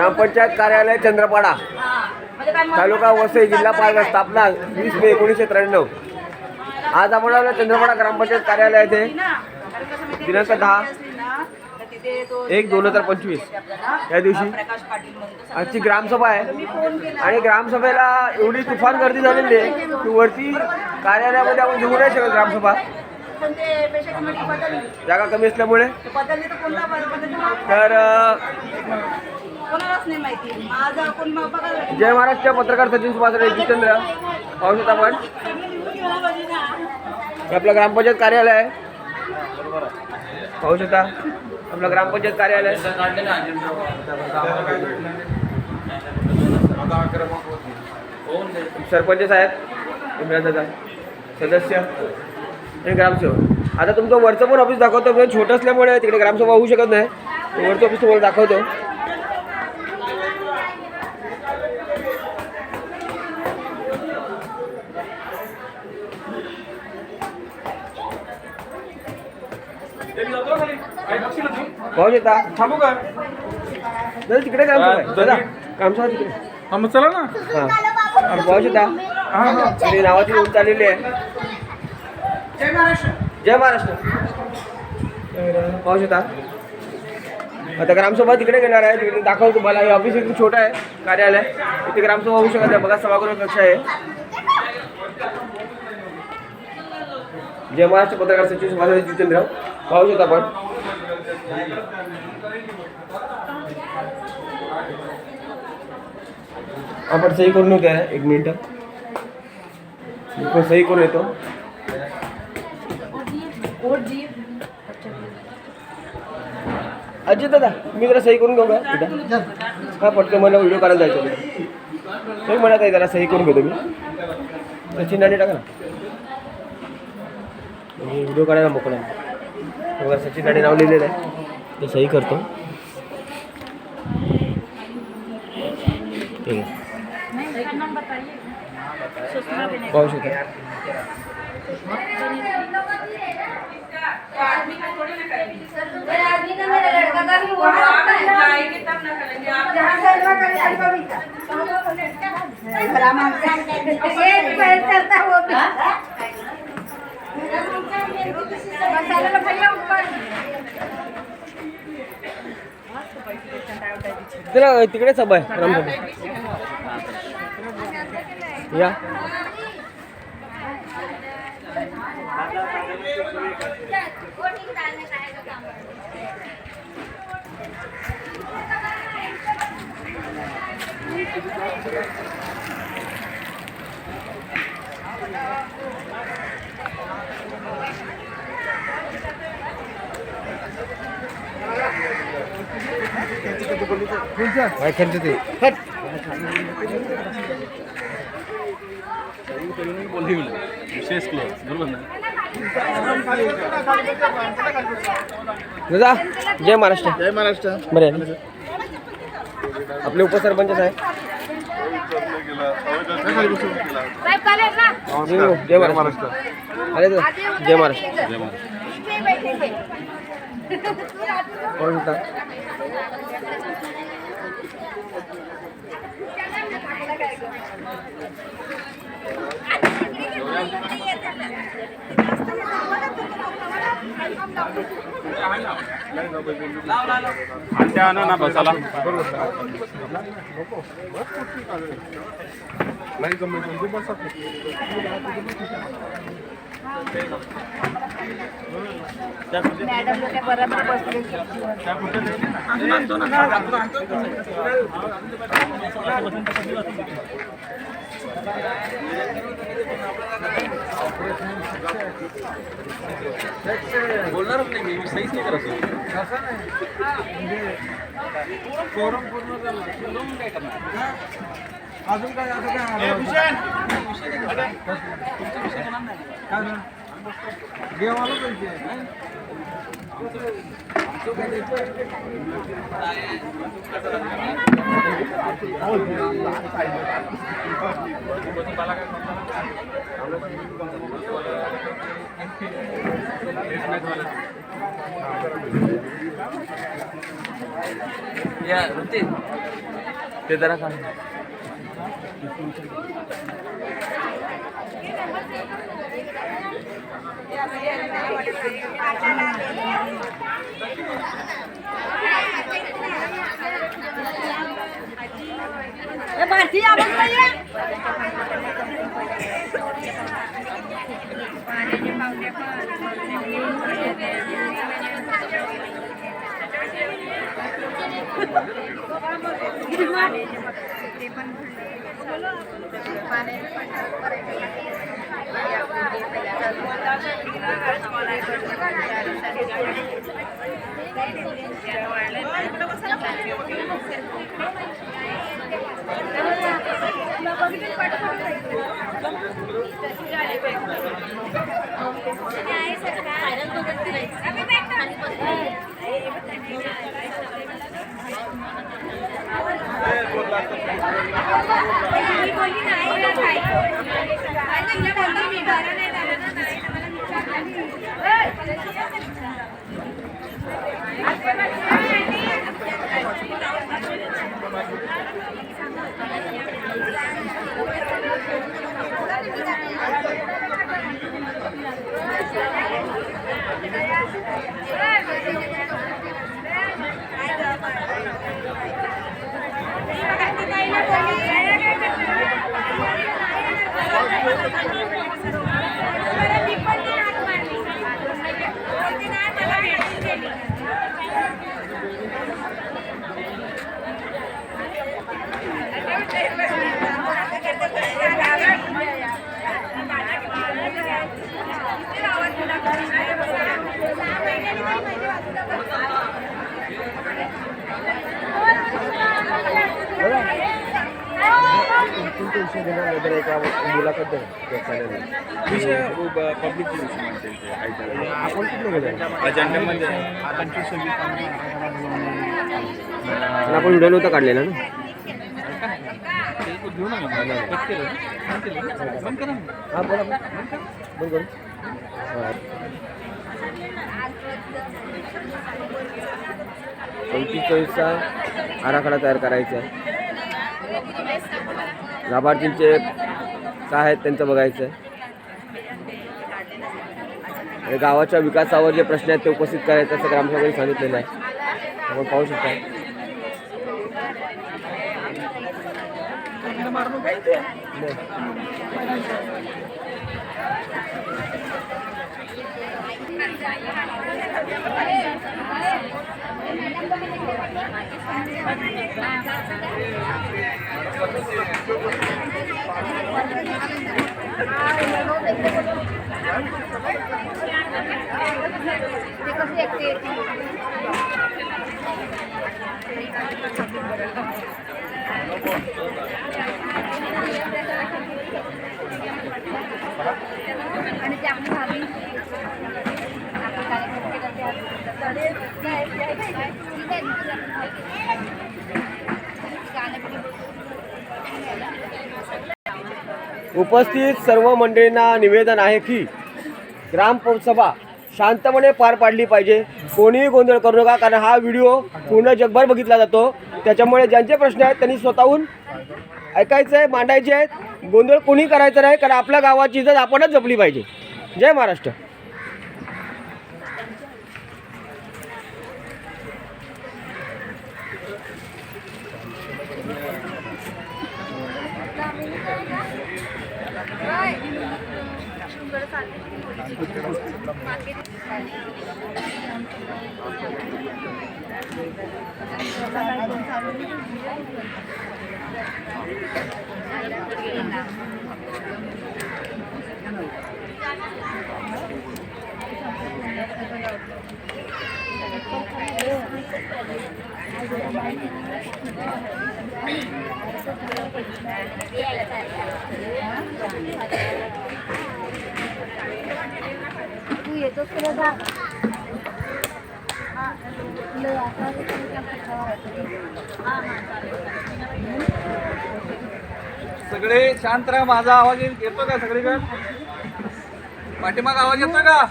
ग्रामपंचायत कार्यालय चंद्रपाडा, तालुका वसई, जिल्हा पालघर. स्थापना 20 मे 1993. आज आपण आलो चंद्रपाडा ग्रामपंचायत कार्यालय येथे. दिनांक 10/1/2025 या दिवशी आजची ग्रामसभा आहे. आणि ग्रामसभेला एवढी तुफान गर्दी झालेली आहे की वरती कार्यालयामध्ये आपण घेऊ नाही शकत. ग्रामसभा जागा कमी असल्यामुळे तर जय महाराष्ट्र पत्रकार सचिन सुभाष जितेंद्र पाहू शकता आपण. आपलं ग्रामपंचायत कार्यालय आहे, पाहू शकता आपलं ग्रामपंचायत कार्यालय. सरपंच साहेब, इम्रान दादा, सदस्य आणि ग्रामसेवक. आता तुमचं वरचं पण ऑफिस दाखवतो, पण छोटं असल्यामुळे तिकडे ग्रामसभा होऊ शकत नाही. वरचं ऑफिस तुम्हाला दाखवतो. पाहू शकता. थांबू का तिकडे ग्रामसभा आहे दादा, ग्रामसभा तिकडे. मग चला ना. हां, पाहू शकता नावाची नोंद चाललेली आहे. जय महाराष्ट्र. जय महाराष्ट्र. पाहू शकता आता ग्रामसभा तिकडे घेणार आहे. तिकडे दाखवतो तुम्हाला. हे ऑफिस एकदम छोटं आहे कार्यालय, इथे ग्रामसभा होऊ शकत आहे. बघा सभागृह कक्ष आहे. जय महाराष्ट्र पत्रकार सचिन सुभाष जितेंद्र पाहू शकता आपण. आपण सही करून येतो आहे. 1 मिनिट मी सही करून येतो. अजित दादा, मी जरा सही करून घेऊ का इथं? हा, पटकन मला व्हिडिओ काढायला जायचं. सही म्हणत आहे, जरा सही करून घेतो मी. सचिन नाणे टाका ना, व्हिडिओ काढायला मोकळा आहे. बघा सचिन नाणे नाव लिहिलेलं आहे, ते सही करतो. ठीक आहे, पाहू शकता. तिकडे सभा आहे ग्रामसभा. या काय खर्च ते विशेष क्लोज बरोबर ना. दादा, जय महाराष्ट्र. जय महाराष्ट्र. बरे आपले उपसरपंच साहेब. जय महाराष्ट्र. अरे जय महाराष्ट्र. जय महाराष्ट्र. ना बसाला बोलणारच नाही मी, सहीच नाही करत. फोरम पूर्ण झाला, काय करणार अजून काय? असं काय देवाला पाहिजे. या ते जरा सांग. भारतीय मुलाखत पब्लिक अजेंड्यामध्ये आपण व्हिडिओ नव्हता काढलेला ना. हा बोला बोल करू. 44चा आराखडा तयार करायचा आहे. लाभार्थींचे काय आहेत त्यांचं बघायचं आहे. आणि गावाच्या विकासावर जे प्रश्न आहेत ते उपस्थित करायचे असं ग्रामसेवकांनी सांगितलेलं आहे. आपण पाहू शकता. उपस्थित सर्व मंडळींना निवेदन आहे की ग्रामसभा शांतपणे पार पाडली पाहिजे. कोणीही गोंधळ करू नका, कारण हा व्हिडिओ पूर्ण जगभर बघितला जातो. त्याच्यामुळे ज्यांचे प्रश्न आहेत त्यांनी स्वतःहून ऐकायचं आहे, मांडायचे आहेत. गोंधळ कोणी करायचं नाही, कारण आपल्या गावाची इज्जत आपणच जपली पाहिजे. जय महाराष्ट्र. तू येतोस का? सगळे शांत राहा. माझा आवाज येतो का सगळीकडे? पाठीमाग आवाज येतो का?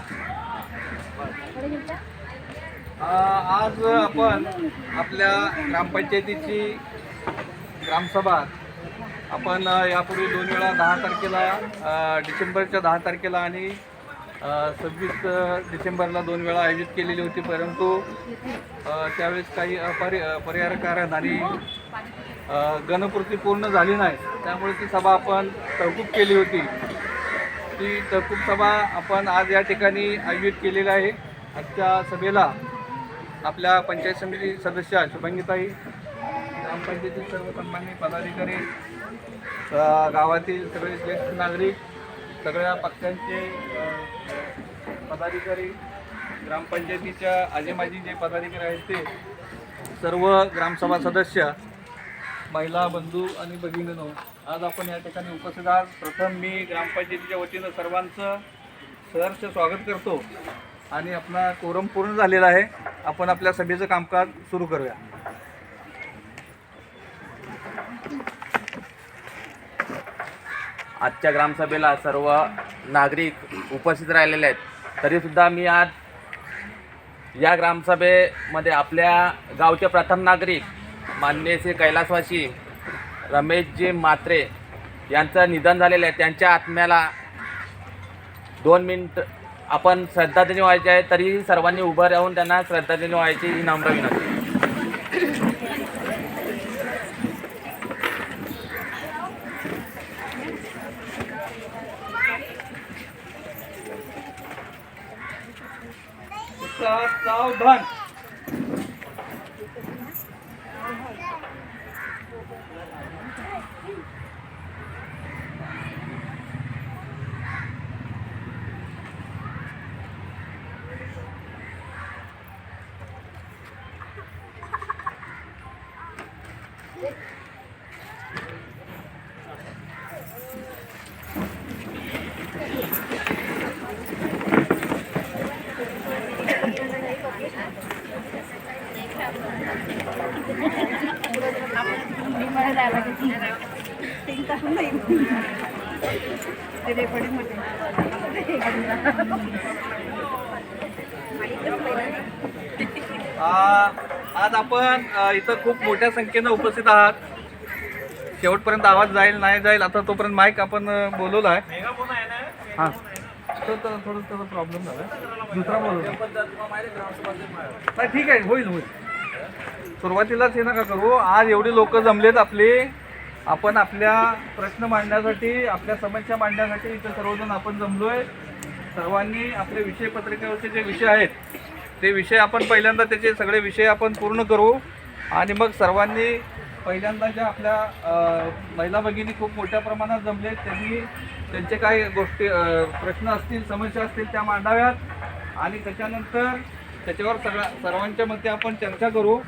आज आपण आपल्या ग्रामपंचायतीची ग्रामसभा आपण यापूर्वी 2 वेळा 10 तारखेला डिसेंबरच्या 10 तारखेला आणि 26 डिसेंबरला 2 वेळा आयोजित केलेली होती, परंतु त्यावेळेस काही अपरिहार्य कारण आणि गणपूर्ती पूर्ण झाली नाही, त्यामुळे ती सभा आपण तहकूब केली होती. ती तहकूब सभा आपण आज या ठिकाणी आयोजित केलेली आहे. आजच्या सभेला आपल्या पंचायत समिती सदस्य शुभांगीताई, ग्रामपंचायतीतील सर्व सन्माननीय पदाधिकारी, गावातील सगळे ज्येष्ठ नागरिक, सगळ्या पक्षांचे पदाधिकारी, ग्रामपंचायतीच्या आजीमाजी जे पदाधिकारी आहेत ते सर्व ग्रामसभा सदस्य, महिला बंधू आणि भगिनींनो, आज आपण या ठिकाणी उपस्थित आहात. प्रथम मी ग्रामपंचायतीच्या वतीनं सर्वांचं सहर्ष स्वागत करतो आणि आपला कोरम पूर्ण झालेला आहे. आपण आपल्या सभेचं कामकाज सुरू करूया. आजच्या ग्रामसभेला सर्व नागरिक उपस्थित राहिलेले आहेत. तरीसुद्धा मी आज या ग्रामसभेमध्ये आपल्या गावचे प्रथम नागरिक माननीय श्री कैलासवासी रमेशजी म्हात्रे यांचं निधन झालेलं आहे. त्यांच्या आत्म्याला 2 मिनिट आपण श्रद्धांजली व्हायची आहे. तरीही सर्वांनी उभं राहून त्यांना श्रद्धांजली व्हायची ही नम्र विनंती. सावधान. आज आपण इथं खूप मोठ्या संख्येनं उपस्थित आहात. शेवटपर्यंत आवाज जाईल नाही जाईल आता तोपर्यंत माईक आपण बोलवला आहे. हां थोडं प्रॉब्लेम झाला, दुसरा बोलवला नाही. ठीक आहे, होईल होईल. सुरुवातीलाच हे नका करू. आज एवढी लोक जमलेत आपले. आपण आपल्या प्रश्न मांडण्यासाठी, आपल्या समस्या मांडण्यासाठी इथं सर्वजण आपण जमलोय. सर्वांनी आपले विषय पत्रिकेवरचे जे विषय आहेत ते विषय आपण पहिल्यांदा त्याचे सगळे विषय आपण पूर्ण करू आणि मग सर्वांनी पहिल्यांदा ज्या आपल्या महिला भगिनी खूप मोठ्या प्रमाणात जमलेत त्यांनी त्यांचे काही गोष्टी प्रश्न असतील, समस्या असतील त्या मांडाव्यात आणि त्याच्यानंतर त्याच्यावर सर्वांच्या मध्ये आपण चर्चा करू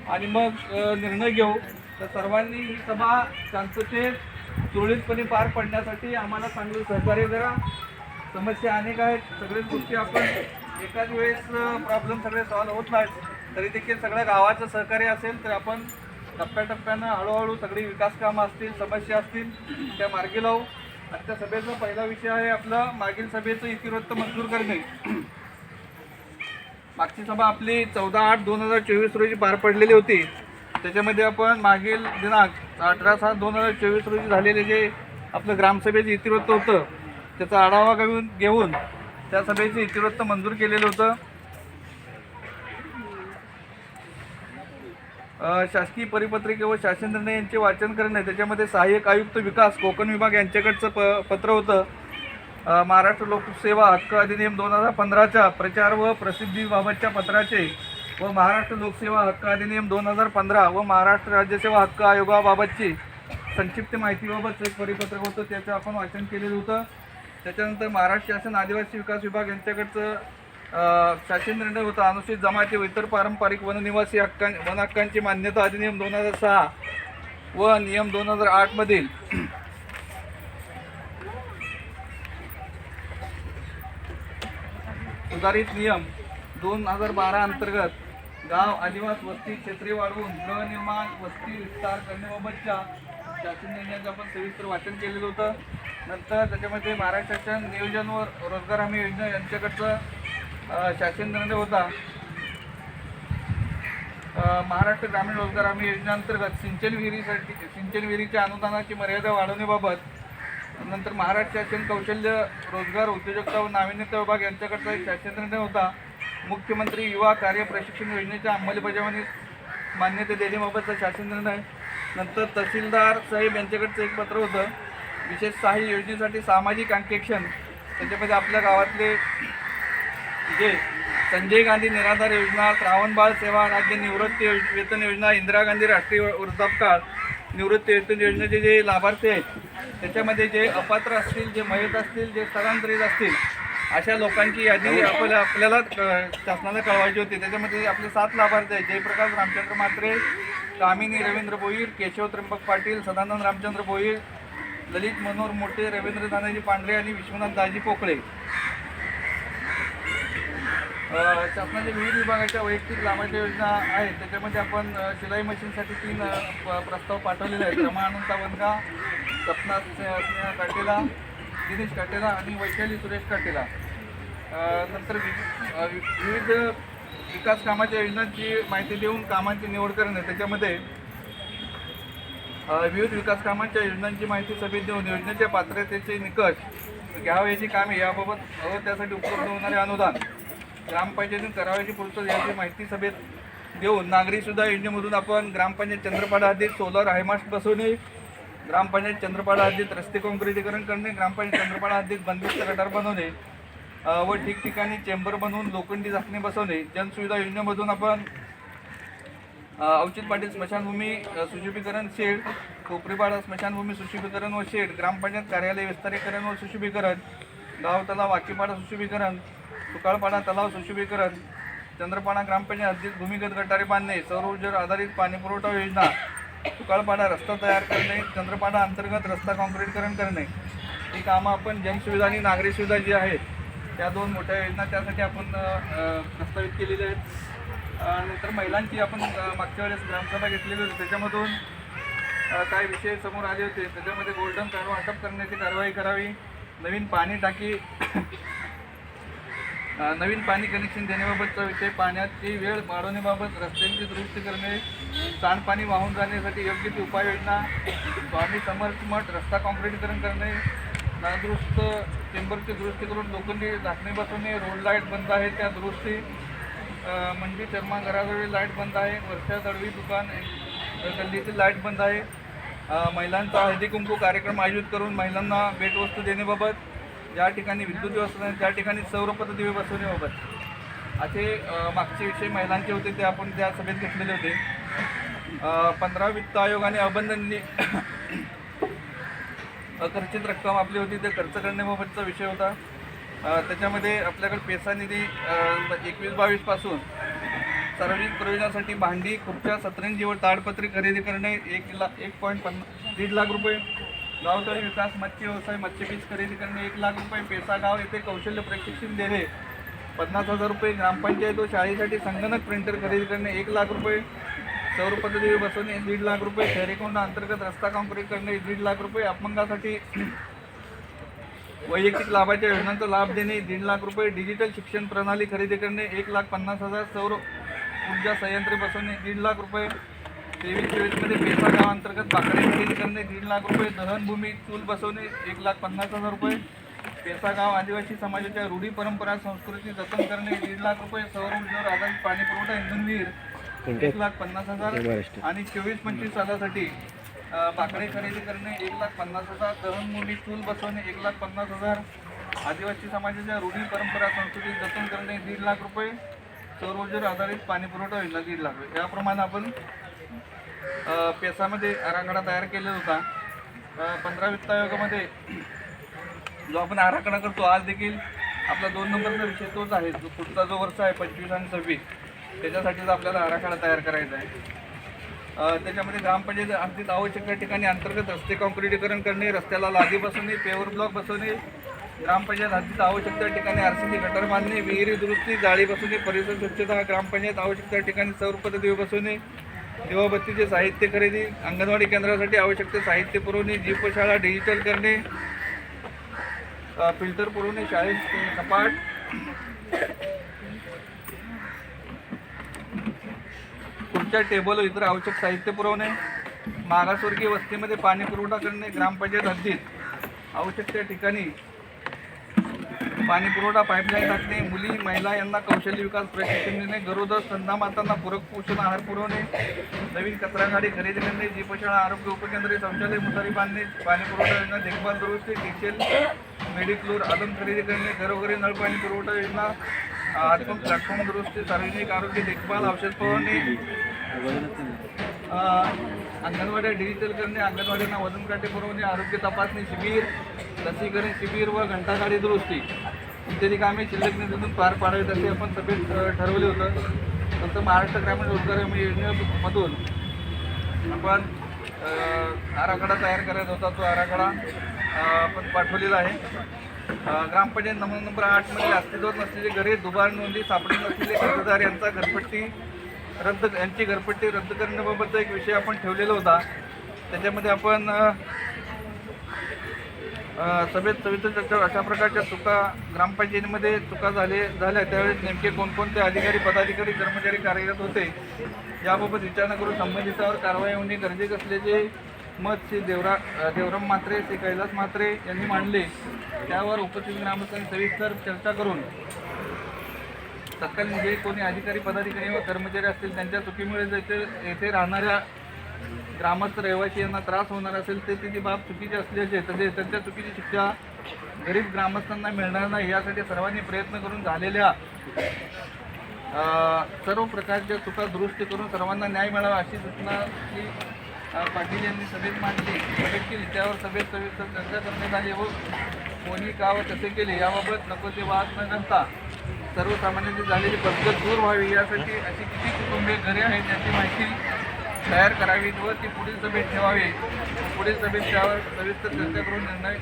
आणि मग निर्णय घेऊ. तर सर्वांनी ही सभा शांततेत सुरळीतपणे पार पडण्यासाठी आम्हाला चांगलं सहकार्य करा. समस्या अनेक आहेत, सगळ्याच गोष्टी आपण एकाच वेळेस प्रॉब्लेम सगळे सॉल्व्ह होत नाहीत. तरी देखील सगळ्या गावाचं सहकार्य असेल तर आपण टप्प्याटप्प्यानं हळूहळू सगळी विकास कामं असतील, समस्या असतील त्या मार्गी लावू. आजच्या सभेचा पहिला विषय आहे आपला मागील सभेचं इतिवृत्त मंजूर करणे. मागची सभा आपली 14/8/2024 रोजी पार पडलेली होती. त्याच्यामध्ये आपण मागील दिनांक 18/7/2024 रोजी झालेले जे आपलं ग्रामसभेचं इतिवृत्त होतं त्याचा आढावा घेऊन त्या सभेचे इतिवृत्त मंजूर केलेलं होतं. शासकीय परिपत्रिके व शासन निर्णय यांचे वाचन करणे, त्याच्यामध्ये सहाय्यक आयुक्त विकास कोकण विभाग यांच्याकडचं पत्र होतं. महाराष्ट्र लोकसेवा हक्क अधिनियम 2015च्या प्रचार व प्रसिद्धीबाबतच्या पत्राचे व महाराष्ट्र लोकसेवा हक्क अधिनियम 2015 व महाराष्ट्र राज्यसेवा हक्क आयोगाबाबतची संक्षिप्त माहितीबाबत एक परिपत्रक होतं, त्याचं आपण वाचन केलेलं होतं. त्याच्यानंतर महाराष्ट्र शासन आदिवासी विकास विभाग यांच्याकडचं शासन निर्णय होता. अनुसूचित जमाती व इतर पारंपरिक वननिवासी वन हक्कांची मान्यता अधिनियम 2006 व नियम 2008 मधील सुधारित नियम 2012 अंतर्गत गाव आदिवासी वस्ती क्षेत्रे वाढवून गृहनिर्माण वस्ती विस्तार करण्याबाबतच्या शासन निर्णयाचं आपण सविस्तर वाचन केलेलं होतं. नंतर त्याच्यामध्ये महाराष्ट्र शासन नियोजन व रोजगार हमी योजना यांच्याकडचं शासन निर्णय होता. महाराष्ट्र ग्रामीण रोजगार हमी योजनेअंतर्गत सिंचन विहिरीच्या अनुदानाची मर्यादा वाढवण्याबाबत, नंतर महाराष्ट्र शासन कौशल्य रोजगार उद्योजकता व नाविन्यता विभाग यांच्याकडचा एक शासन निर्णय होता. मुख्यमंत्री युवा कार्य प्रशिक्षण योजनेच्या अंमलबजावणीस मान्यता देण्याबाबतचा शासन निर्णय. नंतर तहसीलदार साहेब यांच्याकडचं एक पत्र होतं विशेष सहाय्य योजनेसाठी सामाजिक अंकेक्षण. त्याच्यामध्ये आपल्या गावातले जे संजय गांधी निराधार योजना, श्रावणबाळ सेवा राज्य निवृत्ती वेतन योजना, इंदिरा गांधी राष्ट्रीय वृद्धापकाळ निवृत्ती वेतन योजनेचे जे लाभार्थी आहेत त्याच्यामध्ये जे अपात्र असतील, जे मयत असतील, जे स्थलांतरित असतील अशा लोकांची यादी आपल्याला शासनाला कळवायची होती. त्याच्यामध्ये आपले 7 लाभार्थी आहेत. जयप्रकाश रामचंद्र म्हात्रे, कामिनी रवींद्र भोईर, केशव त्र्यंबक पाटील, सदानंद रामचंद्र भोईर, ललित मनोहर मोठे, रवींद्र दानाजी पांढरे आणि विश्वनाथ दाजी पोकळे. शासनाच्या विविध विभागाच्या वैयक्तिक लाभाच्या योजना आहेत. त्याच्यामध्ये आपण शिलाई मशीनसाठी 3 प्रस्ताव पाठवलेले आहेत. रमा अनंता वनगा, सपना स्नेहा काटेला, दिनेश काटेला आणि वैशाली सुरेश काटेला. नंतर विविध विकास कामाच्या योजनांची माहिती देऊन कामांची निवड करणे. त्याच्यामध्ये विविध विकास कामांच्या योजनांची माहिती सभेत देऊन योजनेच्या पात्रतेचे निकष घ्यावयाची कामे याबाबत व त्यासाठी उपलब्ध होणारे अनुदान ग्रामपंचायतीतून करावयाची पूर्तता याची माहिती सभेत देऊन नागरी सुविधा योजनेमधून आपण ग्रामपंचायत चंद्रपाडा हद्दीत सोलर हायमास्ट बसवणे, ग्रामपंचायत चंद्रपाडा हद्दीत रस्ते काँक्रिटीकरण करणे, ग्रामपंचायत चंद्रपाडा हद्दीत बंदिस्त गटार बनवणे व ठिकठिकाणी चेंबर बनवून लोखंडी झाकणे बसवणे. जनसुविधा योजनेमधून आपण औचित पाटील स्मशानभूमी सुशोभीकरण शेड, कोपरीपाडा स्मशानभूमी सुशोभीकरण व शेड, ग्रामपंचायत कार्यालय विस्तारीकरण व सुशोभीकरण, गाव तलाव वाकीपाडा सुशोभीकरण, सुकाळपाडा तलाव सुशोभीकरण, चंद्रपाडा ग्रामपंचायत हद्दीत भूमिगत गटारे बांधणे, सौर ऊर्जेवर आधारित पाणीपुरवठा योजना, सुकाळपाडा रस्ता तयार करणे, चंद्रपाडा अंतर्गत रस्ता काँक्रिटीकरण करणे. ही कामं आपण जनसुविधा आणि नागरी सुविधा जी आहेत त्या 2 मोठ्या योजना त्यासाठी आपण प्रस्तावित केलेल्या आहेत. नंतर महिलांची आपण मागच्या वेळेस ग्रामसभा घेतलेली होती. त्याच्यामधून काय विषय समोर आले होते. त्याच्यामध्ये गोल्डन कार्ड वाटप करण्याची कारवाई करावी, नवीन पाणी कनेक्शन देण्याबाबतचा विषय, पाण्याची वेळ वाढवण्याबाबत, रस्त्यांची दुरुस्ती करणे, सांडपाणी वाहून जाण्यासाठी योग्य ती उपाययोजना, स्वामी समर्थ मठ रस्ता काँक्रिटीकरण करणे, नादुरुस्त चेंबरची दुरुस्ती करून लोखंडी झाकणे बसवणे, रोड लाईट बंद आहे त्या दुरुस्ती, मंडी शर्मा घराजवळील लाईट बंद आहे, वर्षा दळवी दुकान गल्लीतील लाईट बंद आहे, महिलांचा हळदी कुंकू कार्यक्रम आयोजित करून महिलांना भेटवस्तू देण्याबाबत, ज्या ठिकाणी विद्युत व्यवस्था त्या ठिकाणी सौरपथ दिवे बसवण्याबाबत असे मागचे विषय महिलांचे होते ते आपण त्या सभेत घेतलेले होते. 15 वित्त आयोगाने अबंधनली अखर्चित रक्कम आपली होती ते खर्च करण्याबाबतचा विषय होता. त्याच्यामध्ये आपल्याकडे पेसा निधी 21-22 पासून सार्वजनिक प्रयोजनासाठी भांडी, खुर्च्या, सतरंजी व ताडपत्री खरेदी करणे 1.1 लाख रुपये, गावतळी विकास मत्स्य व्यवसाय मत्स्यबीज खरेदी करणे 1 लाख रुपये, पेसा गाव येथे कौशल्य प्रशिक्षण देणे 50,000 रुपये, ग्रामपंचायत व शाळेसाठी संगणक प्रिंटर खरेदी करणे 1 लाख रुपये, सौर पद्धती बसवणे 1.5 लाख रुपये, शहरीकरण अंतर्गत रस्ता काँक्रीट करणे 1.5 लाख रुपये, अपंगासाठी वैयक्तिक लाभाच्या योजनांचा लाभ देणे 1.5 लाख रुपये, डिजिटल शिक्षण प्रणाली खरेदी करणे 1,50,000, सौर ऊर्जा संयंत्रे बसवणे 1.5 लाख रुपये, 23-24 पेसा गाव अंतर्गत बाकडे खरेदी करणे 1.5 लाख रुपये, दहनभूमी चूल बसवणे 1,50,000 रुपये, पेसा गाव आदिवासी समाजाच्या रूढी परंपरा संस्कृती जतन करणे 1.5 लाख रुपये, सौर ऊर्जेवर आधारित पाणी पुरवठा इंधन विहीर 1,50,000 आणि 24-25 सालासाठी बाकडे खरेदी करणे 1,50,000, दहनभूमी चूल बसवणे 1,50,000, आदिवासी समाजाच्या रूढी परंपरा संस्कृती जतन करणे 1.5 लाख रुपये, सौर ऊर्जेवर आधारित पाणी पुरवठा योजना 1.5 लाख रुपये. याप्रमाणे आपण पेसामध्ये आराखडा तयार केलेला होता. 15 वित्त आयोगामध्ये जो आपण आराखडा करतो आज देखील आपला 2 नंबरचा विषय तोच आहे. जो पुढचा जो वर्ष आहे 25 आणि 26 त्याच्यासाठीच आपल्याला आराखडा तयार करायचा आहे. त्याच्यामध्ये ग्रामपंचायत हद्दीत आवश्यक त्या ठिकाणी अंतर्गत रस्ते काँक्रिटीकरण करणे, रस्त्याला लादी बसवणे, पेवर ब्लॉक बसवणे, ग्रामपंचायत हद्दीत आवश्यक त्या ठिकाणी RCC गटार बांधणे, विहिरी दुरुस्ती, जाळी बसवणे, परिसर स्वच्छता, ग्रामपंचायत आवश्यक त्या ठिकाणी सौर पद्धती बसवणे, दिवाबत्तीचे साहित्य खरेदी, अंगणवाडी केंद्रासाठी आवश्यक ते साहित्य पुरवणे, जीवशाळा डिजिटल करणे, फिल्टर पुरवणे, शाळेत कपाट, खुर्च्या टेबल व इतर आवश्यक साहित्य पुरवणे, मागासवर्गीय वस्तीमध्ये पाणी पुरवठा करणे, ग्रामपंचायत हद्दीत आवश्यक त्या ठिकाणी पाणी पुरवठा पाईपलाईन टाकणे, मुली महिला यांना कौशल्य विकास प्रशिक्षण देणे, गरोदर स्तनदा मातांना पूरक पोषण आहार पुरवणे, नवीन कचरा गाडी खरेदी करणे, जीपशाळा आरोग्य उपकेंद्रे शौचालय मुसारी बांधणे, पाणी पुरवठा योजना देखभाल दुरुस्ती डिझेल मेडिक्लोर आदम खरेदी करणे, घरोघरी नळ पाणी पुरवठा योजना आत्म प्लॅटफॉर्म दुरुस्ती, सार्वजनिक आरोग्य देखभाल, औषध फवारणी, अंगणवाड्या डिजिटल करणे, अंगणवाड्यांना वजन काटे पुरवणे, आरोग्य तपासणी शिबिर, लसीकरण शिबिर व घंटागाडी दुरुस्ती इत्यादी कामे शिल्लक निधीतून पार पाडावीत असे आपण सभेत ठरवले होतं. फक्त महाराष्ट्र ग्रामीण रोजगार हमी योजनेमधून आपण आराखडा तयार करायचा होता. तो आराखडा आपण पाठवलेला आहे. ग्रामपंचायत नंबर 8 मध्ये अस्तित्वात नसलेले घरे, दुबार नोंदी सापडत नसलेले कर्जदार यांची घरपट्टी रद्द करण्याबाबतचा एक विषय आपण ठेवलेला होता. त्याच्यामध्ये आपण सभेत सविस्तर चर्चा अशा प्रकारच्या चुका ग्रामपंचायतीमध्ये चुका झाल्या त्यावेळेस नेमके कोणकोणते अधिकारी पदाधिकारी कर्मचारी कार्यरत होते याबाबत विचारणा करून संबंधितावर कारवाई होणे गरजेचे असल्याचे मत श्री देवराम म्हात्रे, श्री कैलास म्हात्रे यांनी मांडले. त्यावर उपस्थित ग्रामस्थांनी सविस्तर चर्चा करून तत्कालीन जे कोणी अधिकारी पदाधिकारी व कर्मचारी असतील त्यांच्या चुकीमुळे येथे राहणाऱ्या ग्रामस्थ रहिवासी यांना त्रास होणार असेल ते ती बाब चुकीची असल्याचे तसेच त्यांच्या चुकीची शिक्षा गरीब ग्रामस्थांना मिळणार नाही यासाठी सर्वांनी प्रयत्न करून झालेल्या सर्व प्रकारच्या चुका दुरुस्ती करून सर्वांना न्याय मिळावा अशी सूचना श्री पाटील यांनी सभेत मांडली. सभेत केली त्यावर सभेत सविस्तर चर्चा करण्यात आली व कोणी का व कसे केले याबाबत नको ते वाद न करता सर्वसामान्यांची झालेली पद्धत दूर व्हावी यासाठी अशी किती कुटुंबीय घरे आहेत याची माहिती तयार करावी व ती पुढील सभेत ठेवावी. पुढील सभेत त्यावर सविस्तर चर्चा करून निर्णय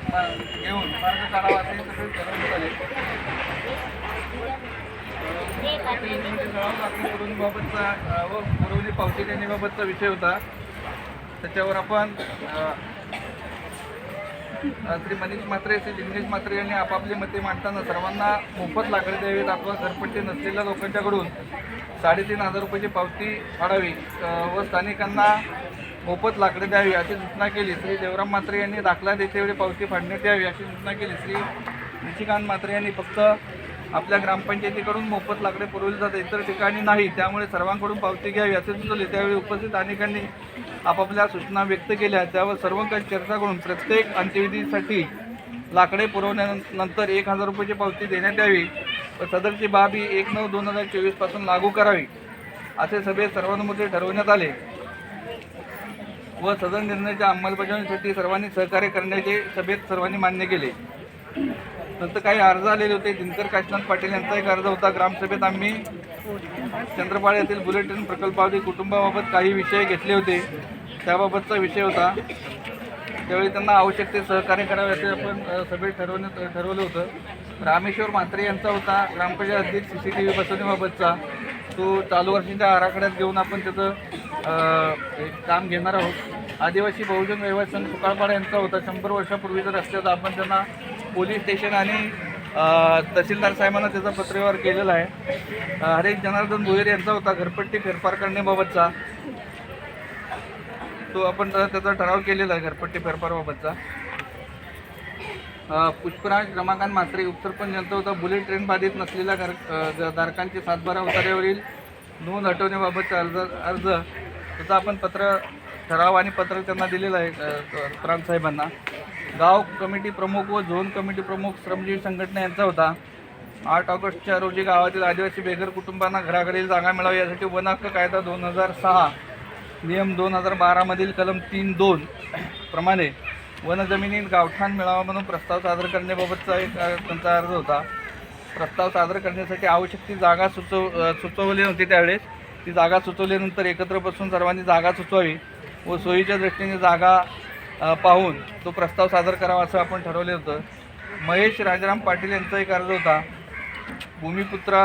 घेऊन मार्ग काढावा असे सभेत ठरवण्यात आले. पुरवणीबाबतचा व पुरवणी पावती देण्याबाबतचा विषय होता. त्याच्यावर आपण श्री मनीष म्हात्रे, श्री जिग्नेश म्हात्रे यांनी आपापली मते मांडताना सर्वांना मोफत लाकडे द्यावीत अथवा घरपट्टी नसलेल्या लोकांच्याकडून 3,500 रुपयाची पावती फाडावी व स्थानिकांना मोफत लाकडे द्यावी अशी सूचना केली. श्री देवराम म्हात्रे यांनी दाखला देतेवेळी पावती फाडण्यात यावी अशी सूचना केली. श्री निशिकांत म्हात्रे यांनी फक्त आपल्या ग्रामपंचायतीकडून मोफत लाकडे पुरवली जातात, इतर ठिकाणी नाही, त्यामुळे सर्वांकडून पावती घ्यावी असे सुचवले. त्यावेळी उपस्थित अनेकांनी आपापल्या सूचना व्यक्त केल्या. त्यावर सर्वांकडे चर्चा करून प्रत्येक अंत्यविधीसाठी लाकडे पुरवल्यानंतर 1,000 रुपयाची पावती देण्यात यावी व सदरची बाब ही 1/9/2024 पासून लागू करावी असे सभेत सर्वानुमते ठरवण्यात आले व सदर निर्णयाच्या अंमलबजावणीसाठी सर्वांनी सहकार्य करण्याचे सभेत सर्वांनी मान्य केले. नंतर काही अर्ज आलेले होते. दिनकर काशीनाथ पाटील यांचा एक अर्ज होता. ग्रामसभेत आम्ही चंद्रपाळ येथील बुलेट ट्रेन प्रकल्पावधी कुटुंबाबाबत काही विषय घेतले होते, त्याबाबतचा विषय होता. त्यावेळी त्यांना आवश्यक ते सहकार्य करावे असे आपण सभेत ठरवलं होतं. रामेश्वर म्हात्रे यांचा होता ग्रामपंचायत हद्दीत CCTV बसवण्याबाबतचा. तो चालू वर्षाच्या आराखड्यात घेऊन आपण त्याचं काम घेणार आहोत. आदिवासी बहुजन व्यवहार संघ सुकाळपाडा यांचा होता. 100 वर्षापूर्वीचा रस्त्याचा आपण त्यांना पोलीस स्टेशन आणि तहसीलदार साहेबांना त्याचा पत्रव्यवहार केलेला आहे. हरेक जनार्दन भोईर यांचा होता घरपट्टी फेरफार करण्याबाबतचा. तो आपण त्याचा ठराव केलेला आहे घरपट्टी फेरफारबाबतचा. पुष्पराज रमाकांत म्हात्रे उपसरपंच यांचा होता बुलेट ट्रेन बाधित नसलेल्या धारकांचे 7/12 उतार्यावरील नोंद हटवण्याबाबतचा अर्ज त्याचा आपण ठराव आणि पत्र त्यांना दिलेलं आहे प्रांत साहेबांना. गाव कमिटी प्रमुख व झोन कमिटी प्रमुख श्रमजीवी संघटना यांचा होता. 8 ऑगस्टच्या रोजी गावातील आदिवासी बेघर कुटुंबांना घराघरी जागा मिळावी यासाठी वन हक्क कायदा 2006 नियम 2012 मधील कलम 3(2) प्रमाणे वन जमिनीत गावठाण मिळावा म्हणून प्रस्ताव सादर करण्याबाबतचा एक त्यांचा अर्ज होता. प्रस्ताव सादर करण्यासाठी आवश्यक ती जागा सुचवली होती. त्यावेळेस ती जागा सुचवल्यानंतर एकत्र बसून सर्वांनी जागा सुचवावी व सोयीच्या दृष्टीने जागा पाहून तो प्रस्ताव सादर करावा असं आपण ठरवलं होतं. महेश राजाराम पाटील यांचा एक अर्ज होता. भूमिपुत्रा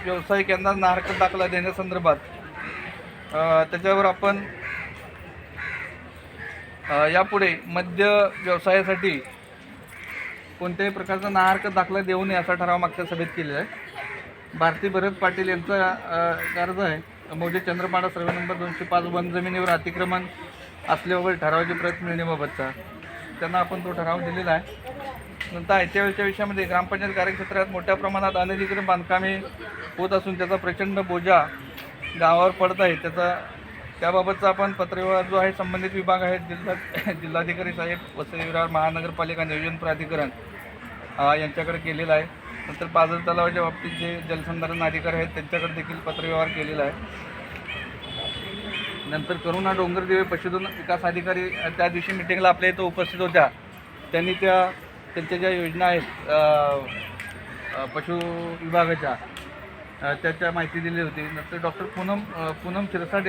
व्यावसायिक यांना नाहरकत दाखला देण्यासंदर्भात. त्याच्यावर आपण यापुढे मद्य व्यवसायासाठी कोणत्याही प्रकारचा नाहरकत दाखला देऊ नये असा ठराव मागच्या सभेत केलेला आहे. भारती भरत पाटील यांचा अर्ज आहे. मौजे चंद्रपाडा सर्वे नंबर 205 वन जमिनीवर अतिक्रमण असल्याबाबत ठरावाची प्रत मिळण्याबाबतचा त्यांना आपण तो ठराव दिलेला आहे. नंतर ऐत्यावेळच्या विषयामध्ये ग्रामपंचायत कार्यक्षेत्रात मोठ्या प्रमाणात अनधिकृत बांधकामे होत असून त्याचा प्रचंड बोजा गावावर पडत आहे. त्याबाबतचा आपण पत्रव्यवहार जो आहे संबंधित विभाग आहेत जिल्हाधिकारी साहेब, वसई विरार महानगरपालिका नियोजन प्राधिकरण यांच्याकडे केलेला आहे. नंतर पाझर तलावाच्या बाबतीत जे जलसंधारण अधिकारी आहेत त्यांच्याकडे देखील पत्रव्यवहार केलेला आहे. नंतर करुणा डोंगरदेवे पशुधन विकास अधिकारी त्या दिवशी मिटिंगला आपल्या इथं उपस्थित होत्या. त्यांनी त्यांच्या ज्या योजना आहेत पशु विभागाच्या त्याच्या माहिती दिली होती. नंतर डॉक्टर पूनम शिरसाट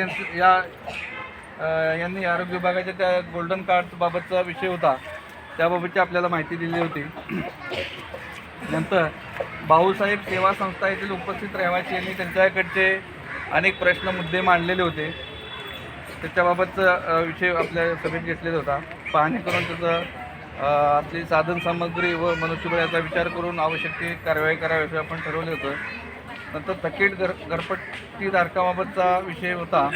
यांनी आरोग्य विभागाच्या त्या गोल्डन कार्डबाबतचा विषय होता त्याबाबतची आपल्याला माहिती दिली होती. नंतर भाऊसाहेब सेवा संस्था येथील उपस्थित रहिवासी यांनी त्यांच्याकडचे अनेक प्रश्न मुद्दे मांडलेले होते. त्याच्याबाबतचा विषय आपल्या सभेत घेतलेला होता. पाहणी करून त्याचं आपली साधन सामग्री व मनुष्यबळ याचा विचार करून आवश्यक ती कारवाई करावी असं आपण ठरवलं होतं. नंतर थकीत घरपट्टीधारकाबाबतचा विषय होता.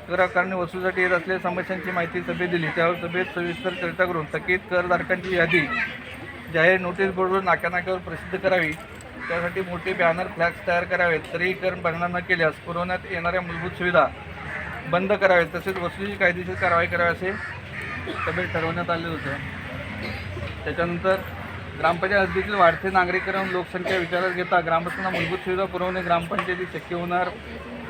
कर आकारणी वसूलीसाठी येत असलेल्या समस्यांची माहिती सभेत दिली. त्यावर सभेत सविस्तर चर्चा करून थकीत करधारकांची यादी जाहीर नोटीस बोर्डवर नाक्यानाक्यावर प्रसिद्ध करावी. त्यासाठी मोठे बॅनर फ्लॅक्स तयार करावेत. तरीही कर भरणा न केल्यास पुरवण्यात येणाऱ्या मूलभूत सुविधा बंद करावेत. तसेच वसुलीची कायदेशीर कारवाई करावी असे सभेत ठरवण्यात आले होते. त्याच्यानंतर ग्रामपंचायत हद्दीतील वाढते नागरीकरण लोकसंख्या विचारात घेता ग्रामस्थांना मूलभूत सुविधा पुरवणे ग्रामपंचायतीत शक्य होणार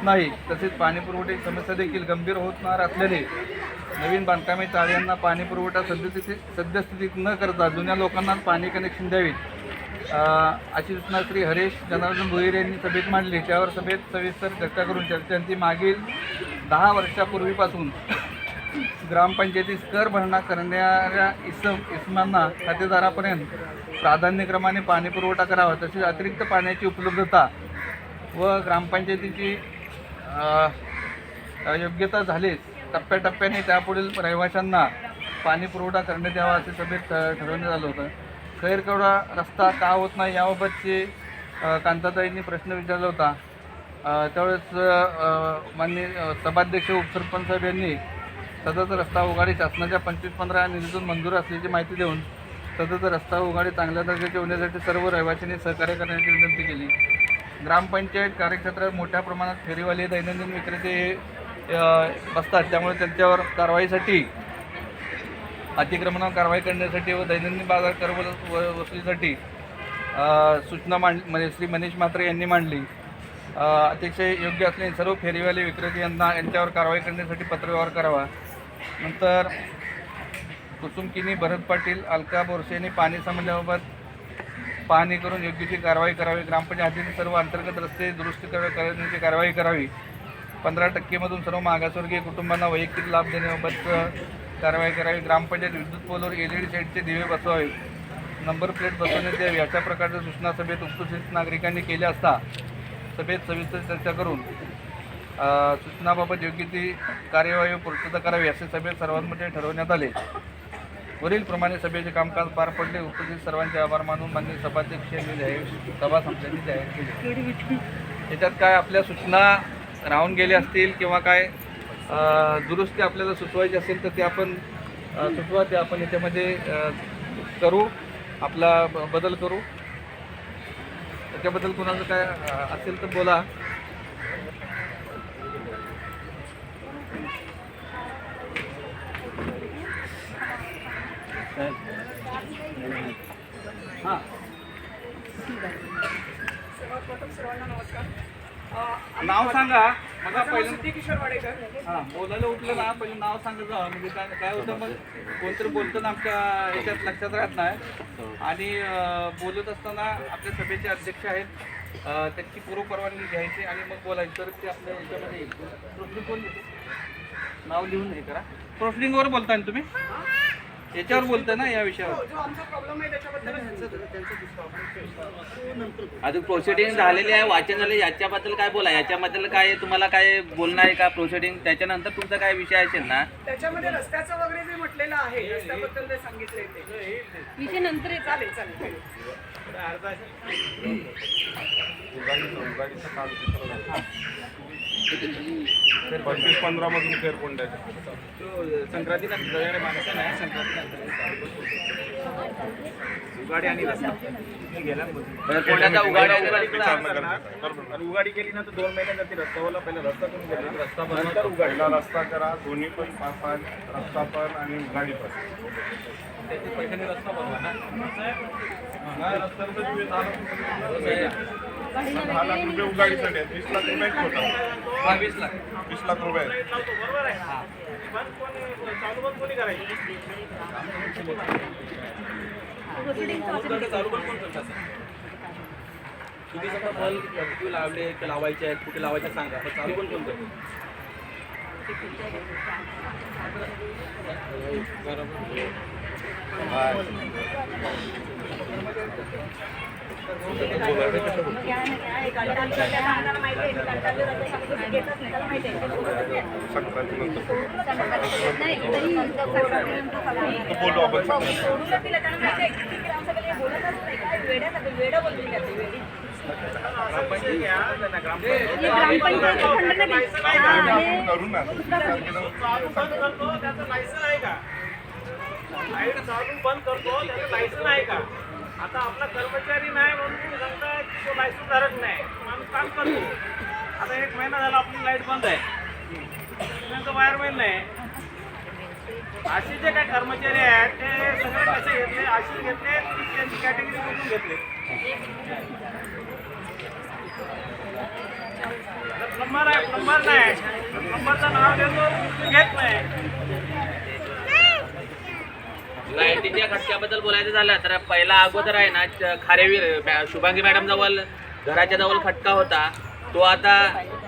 नाही. तसेच पाणी पुरवठ्याची समस्या देखील गंभीर होणार असल्याने नवीन बांधकामे चाळ्यांना पाणी पुरवठा सद्यस्थितीत न करता जुन्या लोकांना पाणी कनेक्शन द्यावीत अशी सूचना श्री हरेश जनार्दन भोईर यांनी सभेत मांडली. त्यावर सभेत सविस्तर चर्चा करून चर्चांती मागील 10 वर्षापूर्वीपासून ग्रामपंचायतीस कर भरणा करणाऱ्या इसमांना खातेदारापर्यंत प्राधान्यक्रमाने पाणी पुरवठा करावा. तसेच अतिरिक्त पाण्याची उपलब्धता व ग्रामपंचायतीची योग्यता झालीच टप्प्याटप्प्याने त्यापुढील रहिवाशांना पाणी पुरवठा करण्यात यावा असे सभेत ठरवण्यात आलं होतं. खैरकवडा रस्ता का होत नाही याबाबतचे कांताताईंनी प्रश्न विचारला होता. त्यावेळेस माननीय सभाध्यक्ष उपसरपंच साहेब यांनी सदर रस्ता उघाडी शासनाच्या 25-15 निधीतून मंजूर असल्याची माहिती देऊन सदर रस्ता उघाडी चांगल्या दर्जाचे होण्यासाठी सर्व रहिवाशांनी सहकार्य करण्याची विनंती केली. ग्रामपंचायत कार्यक्षेत्रात मोठ्या प्रमाणात फेरीवाले दैनंदिन विक्रेते बसतात. त्यामुळे त्यांच्यावर कारवाईसाठी अतिक्रमणावर कारवाई करण्यासाठी व दैनंदिन बाजार कर वसुलीसाठी सूचना श्री मनीष म्हात्रे यांनी मांडली. अतिशय योग्य असल्याने सर्व फेरीवाले विक्रेते यांच्यावर कारवाई करण्यासाठी पत्रव्यवहार करावा. नंतर कुसुम किनी, भरत पाटील, अलका बोरसे यांनी पाणी समस्याबाबत पाहणी करून योग्य ती कारवाई करावी. ग्रामपंचायतीतील सर्व अंतर्गत रस्ते दुरुस्ती करण्याची कारवाई करावी. 15% मधून सर्व मागासवर्गीय कुटुंबांना वैयक्तिक लाभ देण्याबाबत कारवाई करावी. ग्रामपंचायत विद्युत पोलवर LED सेटचे दिवे बसवावे. नंबर प्लेट बसवण्यात यावी. अशा प्रकारच्या सूचना सभेत उपस्थित नागरिकांनी केल्या असता सभेत सविस्तर चर्चा करून सूचनाबाबत योग्य ती कार्यवाही पूर्तता करावी असे सभेत सर्वांमध्ये ठरवण्यात आले. वरीलप्रमाणे सभेचे कामकाज पार पडले. उपस्थित सर्वांचे आभार मानून माननीय सभाध्यक्ष यांनी सभा संपल्याची जाहीर केली. याच्यात काय आपल्या सूचना राहून गेल्या असतील किंवा काय दुरुस्ती आपल्याला सुचवायची असेल तर ते आपण सुचवा. ते आपण याच्यामध्ये करू, आपला बदल करू. त्याच्याबद्दल कोणाचं काय असेल तर बोला. हां, सर्वांना नमस्कार. नाव सांगा. मग पहिलं सिद्धी किशोर वाडेकर. हां, बोलायला उठलं ना पहिलं नाव सांगत जा. म्हणजे काय होतं मग कोणतरी बोलतं ना आमच्या याच्यात लक्षात राहत नाही. आणि बोलत असताना आपल्या सभेचे अध्यक्ष आहेत त्यांची पूर्व परवानगी घ्यायची आणि मग बोलायचं तर ते आपल्या याच्यामध्ये येईल. प्रोसिडिंग कोण नाव लिहून हे करा. प्रोसिडिंगवर बोलताय ना तुम्ही, याच्यावर बोलताय ना या विषयावर. जो आमचा प्रॉब्लेम आहे त्याच्याबद्दल अजून प्रोसिडिंग झालेली आहे, वाचन झाले, याच्याबद्दल काय बोला. याच्याबद्दल काय तुम्हाला काय बोलणं आहे का प्रोसिडिंग? त्याच्यानंतर तुमचा काय विषय असेल ना त्याच्यामध्ये रस्त्याचं वगैरे जे म्हटलेलं आहे रस्त्याबद्दल जे सांगितलंय ते विषय नंतर येतो. चालेल. 25-15 मधून फेरकोंड्याच्या संक्रांती माणसं नाही संक्रांती उगाडी आणि रस्ता कोण्याचा उघाड आहे आणि उगाडी केली ना तर 2 महिने जाते रस्त्यावर पहिला रस्ता करून घेतला रस्ता नंतर उगाडी पहिला रस्ता करा, दोन्ही पण 5 रस्ता पण आणि गाडी पण. त्याचे पैशाने रस्ता बनवा ना रस्त्यावर 10 लाख रुपये उगाडीसाठी आहेत, 20 लाख रुपये होता. 20 लाख 20 लाख रुपये आहेत. तुम्ही सगळं बल कुठे लावले लावायचे आहेत कुठे लावायचे सांगा पण चालू पण कोणतं संक्रांतीनंतर बोलू आपण करू ना. लाईट चालू बंद करतो त्याचं लायसन आहे का? आता आपला कर्मचारी नाही म्हणून तुम्ही सांगताय की तो लायसन धारक नाही, माणूस काम करतो. आता 1 महिना झाला आपली लाईट बंद आहे, त्यांचं वायरमॅन नाही. असे जे काही कर्मचारी आहेत ते सगळे कसे घेतले, असे घेतले त्यांची कॅटेगरी करून घेतले. प्लंबर आहे, प्लंबर नाही, प्लंबरचं नाव देतो घेत नाही. लाईटीच्या खटक्याबद्दल बोलायचं झालं तर पहिला अगोदर आहे ना खारेवीर शुभांगी मॅडम जवळ घराच्या जवळ खटका होता. तो आता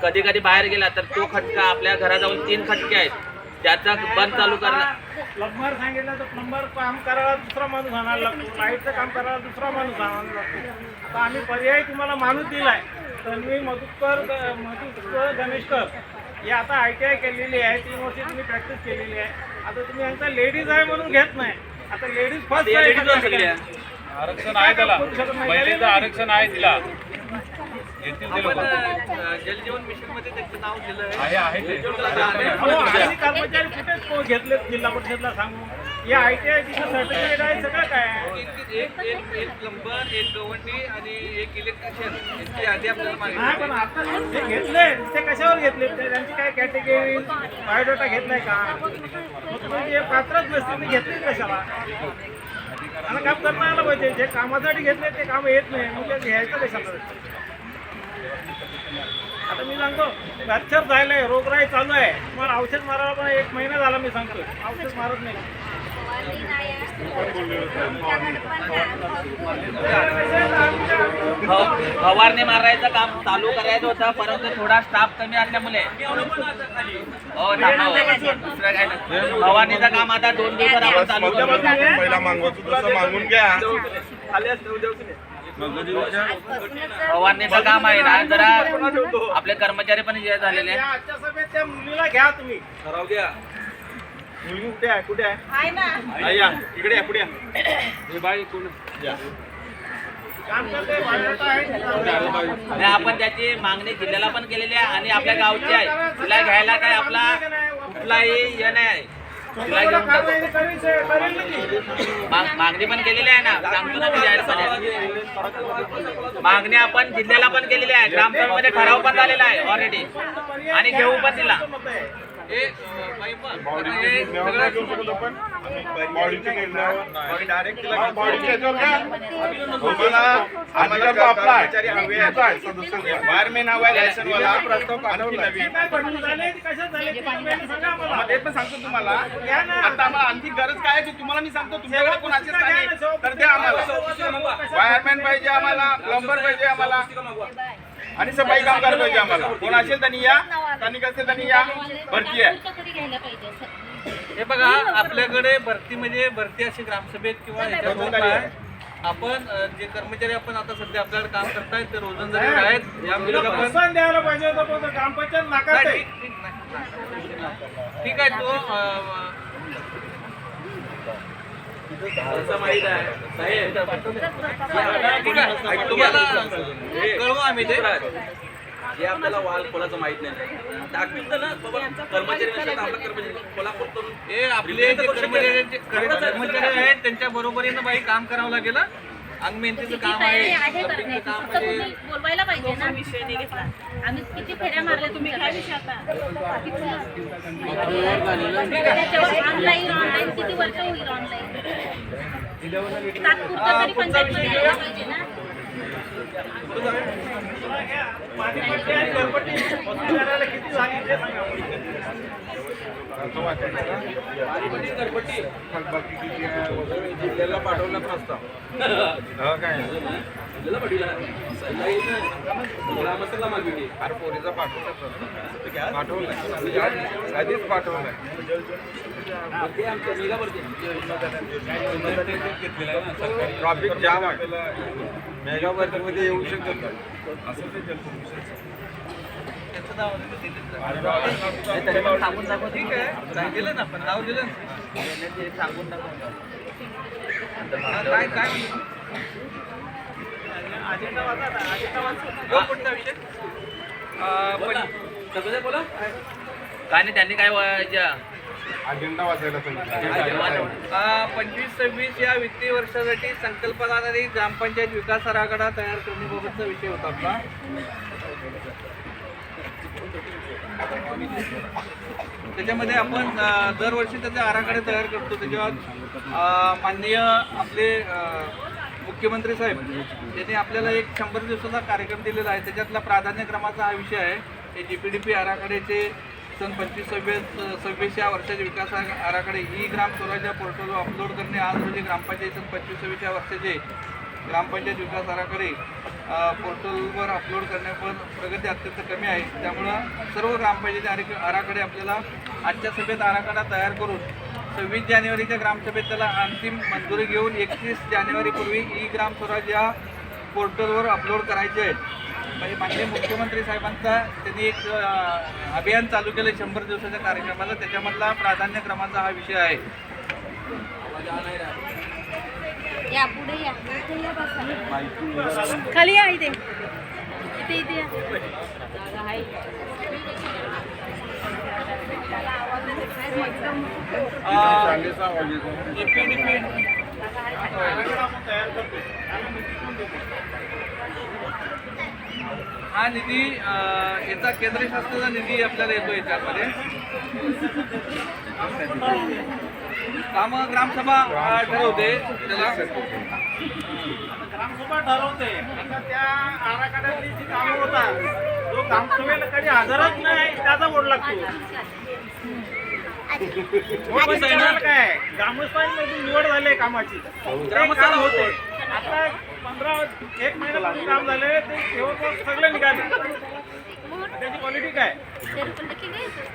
कधी कधी बाहेर गेला तर तो खटका आपल्या घराजवळ 3 खटके आहेत त्याचा बंद चालू करणार. प्लंबर सांगितलं तर प्लंबर काम करायला दुसरा माणूस आणायला लागतो, लाईटचं काम करायला दुसरा माणूस आणायला लागतो. आता आम्ही पर्यायी तुम्हाला माणूस दिलाय. तन्वी मधुकर गणेशकर हे आता ITI केलेली आहे, 3 वर्ष तुम्ही प्रॅक्टिस केलेली आहे. आता तुम्ही यांचा लेडीज आहे म्हणून घेत नाही. आता लेडीज फर्स्ट आरक्षण आहे त्याला महिलेचं आरक्षण आहे तिला जलजीवन मिशन मध्ये त्याचं नाव दिलं आहे कर्मचारी कुठेच घेतले जिल्हा परिषदला सांगू. हे ITI तिचं सर्टिफिकेट आहे सगळं काय आहे. एक प्लंबर, एक गवंडी आणि एक इलेक्ट्रिशियन यांची यादी आपल्याला नाही मागितली. पण आता जे घेतले ते कशावर घेतले, त्यांची काय कॅटेगरी बायोडाटा घेतलाय का? मग तुम्ही हे पात्रच नसतील घेतले कशाला? आणि काम करण्याला पाहिजे. जे कामासाठी घेतले ते काम येत नाही मग ते घ्यायचं कशाला? आता मी सांगतो मच्छर झालंय, रोगराई चालू आहे, तुम्हाला औषध मारायला पण 1 महिना झाला मी सांगतो औषध मारत नाही. फवारणी मारायचं काम चालू करायचं होतं परंतु थोडा स्टाफ कमी असल्यामुळे हो दुसरं काय नाही. फवारणीचं काम आता 2 दिवसात आपण चालू करू. पहिला मागवतो तसं मागून घ्या. फवारणीचं काम आहे ना जरा आपले कर्मचारी पण हे झालेले या आजच्या सभेत त्या मुलीला घ्या तुम्ही. ठराव द्या. मुलगी कुठे आहे? कुठे आहे? या इकडे या पुढे या. हे बाई कोण काम करते बायोडाटा आहे. आणि आपण त्याची मागणी जिल्ह्याला पण केलेली आहे आणि आपल्या गावची आहे. तिला घ्यायला काय आपला कुठलाही हे नाही आहे. तिला घेऊन टाकू. मागणी पण केलेली आहे ना सांगतो ना मी जाहीर मागणी आपण जिल्ह्याला पण केलेली आहे. ग्रामसभेमध्ये ठराव पण झालेला आहे ऑलरेडी आणि घेऊ पण तिला. निर्णय घेऊ शकतो पण बॉडीच्या निर्णयावर डायरेक्ट बॉडीच्या याच्यावर काय? आम्हाला आपला आहे. त्याचा आहे सदस्य. वायरमॅन हवा लायसन वाला प्रस्ताव पाठवला नवीन. काय बदल झाले? कशात झाले? ते सांगा आम्हाला. ते पण सांगतो तुम्हाला. घ्या ना. आता आम्हाला आणखी गरज काय आहे की तुम्हाला मी सांगतो तुमच्याकडे कोण असेल तर द्या आम्हाला. वायरमॅन पाहिजे आम्हाला, प्लंबर पाहिजे आम्हाला आणि सफाई कामगार पाहिजे आम्हाला. कोण असेल त्यांनी या, त्यांनी असेल त्यांनी या. भरती आहे. हे बघा आपल्याकडे भरती म्हणजे भरती अशी ग्रामसभेत किंवा ह्याच्यात होत आहे. आपण जे कर्मचारी आपण आता सध्या आपल्याकडे काम करतायत ते रोजंदारीवर आहेत. या मुलीला पण प्रोत्साहन द्यायला पाहिजे होतं पण ग्रामपंचायत नाकारते. ठीक आहे तो माहित आहे साहेब. ठीक आहे तुम्हाला कळवू आम्ही ते हे आपल्याला वाल खोलाचं माहित नाही. दाखवितं ना बाबा कर्मचारी नसतात आपला कर्मचारी खोला खोलतो. हे आपले जे कर्मचारी आहेत त्यांच्या बरोबरीनं बाई काम करावं लागेल. अंगमेहनतीचं काम आहे, करण्याचं काम फक्त आहे. तुम्ही बोलवायला पाहिजे ना. विषय नाही घेतला. आम्ही किती फेऱ्या मारल्या तुम्ही काय विषय ऑनलाईन किती वर्ष होईल ऑनलाईन तात्पुरतं तरी पंचायतमध्ये यायला पाहिजे ना. पाणीपट्टी आणि घरपट्टी वसूल करायला किती झाली ते सांगा. जिल्ह्याला पाठवला प्रस्ताव काय अरे पोरीचा पाठवला आधीच पाठवलाय. ट्रॉफिक जाम आहे. मेगा मध्ये येऊ शकत ठीक आहे, दिलं ना आपण नाव दिलं ना. काय काय कोणता विषय बोला काय नाही त्यांनी काय अजेंडा वाचायला सांगितलं. 25-26 या वित्तीय वर्षासाठी संकल्पना आणि ग्रामपंचायत विकास आराखडा तयार करण्याबाबतचा विषय होता आपला. त्याच्यामध्ये आपण दरवर्षी त्याचे आराखडे तयार करतो. त्याच्यावर माननीय आपले मुख्यमंत्री साहेब यांनी आपल्याला एक 100 दिवसाचा कार्यक्रम दिलेला आहे. त्याच्यातला प्राधान्यक्रमाचा हा विषय आहे. हे GPDP आराखड्याचे सन 25-26 या वर्षाचे विकास आराखडे ई ग्राम स्वराज्य पोर्टलवर अपलोड करणे. आज रोजी ग्रामपंचायत सन 25-26 या वर्षाचे ग्रामपंचायत विकास आराखडे पोर्टलवर अपलोड करण्यावर प्रगती अत्यंत कमी आहे. त्यामुळं सर्व ग्रामपंचायती आराखडे आपल्याला आजच्या सभेत आराखडा तयार करून 26 जानेवारीच्या ग्रामसभेत त्याला अंतिम मंजुरी घेऊन 31 जानेवारीपूर्वी ई ग्राम स्वराज या पोर्टलवर अपलोड करायचे आहेत. म्हणजे माननीय मुख्यमंत्री साहेबांचा त्यांनी एक अभियान चालू केलं 100 दिवसाच्या कार्यक्रमाला. त्याच्यामधला प्राधान्यक्रमाचा हा विषय आहे. या पुढे या खाली या इथे इथे इथे हा निधी याचा केंद्र शासनाचा निधी आपल्याला येतो याच्यामध्ये. काम ग्रामसभा ठरवते त्याला. ग्रामसभा ठरवते. आता त्या आराखड्यातली जी कामं होतात जो ग्रामसभेला कधी हजरच नाही त्याचा बोर्ड लागतो. काय ग्रामस्थांमधून निवड झाली कामाची ग्रामस्थान होते. आता 1 महिन्यापूर्वी काम झाले ते शेवट सगळे निघाले. त्याची क्वालिटी काय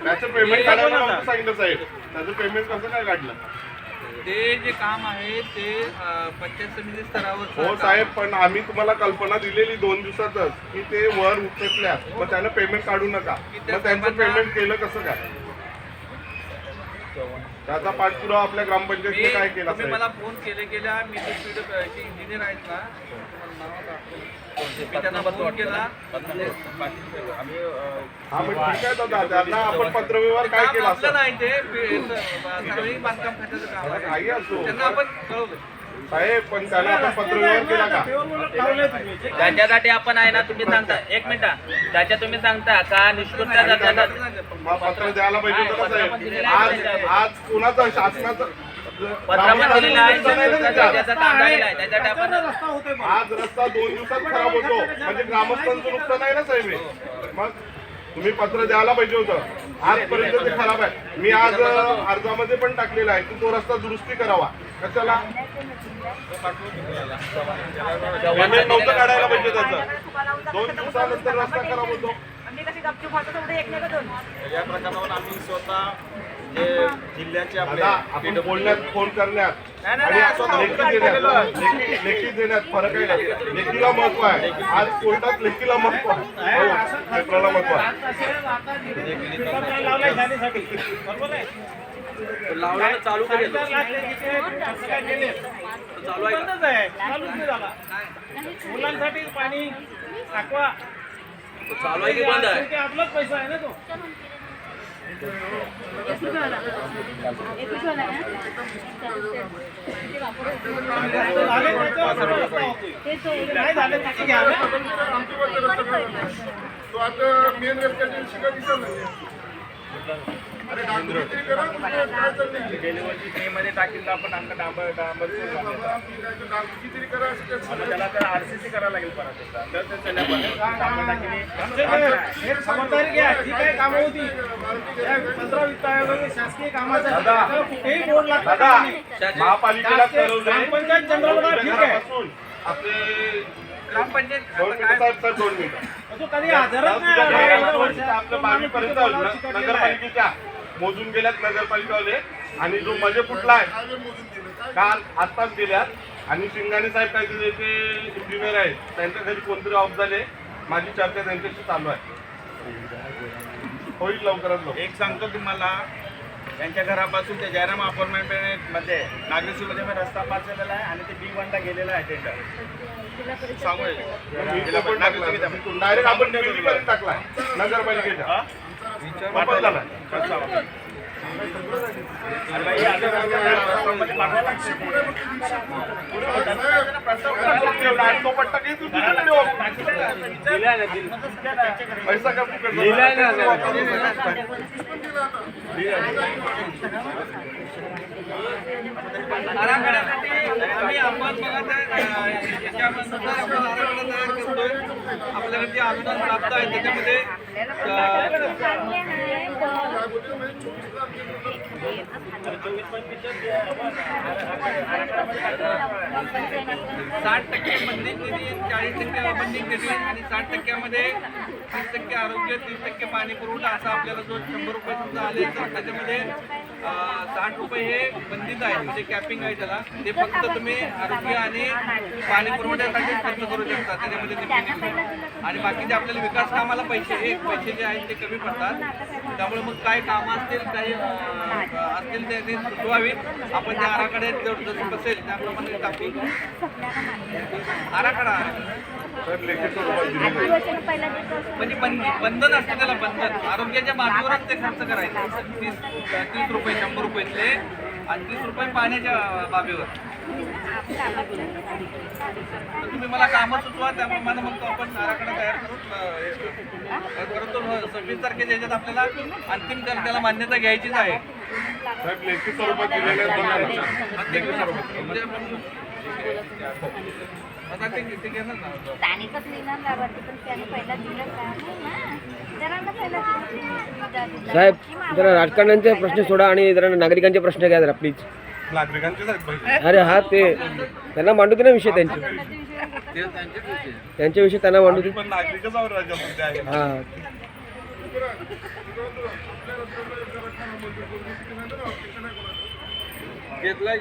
त्याचं पेमेंट काढायला नव्हतं सांगितलं साहेब. त्याचं पेमेंट कसं काय काढलं? ते जे काम आहे ते पंचायत समिती स्तरावर. हो साहेब, पण आम्ही तुम्हाला कल्पना दिलेली 2 दिवसातच की ते वर उतरल्या मग त्यानं पेमेंट काढू नका. मग त्यांचं पेमेंट केलं कसं काय? त्याचा पाठपुरावा आपल्या ग्रामपंचायतीने काय केला तुम्ही साहेब? मला फोन केल्या मी ते इंजिनियर आहेत ना मी त्यांना फोन केला. हा मग ठीक आहे दादा, त्यांना आपण पत्रव्यवहार काय काम केला आपलं असं? नाही ते सार्वजनिक बांधकाम खात्याचं काम आहे. काही असो त्यांना आपण कळवलं. साहेब, पण त्यांना आपण पत्रव्यवहार केला का? लावले तुम्ही त्याच्यासाठी आपण आहे ना तुम्ही सांगता 1 मिनिट त्याच्या तुम्ही सांगता का निष्कृत मग पत्र द्यायला पाहिजे होतं ना साहेब. आज कुणाचं शासनाचं पत्र पण दिलेलं आहे त्याच्यात. त्याचं काम झालेलं आहे. त्याच्यासाठी आपण रस्ता होते पण. आज रस्ता 2 दिवसात खराब होतो म्हणजे ग्रामस्थांचं नुकसान आहे ना साहेब हे. मग तुम्ही पत्र द्यायला पाहिजे होतं. आजपर्यंत ते खराब आहे. मी आज अर्जामध्ये पण टाकलेला आहे की तो रस्ता दुरुस्ती करावा. कशाला पेमेंट नव्हतं काढायला पाहिजे त्याचं. 2 दिवसानंतर रस्ता खराब होतो. या प्रकरणावर आम्ही स्वतः जे जिल्ह्याचे दादा, आपण बोलण्यात फोन करण्यात नाही, आणि स्वतः लेखी देण्यात लेखी देण्यात फरक आहे ना. लेखीला महत्व आहे. आज कोर्टात लेखीला महत्व आहे. हो, पेपराला महत्व आहे. लावलाय जाण्यासाठी बरोबर आहे. लावण्याला चालू करेल. चालू आहे चालूच नाही झाला. मुलांसाठी पाणी aqua चालू आहे की बंद आहे? ते आपलाच पैसा आहे ना तो. झाले त्याच्यावर सगळं रस्ता होतोय. नाही झाले त्याची घ्या ना. तो आता मेन रस्त्याच्या शिका दिसत नाही. अरे डांबरी तरी करा, काय चाललंय? गेल्या वर्षी मे मध्ये टाकील आपण आमका डांबर डांबरी तरी करा असं कसं? त्याला तर आरसीसी करायला लागेल परत एकदा. तर ते त्याला पण डांबर टाकीने एक समजदारी घ्या. जी काही कामं होती 15-20 आयोगाने शासकीय कामाचा कुठेही बोर्ड लागला नाही. महापालिकेला कळवलंय. ग्रामपंचायत चंद्रपूर ठीक आहे. घरापासून आपले ग्रामपंचायत दोन मिनिटं साहेब, सर 2 मिनिटं. तो कधी हजरच नाही तुझ्या आला. एवढं घरापासून वर्ष आपलं 22 पर्यंत नगरपालिकेच्या मोजून गेल्यात नगरपालिकावाले आणि जो मध्ये फुटला आहे काल आत्ताच गेल्यात आणि शिंगाणे साहेब काहीतरी ते इंजिनियर आहेत त्यांच्या घरी कोणतरी ऑफ झाले. माझी चर्चा त्यांच्याशी चालू आहे. होईल लवकरात लवकर. एक सांगतो तुम्हाला, त्यांच्या घरापासून ते जयराम अपार्टमेंट मध्ये नागरी सुविधेमध्ये रस्ता पास झालेला आहे आणि ते B1 ला गेलेला आहे टेंडर. सांगू डायरेक्ट आपण निवेदीपर्यंत टाकलाय नगरपालिकेच्या वापस झालाय. तो पट्टा काही तू दिला नाही. पैसा का फुकट आराखड्यासाठी आम्ही अहमदनगर याच्यामध्ये आपण आराखडा तयार करतोय. आपल्याकडे जे अनुदान प्राप्त आहे त्याच्यामध्ये 60% बंदिंग निधी, 40% बंदिंग निधी आणि 60%मध्ये 30% आरोग्य, 30% पाणी पुरवठा असा आपल्याला जो 100 रुपये समजा आले तर त्याच्यामध्ये 60 रुपये हे बंदित आहे, म्हणजे कॅपिंग आहे त्याला. ते फक्त तुम्ही आरोग्य आणि पाणी पुरवठ्यासाठी खर्च करू शकता त्याच्यामध्ये निधी. आणि बाकीचे आपल्याला विकास कामाला पैसे जे आहेत ते कमी पडतात. त्यामुळे मग काय कामं असतील काही असतील ते सुचवावीत. आपण त्या आराखड्यात जसं बसेल त्याप्रमाणे टाकू. आराखडा म्हणजे बंधन असतं त्याला, बंधन आरोग्याच्या बाजूवरच ते खर्च करायचे. 30 रुपये 100 रुपयातले आणि 30 रुपये पाण्याच्या बाबीवर. तर तुम्ही मला कामं सुचवा, त्याप्रमाणे मग आपण आराखडा तयार करतो. 26 तारखेच्या ह्याच्यात आपल्याला अंतिम त्याला मान्यता घ्यायचीच आहे. साहेब लेखी स्वरूपात दिलेल्या अंतिम स्वरूपात आता ते घेणार ना. स्थानिकच लिहिणार लाभार्थी, पण त्याने पहिला दिलं का नाही ना. जरा पहिला साहेब जरा राजकारण्यांचे प्रश्न सोडा आणि जरा नागरिकांचे प्रश्न घ्या जरा प्लीज. नागरिकांचे साहेब पाहिजे. अरे हा ते त्यांना मांडू दे ना विषय त्यांचे विषय त्यांना मांडू दे. पण नागरिकच आहोत राज्यामध्ये आहे. हां घेतलाय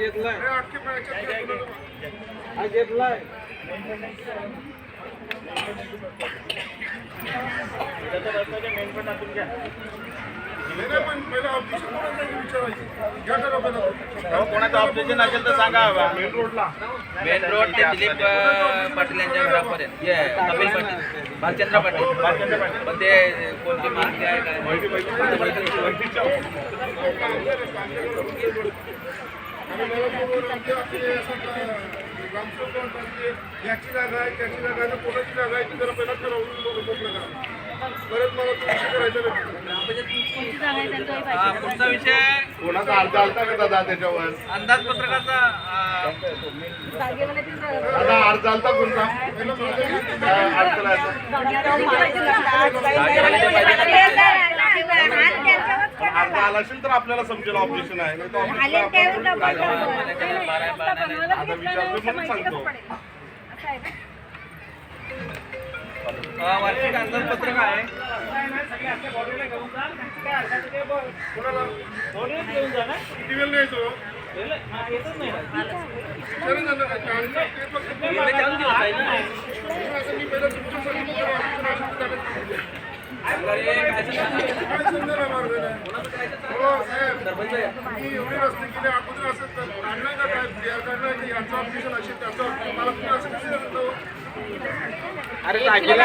कोणाचं ऑब्जेक्शन असेल तर सांगा. मेन रोडला मेन रोड ते दिलीप पाटील यांच्या घरापर्यंत कपिल पाटील, भालचंद्र पाटील. पण ते कोणती माहिती आहे याची जागा आहे त्याची जागा आहे कोणाची जागा आहे ती जरा पहिला ठरवून मोकळं करा. परत मला तो विषय करायचा नाही. पुढचा विषय कोणाचा अर्ज आलता का दादा त्याच्यावर? अंदाजपत्रकाचा. दादा अर्ज आलता कोणता? अर्ज करायचा अर्ज आला असेल तर आपल्याला समजेल ऑब्जेक्शन आहे. नाही तर आता विचारतो म्हणून सांगतो. वार्षिक अंदाजपत्रक आहे. किती वेळ न्यायचो? मी पहिला तुमच्यासाठी एवढे रस्ते केले अगोदर असं काढणार का काय याचं ऑब्जेक्शन असेल त्याचं मला तुम्ही असं अरे दाखिला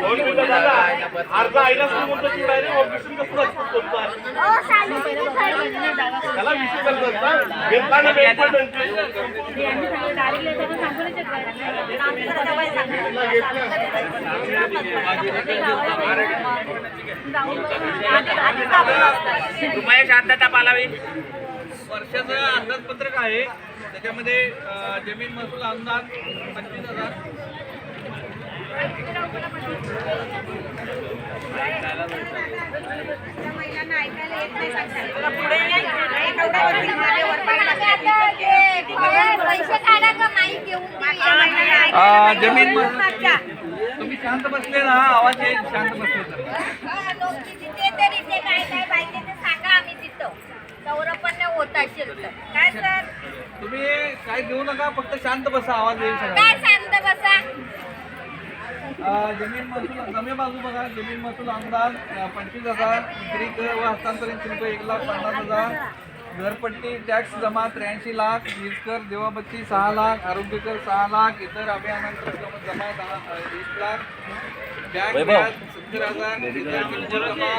दोन मिनिटं दादा अर्धा आईला सांगून तू डायरेक्ट ऑफिसून कसं त्याला विषय करतात घेतला तुम्हाला शांतता पालावी. वर्षाचं अंदाजपत्रक आहे त्याच्यामध्ये जमीन महसूल अंदाज 25,000. पैसे काढा का माईक घेऊन जमीन तुम्ही शांत बसले ना आवाज येईल शांत बसले तर. तिथे तरी ते काय काय पाहिजे ते सांगा आम्ही तिथं सौरपण्य होत असेल तर काय सर तुम्ही काय घेऊ नका फक्त शांत बसा आवाज येईल काय सगळ्यांना. शांत बसा जमीन महसूल जमीन बाजू बघा जमीन महसूल अंदाज 25,000. विक्री कर व हस्तांतरण शुल्क 1,50,000. घरपट्टी टॅक्स जमा 83 लाख. वीज कर देवाबत्ती 6 लाख. आरोग्य कर 6 लाख. इतर अभियानांतर्गत जमा 20 लाख. बँक व्याज 70,000. इतर किरकोळ जमा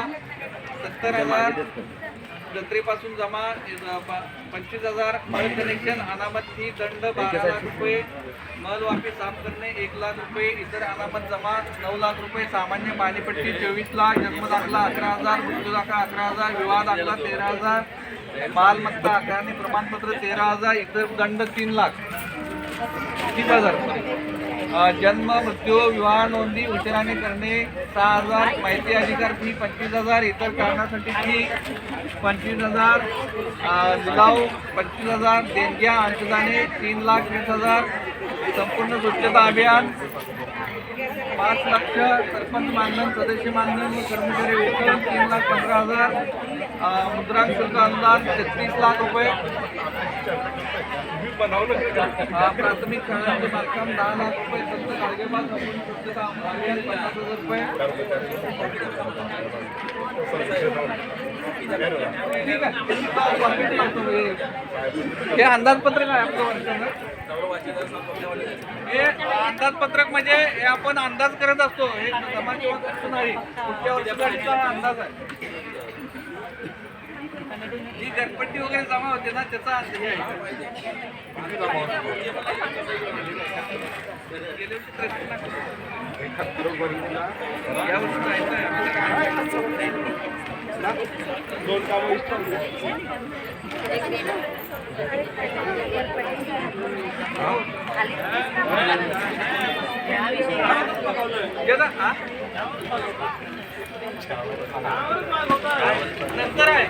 70,000. जत्रेपासून जमा 25,000. मल कनेक्शन अनामत फी दंड 12 लाख रुपये. मल वापी साफ करणे 1 लाख रुपये. इतर अनामत जमा 9 लाख रुपये. सामान्य पाणीपट्टी 24 लाख. जन्मदाखला 11,000. मृत्यू दाखला 11,000. विवाह दाखला 13,000. मालमत्ता हक्क आणि प्रमाणपत्र 13,000. इतर दंड 3 लाख 30,000. जन्म मृत्यू विवाह नोंदी उशिराने करणे 6,000. माहिती अधिकार फी 25,000. इतर कारणासाठी फी 25,000. लिलाव 25,000. देणग्या अंशदाने 3,20,000. संपूर्ण स्वच्छता अभियान 5 लाख. सरपंच मानधन सदस्य मानधन व कर्मचारी वेतन 3,15,000. मुद्रांक शुल्क अंदाज 33 लाख रुपये. प्राथमिक शाळांचे बांधकाम 10 लाख रुपये. संत गाडगेबाग संपूर्ण स्वच्छता अभियान 50,000 रुपये. ठीक आहे. हे अंदाजपत्रक आहे आपलं वर्षाचं. हे अंदाजपत्रक म्हणजे हे आपण अंदाज करत असतो. हे जमा किंवा खर्च नाही. पुढच्या वर्षाचा हा अंदाज आहे. ही घरपट्टी वगैरे जमा होते ना त्याचा हे आहे. गेल्या वर्षी 63 लाख या वर्षी जायचं आहे. दोन कामं नंतर आहे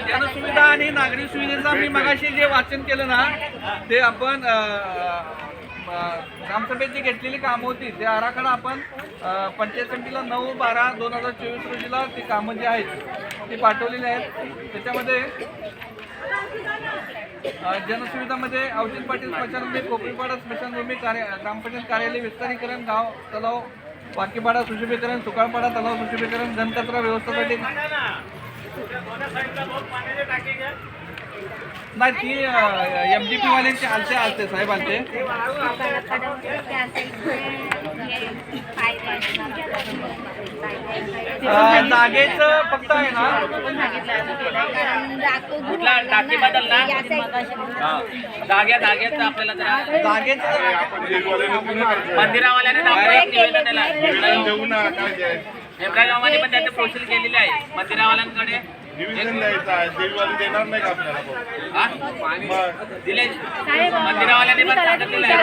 जनसुविधा आणि नागरी सुविधेचा मी मगाशी जे वाचन केलं ना ते आपण ग्रामसभेत जी घेतलेली कामं होती ते आराखडा आपण पंचायत समितीला 9/12/2024 रोजीला ती कामं जी आहेत ती पाठवलेली आहेत. त्याच्यामध्ये जनसुविधामध्ये अवचित पाटील स्मशानभूमी, कोपरीपाडा स्मशानभूमी, ग्रामपंचायत कार्यालय विस्तारीकरण, गाव तलाव वाकीपाडा सुशोभीकरण, सुकाळपाडा तलाव सुशोभीकरण, घनकचरा व्यवस्थेसाठी नाही ती MGP वाल्यांचे आलते साहेब आलते. जागेचं फक्त आहे ना टाकी बदलला जागेचं आपल्याला जागेचं मंदिरावाल्याने देऊ ना काय द्यायचं. हेमराजवाने पण त्याचे प्रोसेस केलेले आहे मंदिरावाल्यांकडे. डिव्हिजन द्यायचं आहे. देवीवाले देणार नाही का आपल्याला? दिले मंदिरावाल्याने पण सांगितलेलं आहे.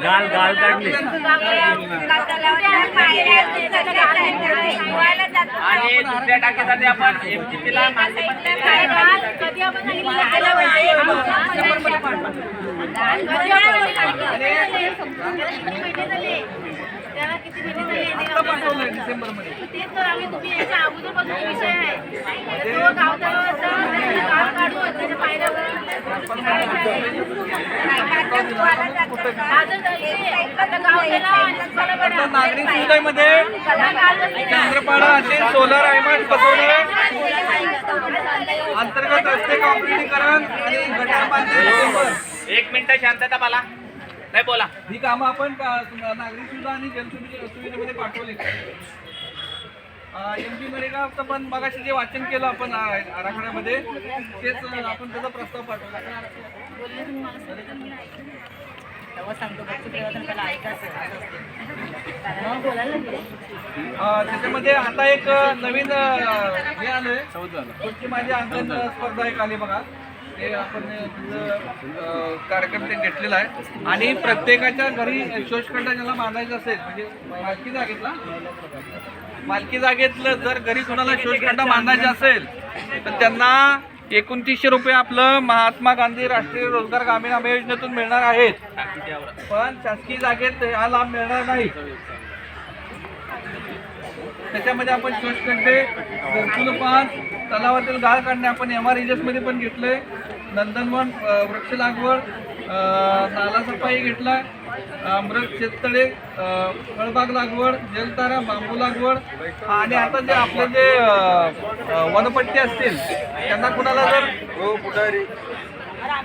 गाल काढले आणि दुसऱ्या टाकीसाठी आपण MGPला मागणी पण केली त्याला किती डिसेंबरमध्ये तेच तर आम्ही तुम्ही याच्या अगोदरपासून विषय आहे तो गाव तलावाचा गाव काढू त्याच्या पायऱ्यावर आता नागरी सुविधामध्ये चंद्रपाडा असे सोलर आयमाट बसवणं, अंतर्गत रस्ते काँक्रिटीकरण आणि गटार बांधणी. एक मिनिट शांतता मला नाही बोला. ही कामं आपण नागरी सुविधा आणि सुविधेमध्ये पाठवली. MG नरेगाचं पण मगाशी जे वाचन केलं आपण आराखड्यामध्ये तेच आपण त्याचा प्रस्ताव पाठवला. त्याच्यामध्ये आता एक नवीन हे आलंय, पुढची माझी अंकन स्पर्धा एक आली बघा. ते आपण कार्यक्रम ते घेतलेला आहे आणि प्रत्येकाच्या घरी शोषखंड ज्याला बांधायचं असेल म्हणजे मालकी जागेतलं जर घरी कोणाला शोषखंड बांधायचं असेल तर त्यांना 2900 रुपये आपलं महात्मा गांधी राष्ट्रीय रोजगार ग्रामीण हमी योजनेतून मिळणार आहेत. पण शासकीय जागेत हा लाभ मिळणार नाही. त्याच्यामध्ये आपण शोषखड्डे, घरकुलपान, तलावातील गाळ काढणे आपण MREGS मध्ये पण घेतले. नंदनवन, वृक्ष लागवड, नाला सफाई घेतला, मृत शेततळे, फळबाग लागवड, जलतारा, बांबू लागवड आणि आता जे आपले जे वनपट्टी असतील त्यांना कुणाला जर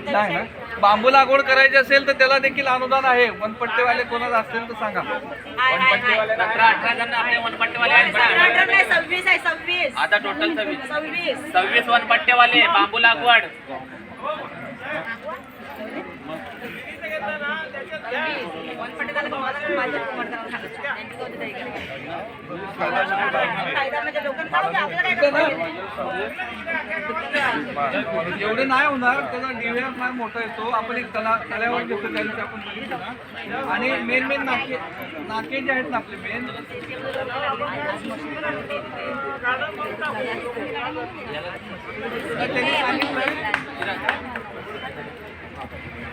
नाही ना बांबू लागवड करायची असेल तर त्याला देखील अनुदान आहे. वनपट्टेवाले कोणाला असतील तर सांगा. 17-18 जण आपले वनपट्टेवाले आहेत. 26 आहे 26. आता टोटल 26 वनपट्टेवाले बांबू लागवड. एवढे नाही होणार, त्याचा DVR फार मोठा येतो. आपण एक तळ्यावर घेतो त्या दिवशी आपण बघितलं ना. आणि मेन नाके जे आहेत ना आपले मेन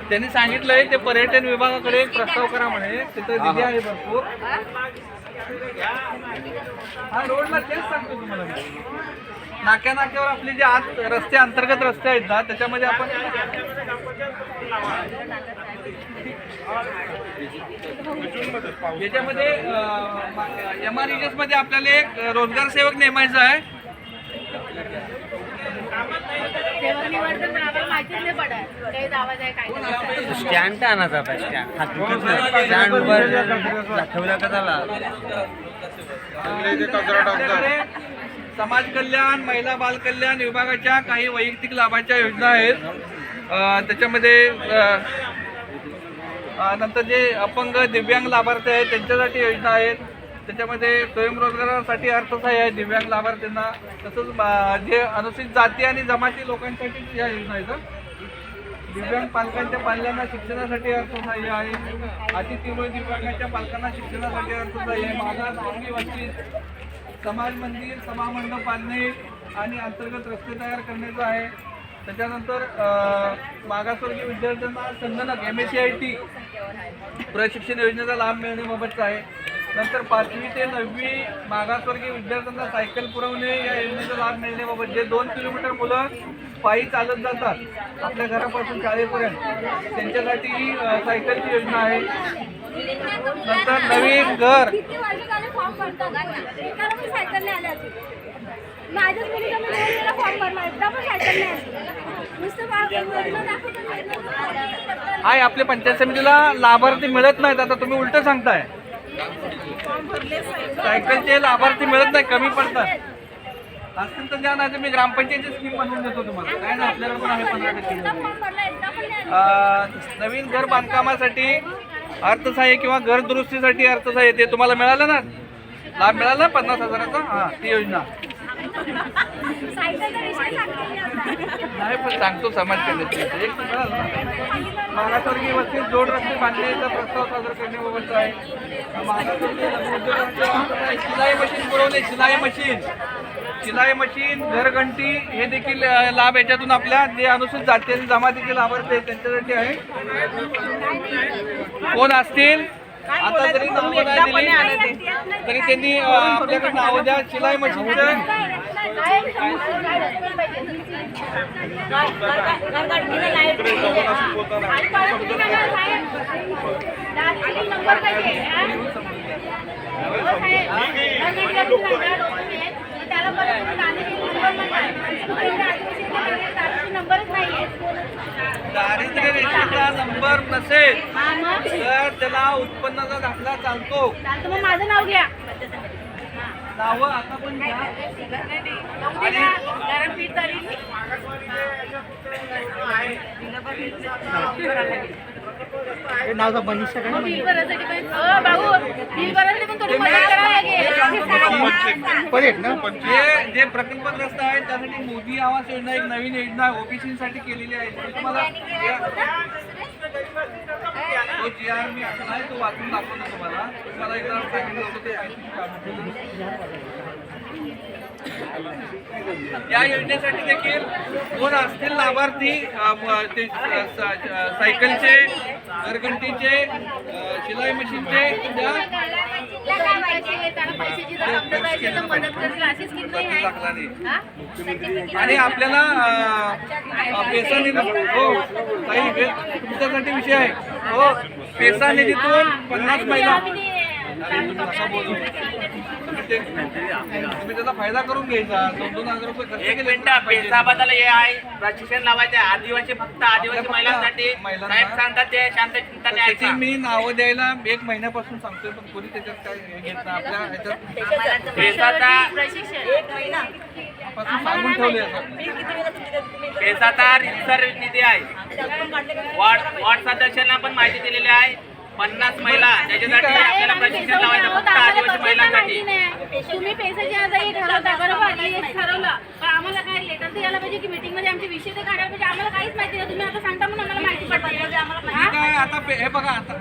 त्यांनी सांगितलंय ते पर्यटन विभागाकडे एक प्रस्ताव करा म्हणे. तिथे निधी आहे भरपूर. हा रोडला तेच सांगतो तुम्हाला मी. नाक्यावर आपले जे आत रस्ते अंतर्गत रस्ते आहेत ना त्याच्यामध्ये आपण याच्यामध्ये MREGS मध्ये आपल्याला एक रोजगार सेवक नेमायचा आहे. स्टँड आणायचा स्टँड उभं ठेवला का झाला. समाज कल्याण, महिला बाल कल्याण विभागाच्या काही वैयक्तिक लाभाच्या योजना आहेत. त्याच्यामध्ये नंतर जे अपंग दिव्यांग लाभार्थी आहेत त्यांच्यासाठी योजना आहेत. त्याच्यामध्ये स्वयंरोजगारासाठी अर्थसहाय्य आहे दिव्यांग लाभार्थ्यांना. तसंच जे अनुसूचित जाती आणि जमाती लोकांसाठी या योजना आहेत. दिव्यांग पालकांच्या पाल्यांना शिक्षणासाठी अर्थसहाय्य आहे. अतितीव्र दिव्यांगाच्या पालकांना शिक्षणासाठी अर्थसहाय्य आहे. मागासवर्गीय वंचित समाज मंदिर, सभामंडप बांधणे आणि अंतर्गत रस्ते तयार करण्याचं आहे. त्याच्यानंतर मागासवर्गीय विद्यार्थ्यांना संगणक MACIT प्रशिक्षण योजनेचा लाभ मिळण्याबाबतचा आहे. नंतर 5वी ते 9वी मागासवर्गीय विद्यार्थ्यांना सायकल पुरवणे या योजनेचा लाभ मिळण्याबाबत. जे 2 किलोमीटर मुलं पायी चालत जातात आपल्या घरापासून शाळेपर्यंत त्यांच्यासाठी ही सायकलची योजना आहे. नंतर नवीन घर आहे. आपल्या पंचायत समितीला लाभार्थी मिळत नाहीत. आता तुम्ही उलट सांगताय सायकलचे लाभार्थी मिळत नाही, कमी पडतात. असतील तर द्या, नाही तर मी ग्रामपंचायतची स्कीम बनवून देतो तुम्हाला. काय ना आपल्याकडे पण आहे 15%. नवीन घर बांधकामासाठी अर्थसहाय्य किंवा घर दुरुस्तीसाठी अर्थसहाय्य ते तुम्हाला मिळालं ना, लाभ मिळाला 50,000चा. हां ती योजना नाही पण सांगतो समाज कल्याण. एक मागासवर्गीय वस्तीत जोड रस्ते बांधण्याचा प्रस्ताव सादर करण्याबाबतचा आहे. मागासवर्गीय शिलाई मशीन पुरवणे, शिलाई मशीन, घरघंटी हे देखील लाभ याच्यातून आपल्या जे अनुसूचित जाती आणि जमातीचे लाभार्थी आहेत त्यांच्यासाठी आहे. कोण असतील आता जरी नावं नाही दिली तरी त्यांनी आपल्याकडे नाव द्या. शिलाई मशीनचं नंबरच नाहीये. दारिद्र्य रेषेचा नंबर नसेल तर त्याला उत्पन्नाचा दाखला चालतो. चालतं, मग माझं नाव घ्या. नावं आता पण घ्या. गरम पीठ झाली. मग बिल भरायसाठी पण भाऊ बिल भरायसाठी पण थोडी मदत करावी लागेल. जे प्रकल्पग्रस्त आहेत त्यासाठी मोदी आवास योजना एक नवीन योजना ओबीसीसाठी केलेली आहे. ती तुम्हाला तो GR मी असं नाही तो वाचून दाखवतो तुम्हाला. तुम्हाला एकदा सांगितलं होतं ते या योजनेसाठी देखील कोण असतील लाभार्थी ते सायकलचे, घरघंटीचे, शिलाई मशीनचे त्या आणि आपल्याला पैसा निधी हो काही तुमच्यासाठी विषय आहे हो पैसा निधीतून 50 महिला तुम्ही त्याचा फायदा करून घ्यायचा. 2,000 रुपये खर्च एक मिनिट पैसा बद्दल हे आहे प्रशिक्षण लावायचे आदिवासी फक्त आदिवासी महिलांसाठी साहेब सांगतात ते शांत चिंताने त्याची ऐका. मी नावं द्यायला 1 महिन्यापासून सांगतोय पण कोणी त्याच्यात काय हे घेत नाही. आपल्या ह्याच्यात पैसाचा पासून सांगून ठेवले पैसाचा रितसर निधी आहे. वार्ड सदस्यांना पण माहिती दिलेली आहे. 50 महिला त्याच्यासाठी आपल्याला प्रशिक्षण लावायचं फक्त आदिवासी महिलांसाठी. तुम्ही पैशाची आज हे ठरवता बरोबर हे ठरवलं पण आम्हाला काय लेटर तर यायला पाहिजे की मीटिंग मध्ये आमचे विषय ते काढायला पाहिजे. आम्हाला काहीच माहिती नाही. तुम्ही आता सांगता म्हणून आम्हाला माहिती पडते. काय आता हे बघा आता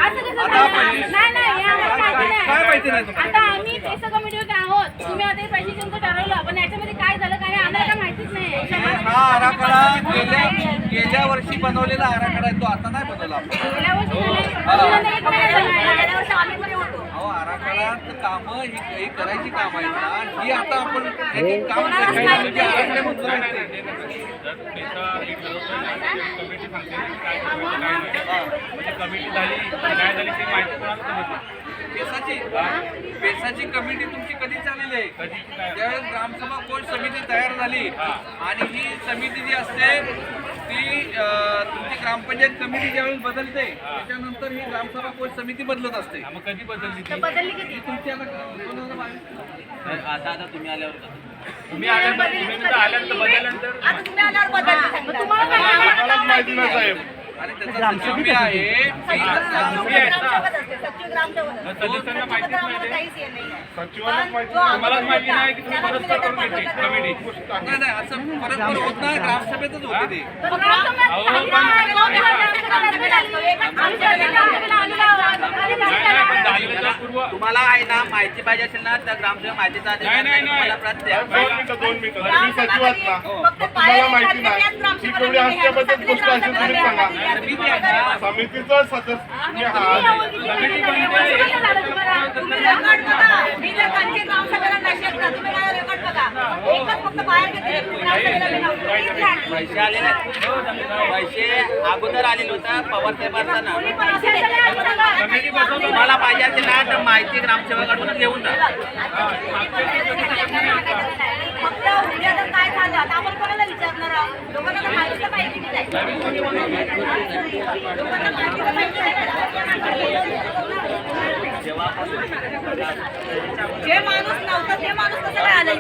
असं कसं नाही नाही हे आम्हाला माहिती काय नाही. माहिती नाही तुम्हाला? आता आम्ही पैसा कमिटीवर आहोत. तुम्ही आता हे प्रशिक्षणचं ठरवलं पण याच्यामध्ये काय झालं काय नाही आम्हाला काय माहितीच नाही. हा आराखडा गेल्या वर्षी बनवलेला आराखडा आहे तो आता नाही बनवला आपण. गेल्या वर्षी झालं, अजून एक महिना झाला. गेल्या वर्षी आम्ही पण होतो. अहो आराखड्यात कामं ही करायची काम आहेत ना ही आता आपण एक एक काम करायचे आराखडे मंजूर आहेत ते. पेसाची कमिटी तुमची कधी चाललेली आहे? ज्यावेळेस ग्रामसभा कोण समिती तयार झाली आणि ही समिती जी असते ती तुमची ग्रामपंचायत कमिटी ज्यावेळेस बदलते त्याच्यानंतर ही ग्रामसभा कोण समिती बदलत असते. मग कधी बदलली ती? बदलली किती? तुमची आता 2022 आता तुम्ही आल्यावर तुम्ही आल्यानंतर बदलल्यानंतर आता तुम्ही आल्यावर बदललं. मग तुम्हाला काय आम्हालाच माहिती नाही साहेब. आणि त्याचा सचिव बी आहे सचिवांनाच माहिती नाही की तुम्ही परस्पर करून घेतली कमिटी. नाही नाही असं परत होत नाही ग्रामसभेतच होते ते. तुम्हाला आहे ना माहिती पाहिजे असेल ना तर ग्रामसेवक माहितीचा अधिकार आहे. तुम्हाला प्रत्येक 2 मिनिटं तुम्ही सचिव आहात ना मग तुम्हाला माहिती नाही ही केवढी हास्याबद्दल गोष्ट असेल तुम्ही सांगा. समितीचं सदस्य तुम्ही आहात. पैसे आलेले पैसे अगोदर आलेले होता पवार साहेब असताना. तुम्हाला पाहिजे असेल ना तर माहिती ग्रामसेवकाकडून घेऊन जा. काय झालं आता आपण कोणाला विचारणार आहोत. लोकांना माहिती तर पाहिजे की नाही. लोकांना माहिती तर पाहिजे. जे माणूस नव्हता ते माणूस कसं काय आलाय?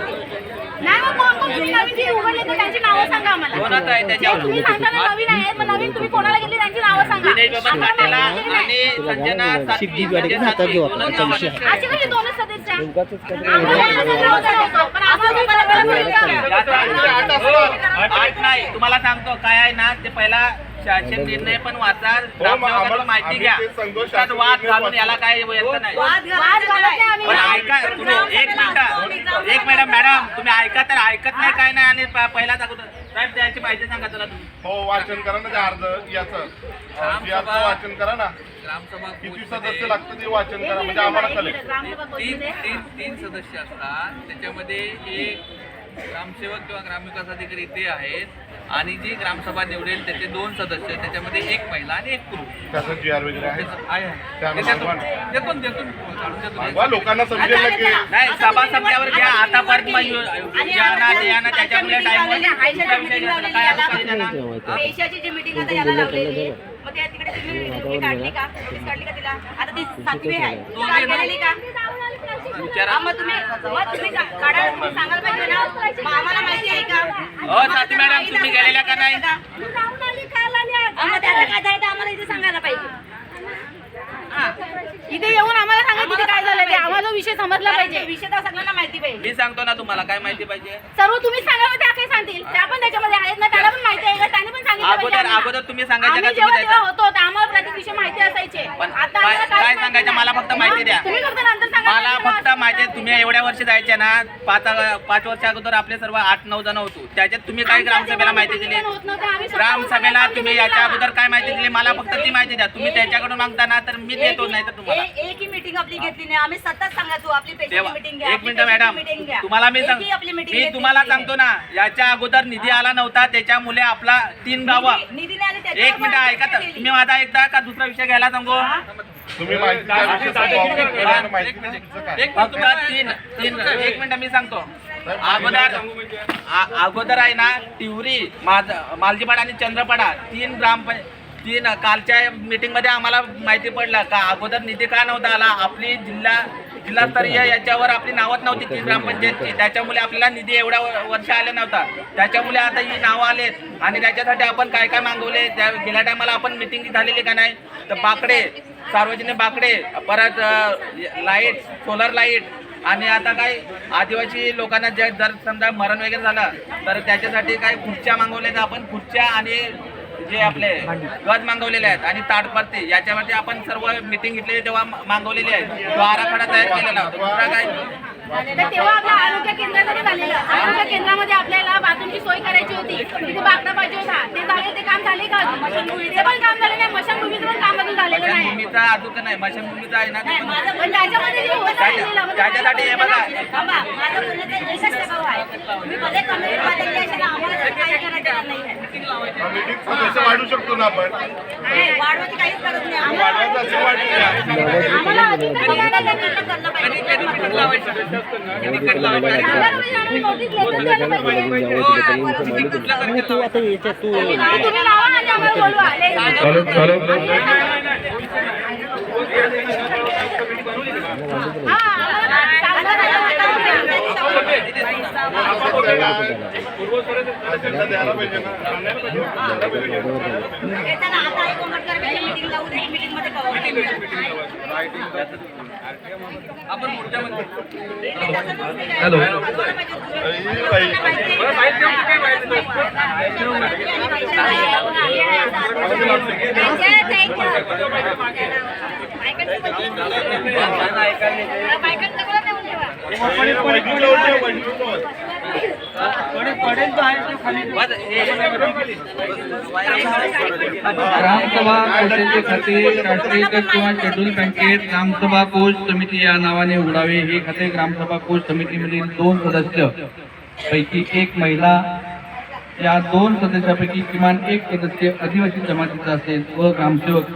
नाही मग कोण कोण तुम्ही नवीन जे उघडले तर त्यांची नावं सांगा आम्हाला. कोणाचं आहे जे त्याच्यावर तुम्ही सांगता ना नवीन आहेत मग नवीन तुम्ही कोणाला गेले त्यांची नावं सांगा. दिनेश बाबा पाटीला आणि संजना सातवी म्हणजे सातवी दोनच नावं आहेत. अशी कशी दोनच सदस्य पण आठ नाही तुम्हाला सांगतो काय आहे ना ते पहिला शासन निर्णय पण वाचा ग्रामसेवकांना माहिती घ्या. आम्ही ते सांगतो, त्यात वाद घालून याला काय येत नाही. वाद घालत नाही आम्ही. पण ऐका तुम्ही एक मिनिट मॅडम तुम्ही ऐका तर ऐकत नाही काय नाही आणि पहिलाच अगोदर साहेब त्याची माहिती सांगा चला तुम्ही. हो वाचन करा ना ते अर्ज याचं वाचन करा ना. ग्रामसभा किती सदस्य लागतं ते वाचन करा म्हणजे आम्हाला कळेल. ग्रामसभा कोचमध्ये तीन सदस्य असतात. त्याच्यामध्ये एक ग्रामसेवक किंवा ग्रामविकास अधिकारी ते आहेत आणि जी ग्रामसभा निवडेल त्याचे 2 सदस्य, त्याच्यामध्ये एक महिला आणि एक पुरुष त्याचं GR वगैरे आहे आहे. त्यानं ते मागवा. देतो काढून देतो. मागवा, लोकांना समजेल ना की नाही सभा संपल्यावर घ्या आता परत मग या ना त्याच्यामुळे पेशाची जी मीटिंग आता याला लावलेली मग त्या तिकडे तुम्ही काढली का नोटीस काढली का तिला आता ती 7वी आहे तिला गेलेली का हा, मग तुम्ही काढायला तुम्ही सांगायला पाहिजे ना. मग आम्हाला माहिती आहे का स्वाती मॅडम तुम्ही गेलेल्या का नाही? मग त्याचं काय झालं ते आम्हाला इथे सांगायला पाहिजे. इथे येऊन आम्हाला सांगा तिथे काय झालं ते आम्हाला विषय समजला पाहिजे. विषय तर सगळ्यांना माहिती पाहिजे. मी सांगतो ना तुम्हाला काय माहिती पाहिजे. सर्व तुम्ही सांगा त्या काही सांगतील त्या पण त्याच्यामध्ये आहेत ना त्याला पण माहिती आहे का त्याने पण सांगितलं पाहिजे आम्हाला. अगोदर तुम्ही सांगायचं आम्ही का जेव्हा तुम्ही तेव्हा जायचं? होतो तर आम्हाला प्रत्येक विषय माहिती असायचे. पण आता काय आम्हाला काय काहीच सांगायचं माहिती मला नाही. फक्त माहिती द्या. तुम्ही फक्त नंतर सांगा मला आम्हाला फक्त माहिती तुम्ही एवढ्या वर्ष जायचे ना 5 वर्ष अगोदर आपले सर्व 8-9 जण होतो त्याच्यात तुम्ही काय आमच्या ग्रामसभेला माहिती जेव्हा दिली? होत नव्हतं, आम्ही स्वतःहून ग्रामसभेला सगळं तुम्ही काम याच्या केलेलं. अगोदर काय माहिती दिली मला फक्त ती माहिती द्या. तुम्ही त्याच्याकडून मागता ना तर मी देतो नाही तर तुम्हाला. एकही मीटिंग आपली घेतली नाही. आम्ही सतत सांगायचो आपली पेशंट तेव्हा मीटिंग घ्या. एक मिनिट मॅडम तुम्हाला मी एकही आपली meeting मी घेतली तुम्हाला नाही. सांगतो ना याच्या अगोदर निधी आला नव्हता त्याच्यामुळे आपला 3 गावं निधी नाही आली त्याच्यावर एक मिनिट आपण ऐका चर्चा तर केली. तुम्ही माझा एकदा का दुसरा विषय घ्यायला सांगू तुम्ही माहिती द्या, विषय संपवा. माहिती एक नाही मिनिट. तुमचं काय. फक्त एक मिनिट मी सांगतो अगोदर आहे ना टिवरी मालजीपाडा आणि चंद्रपाडा 3 कालच्या मीटिंग मध्ये आम्हाला माहिती पडलं का अगोदर निधी का नव्हता आला. आपली जिल्हास्तरीय याच्यावर आपली नावच नव्हती 3 ग्रामपंचायतची त्याच्यामुळे आपल्याला निधी एवढ्या वर्ष आले नव्हता. त्याच्यामुळे आता ही नावं आलेत आणि त्याच्यासाठी आपण काय काय मागवले त्या गेल्या टायमाला आपण मिटिंग झालेली का नाही तर बाकडे सार्वजनिक बाकडे परत लाईट सोलर लाईट आणि आता काय आदिवासी लोकांना जर समजा मरण वगैरे झालं तर त्याच्यासाठी काय खुर्च्या मागवल्या तर आपण खुर्च्या आणि जे आपले गज मागवलेले आहेत आणि ताडपत्ते याच्यावरती आपण सर्व मिटिंग घेतलेली तेव्हा मागवलेली आहे तो आराखडा तयार केलेला होता. दुसरा काय तर तेव्हा आपल्या आरोग्य केंद्रासाठी झालेलं. आरोग्य केंद्रामध्ये आपल्याला बाथरूमची सोय करायची होती. तिथे बाकडा पाहिजे होता. ते काम झाले का अजून? ते पण काम झाले नाही. मशानभूमीचं पण काम अजून झालेलं नाही. मशानभूमीचा अजून नाही मशानभूमीचा आहे ना ते पण- माझं पण त्याच्यामध्ये जे होतं राहिलेलं, म्हणजे त्याच्यासाठी हे बघा थांबा, माझं बोलणं ते एकच टक्का आहे. मी भले कमेंट मध्ये असेल आम्हाला त्याचं काही करायचं नाही आहे. मीटिंग सदस्य वाढू शकतो ना आपण. वाढवायची काहीच गरज नाही. वाढवायचं असेल वाढूया. आम्हाला अजून काही आम्हाला करणं पाहिजे. सांगायला पाहिजे, आम्ही नोटीस लेटर द्यायला पाहिजे. तुम्ही लावा आणि आम्हाला बोलवा. हा, अजेंडा द्यायला पाहिजे ना. येताना आता एक कोंबडकरपेक्षा meeting लावू दे. meeting मध्ये कवा आपण पुढच्या मध्ये हॅलो. ग्रामसभा कोशाचे खाते राष्ट्रीय किंवा शेड्यूल बँकेत ग्रामसभा कोश समिती या नावाने उघडावे. हे खाते ग्रामसभा कोश समितीमधील 2 सदस्य पैकी 1 महिला या 2 सदस्यापैकी किमान 1 सदस्य आदिवासी जमातीचा असेल व ग्रामसेवक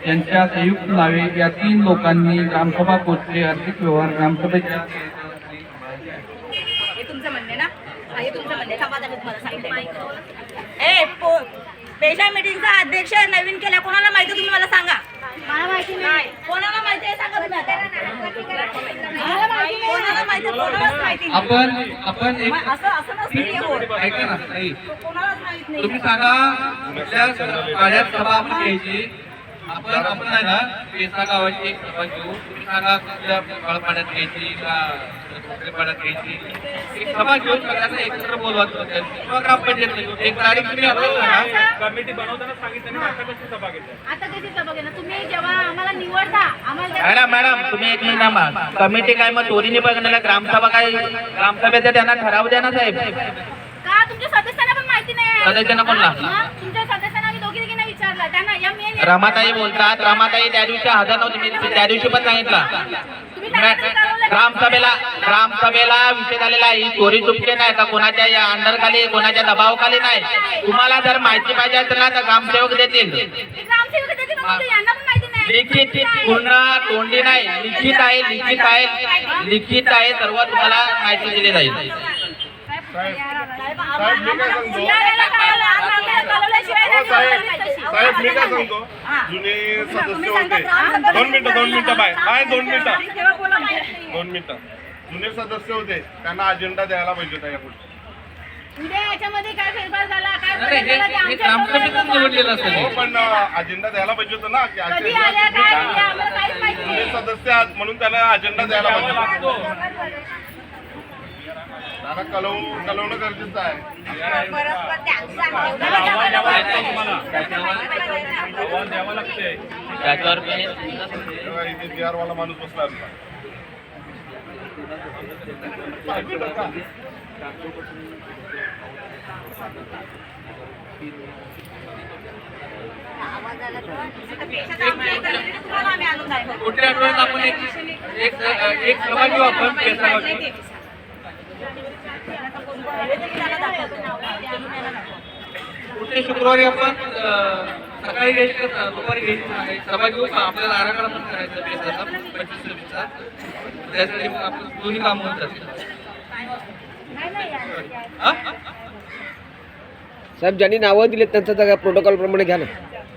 यांच्या संयुक्त नावे या 3 लोकांनी ग्रामसभा कोशचे आर्थिक व्यवहार ग्रामसभेच्या हे तुमचं म्हणणे ना हे तुमचं म्हणणे थांबा मी तुम्हाला सांगते. पेशा मीटिंगचा अध्यक्ष नवीन केला कोणाला माहिती तुम्ही मला सांगा. मला माहिती नाही. कोणाला माहिती आहे सांगा तुम्ही आता. मला माहिती नाही. कोणाला माहिती कोणालाच माहिती नाही. आपण एक मग असं नसतं की हो. ऐका ना ताई. कोणालाच माहित नाही. तुम्ही सांगा कुठल्या गाड्यात सभा आपण घ्यायची आपण आहे ना पेसा गावाची एक सभा घेऊ. तुम्ही सांगा कुठल्या पाण्यात घ्यायची का पाण्यात घ्यायची एक सभा घेऊन सगळ्यांना एकत्र बोलवायचं किंवा ग्रामपंचायत एक तारीख तुम्ही आपल्याला सांगा. कमिटी बनवताना सांगितलं नाही, आता कशी सभा घेतली? आता कशी सभा घेणार तुम्ही जेव्हा आम्हाला निवडता आम्हाला मॅडम तुम्ही एक मिनिट थांबा. कमिटी काय मग चोरीने बघण्याला ग्रामसभा काय ग्रामसभेचा त्यांना ठराव द्या ना साहेब. का तुमच्या सदस्यांना पण माहिती नाही आहे? सदस्यांना कोणला? हा, तुमच्या सदस्यांना आम्ही दोघी विचारलं का त्यांना या मेन रमाताई बोलतात. रमाताई त्या दिवशी हजर नव्हती. मी त्या दिवशी पण सांगितलं ग्रामसभेला विषय झालेला आहे. ही चोरी चुपके नाही का कोणाच्या या अंडरखाली कोणाच्या दबावाखाली नाही. तुम्हाला जर माहिती पाहिजे असेल ना तर ग्रामसेवक देतील. ग्रामसेवक देते ना, मग ते यांना पण माहिती नाही. लिखित पूर्ण तोंडी नाही, लिखित आहे लिखित आहे सर्व तुम्हाला माहिती दिली जाईल. साहेब मी काय सांगतो यायला कळवल्याशिवाय हो साहेब मी काय सांगतो जुने सदस्य होते 2 मिनिटं बाय 2 मिनिटं जुने सदस्य होते त्यांना अजेंडा द्यायला पाहिजे होता यापुढे. उद्या याच्यामध्ये काय फेरफार झाला काय नाही, बदल झाला ते हे आमच्या ग्रामसभेतून निवडलेलं असेल. हो पण अजेंडा द्यायला पाहिजे होता ना की कधी अजेंडा आल्या काय आल्या आम्हाला काहीच माहिती जुने नाही. सदस्य आहात म्हणून त्याला अजेंडा द्यायला पाहिजे त्यांना कळवणं गरजेचं आहे. परस्पर त्यांचं त्याच्यावर मी तेव्हा इथे GR वाला माणूस बसला होता. पुढच्या आठवड्यात आपण एक सभा घेऊ आपण केसगावची. पुढच्या शुक्रवारी आपण सकाळी घ्यायची का दुपारी घ्यायची सभा घेऊ का? आपल्याला आराखडा पण करायचा पेसाचा 25-26चा. त्यासाठी मग आपलं दोन्ही काम होत असतात. साहेब ज्यांनी नावं दिलेत त्यांचं त्या प्रोटोकॉल प्रमाणे घ्या ना.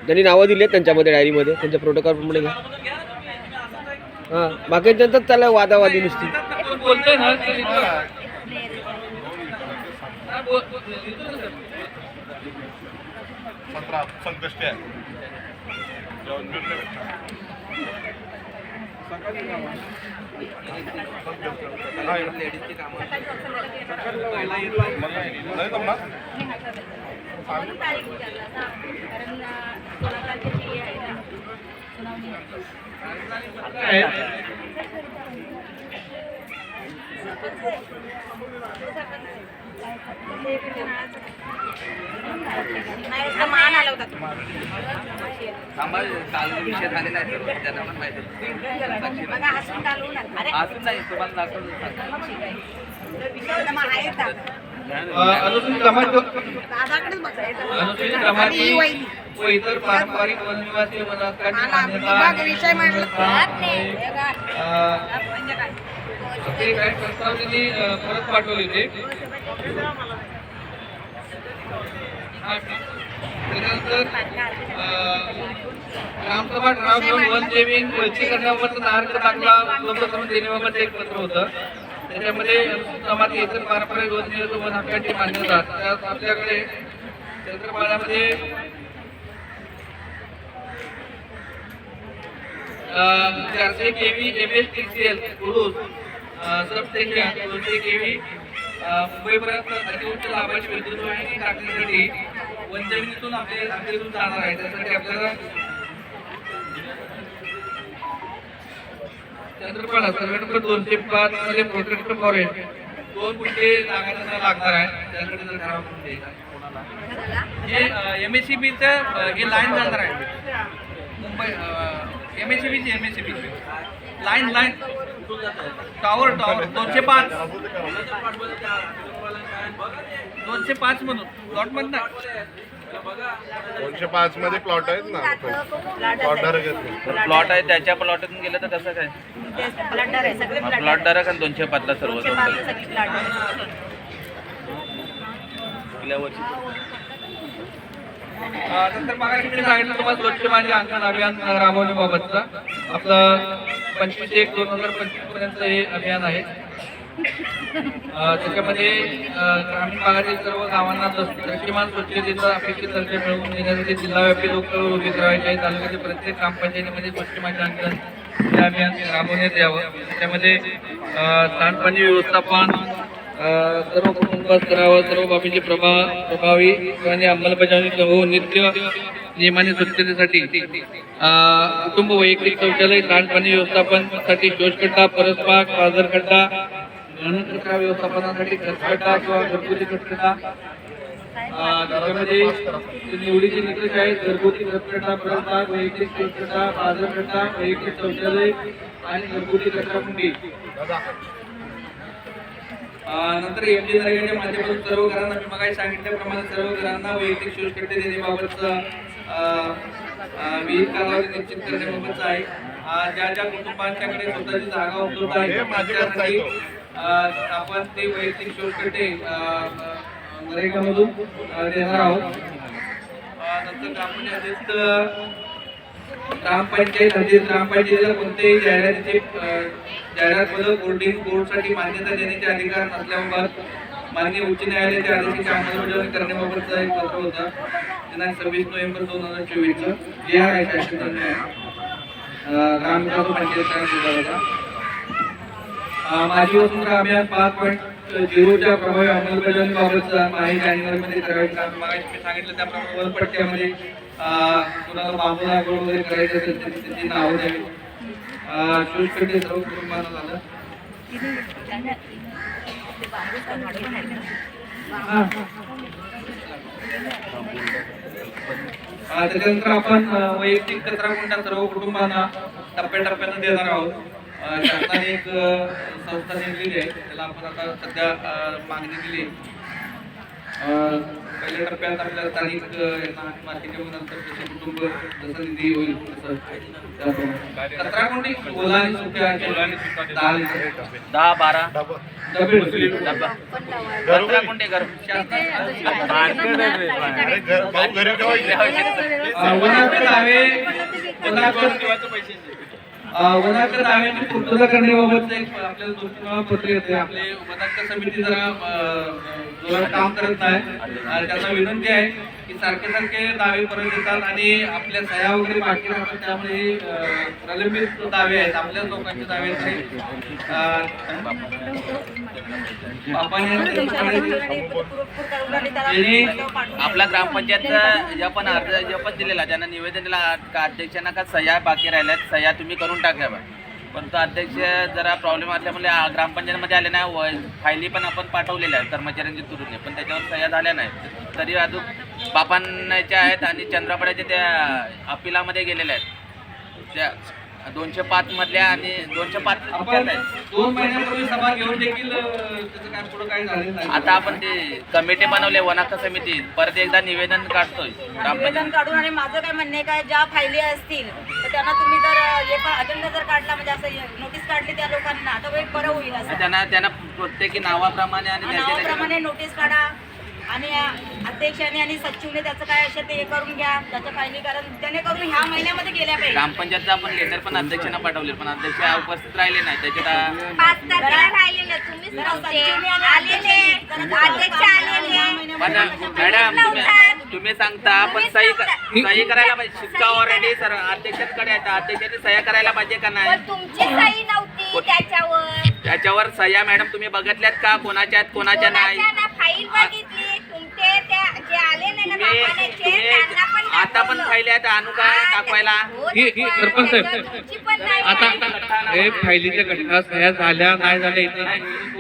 ज्यांनी नावं दिलेत त्यांच्यामध्ये डायरीमध्ये त्यांच्या प्रोटोकॉल प्रमाणे घ्या. हां बाकीच्यांचं त्याला वादावादी नुसती. कोण बोलतोय ना ते लिहितो. हा, बोल. 17 संकष्टी आहे जेवण बिवण नाही जमणार मान आला होता थांबा काल विषय झालेला आहे सर्व त्यांना पण माहिती बघा हसून घालून अरे अजून नाही तुम्हाला दाखवलं विषय जमा आहे का अनुसूचित समाज दादाकडेच बघायचं अनुसूचित जमाती व इतर पारंपरिक वननिवासी वनहक्काची मान्यता विषय म्हटलं ते काही प्रस्ताव त्यांनी परत पाठवले होते. त्यानंतर ग्रामसभा ठराव घेऊन वन जमीन वैयक्तिकरणावर नागरिक दाखला उपलब्ध करून देण्याबाबत एक पत्र होतं. त्याच्यामध्ये जमाती इतर पारंपरिक वन हक्काची मान्यता त्यात आपल्याकडे क्षेत्रफळामध्ये 400 kV MSTCL पुरुष सबस्टेशन 200 kV मुंबईपर्यंत अतिउच्च लाभाची विद्युत वाहिनी टाकण्यासाठी वनजमिनीतून आपल्यातून जाणार आहे. त्यासाठी आपल्याला चंद्रपाडा सर्वे नंबर 205 मध्ये प्रोटेक्टेड फॉरेस्ट 2 गुंठे जागा त्यांना लागणार आहे. त्यासाठी जर ठराव करून द्यायचा हे MSCBचं हे लाईन जाणार आहे मुंबई MSCB लाईन टॉवर 205 म्हणून प्लॉट मधनं 205 मध्ये प्लॉट आहेत ना प्लॉट धारक आहेत. प्लॉट आहे त्याच्या प्लॉटून गेलं तर कसं काय ब्लडर आहे सगळे प्लॉट धारक आणि 205 ला सर्व सगळी ब्लडर नंतर मागाशी मी सांगितलं तुम्हाला स्वच्छ माझे अंगण अभियान राबवण्याबाबतचं आपलं 25/1/2025 पर्यंत हे अभियान आहे. त्याच्यामध्ये ग्रामीण भागातील सर्व गावांना दृष्टिमान स्वच्छतेचा अपेक्षित दर्जा मिळवून देण्यासाठी जिल्हाव्यापी लोकचळवळ उभी करायची आहे. तालुक्यातील प्रत्येक ग्रामपंचायतीमध्ये स्वच्छ माझे अंगण हे अभियान राबवण्यात यावं. त्याच्यामध्ये सांडपाणी व्यवस्थापन सर्व कुटुंब स्तरावर सर्व बाबींची प्रभावी अंमलबजावणी होऊन नित्य नियमाने स्वच्छतेसाठी कुटुंब वैयक्तिक शौचालय सांडपाणी व्यवस्थापनासाठी शोषखड्डा परसबाग पाझरखड्डा घनकचरा व्यवस्थापनासाठी घरखड्डा किंवा घरगुती कचरा त्याच्यामध्ये निवडीचे निकष आहेत घरगुती कचरा, परंपरा, वैयक्तिक कचरा, बाजारपेठा, वैयक्तिक शौचालय आणि घरगुती कचरा कुंडी. नंतर एमडी नरेगाच्या माध्यमातून सर्व घरांना मी मगाशी सांगितल्याप्रमाणे सर्व घरांना वैयक्तिक शौचपेटी देण्याबाबतचं विहित कालावधी निश्चित करण्याबाबतचं आहे. ज्या ज्या कुटुंबांच्याकडे स्वतःची जागा उपलब्ध आहे त्यांच्यासाठी आपण ते वैयक्तिक शौचपेटी नरेगामधून देणार आहोत. नंतर ग्रामपंचायतीला कोणत्याही जाहिरात बदल होर्डिंग बोर्डसाठी मान्यता देण्याचे अधिकार नसल्याबाबत माननीय उच्च न्यायालयाच्या आदेशाची अंमलबजावणी करण्याबाबतचा एक पत्र होता दिनांक 26 नोव्हेंबर 2024 जे आहे शासनाने ग्रामविकास पंचायत विभागाचा. माझी वसुंधरा अभियान 5.0च्या प्रभावी अंमलबजावणीबाबतचा माहिती जानेवारीमध्ये करावी. मगाशी मी सांगितलं त्याप्रमाणे वनपट्ट्यामध्ये कुणाला बांबू लागवड वगैरे करायची असेल तर त्याची नावं द्यावी. शौचपेटी सर्व कुटुंबांना झालं. त्याच्यानंतर आपण वैयक्तिक कचरा कुंड्या सर्व कुटुंबांना टप्प्याटप्प्यानं देणार आहोत. शासनाने एक संस्था नेमलेली आहे त्याला आपण आता सध्या मागणी दिली. पहिल्या टप्प्यात आपल्याला स्थानिक मार्केट नंतर त्याचे कुटुंब जसं निधी होईल तसं कचरा कुंडी ओला आणि सुक्या 10-12 डबे कचरा कुंडी घर वनांच्या दाव्यांची पूर्तता करण्याबाबत एक आपल्याला 2-3 पत्र येते. आपले वनांच्या समिती जरा जोरात काम करत नाही. त्यांना विनंती आहे की सारखे सारखे दावे परत येतात आणि आपल्या सह्या वगैरे बाकी राहतात. त्यामुळे प्रलंबित दावे आहेत आपल्याच लोकांचे दावे आहेत. आपला ग्रामपंचायत ज्या पण अर्ज ज्या पण दिलेला त्यांना निवेदन दिला का अध्यक्षांना का सह्या बाकी राहिल्यात सह्या तुम्ही करून टाका. परंतु अध्यक्ष जरा प्रॉब्लेम असल्यामुळे ग्रामपंचायतमध्ये आले नाही. फायली पण आपण पाठवलेल्या आहेत कर्मचाऱ्यांची तुरून पण त्याच्यावर सह्या झाल्या नाहीत. तरी अजून बापांच्या आहेत आणि चंद्रापड्याच्या त्या अपिलामध्ये गेलेल्या आहेत त्या 205 मधल्या आणि 205 आहेत. 2 महिन्यापूर्वी सभा घेऊन देखील त्याचं काय पुढे काय झालं नाही. आता आपण ते कमिटी बनवले वनाहक्क समिती परत एकदा निवेदन काढतोय निवेदन काढून. आणि माझं काय म्हणणे काय ज्या फायली असतील तर त्यांना तुम्ही जर हे पण अजेंडा जर काढला म्हणजे असं नोटीस काढली त्या लोकांना तर एक बरं होईल. असं त्यांना प्रत्येकी नावाप्रमाणे आणि नावाप्रमाणे नोटीस काढा आणि अध्यक्षाने आणि सचिवने त्याचं काय असेल ते हे करून घ्या त्याच्या फायली. कारण त्याने करून ह्या महिन्यामध्ये गेल्या पाहिजे. ग्रामपंचायतचं आपण लेटर पण अध्यक्षांना पाठवले पण अध्यक्ष उपस्थित राहिले नाही. त्याच्यात 5 तारखेला राहिलेलं तुम्हीच मॅडम तुम्ही सांगता पण सही करायला पाहिजे. शिक्का ऑलरेडी सर अध्यक्षांकडे आहे. अध्यक्षांनी सह्या करायला पाहिजे का नाही. तुमची सही नव्हती त्याच्यावर सह्या मॅडम तुम्ही बघितल्यात का कोणाच्या आहेत कोणाच्या नाही. फाईल बघितली तुमचे जे आले नाही ना बापानेचे त्यांना पण आता पण फाईल आहेत आणू काय दाखवायला. सरपंच साहेब आता हे फायलीच्या घटना सह्या झाल्या नाही झाल्या इथे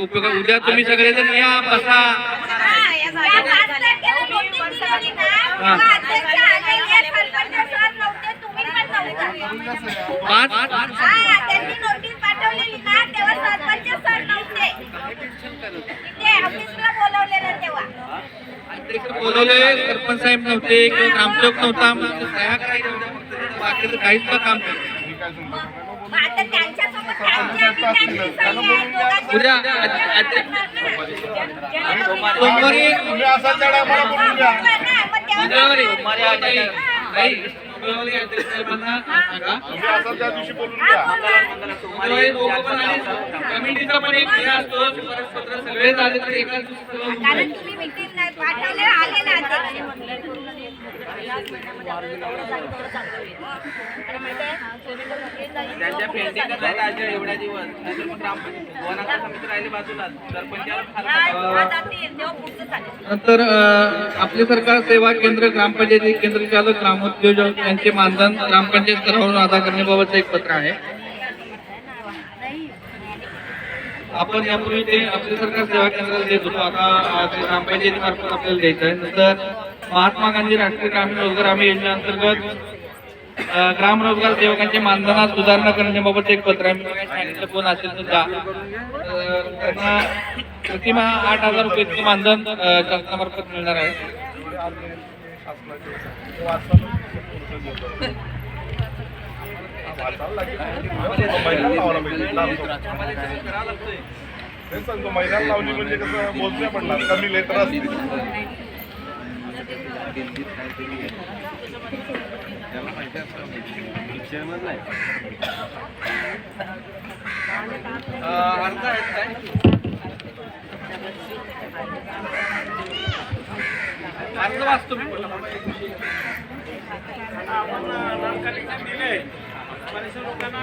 उपयोग. उद्या तुम्ही सगळेजण या बसा. त्यांनी नोटीस पाठवलेली ना तेव्हा सरपंच सर नव्हते ते ऑफिसला बोलवलेलं तेव्हा बोलवले सरपंच साहेब नव्हते किंवा ग्रामसेवक नव्हता. सह्या करायच्या होत्या बाकीचं काहीच काम आता त्यांच्यासोबत उद्या सोमवारी तुम्ही असाल त्या टायमाला बोलून घ्या. मंगळवारी अध्यक्ष साहेबांना सांगा. तुम्ही असाल त्या दिवशी बोलून घ्या. कमिटीचा पण एक हे असतो शिफारसपत्र सगळे झाले तर एकाच दिवशी कारण तुम्ही मीटिंग नाही पाठवले आले ना त्यांच्या पेंटिंग आहेत एवढ्या दिवस नाहीतर मग वनाहक्क समिती राहिली बाजूला सरपंचाला. नंतर आपले सरकार सेवा केंद्र ग्रामपंचायती केंद्र चालक ग्रामोद्योजक यांचे मानधन ग्रामपंचायत स्तरावरून अदा करण्याबाबतचं एक पत्र आहे. आपण यापूर्वी ते आपल्या सरकार सेवा केंद्राला देत होतो, आता ते ग्रामपंचायतीमार्फत आपल्याला द्यायचं आहे. नंतर महात्मा गांधी राष्ट्रीय ग्रामीण रोजगार हमी योजनेअंतर्गत ग्राम रोजगार सेवकांचे मानधनात सुधारणा करण्याबाबत एक पत्र आहे. मी सांगितलं कोण असेल तर द्या. त्यांना प्रतिमाह 8,000 रुपये इतकं मानधन शासनामार्फत मिळणार आहे. तेच सांगतो, महिलांना लावली म्हणजे कसं मोजण्या पडणार, कमी लेटर असतील. अर्ज वाचतो मी. आपण नॉन कलेक्शन दिले बरेचशा लोकांना,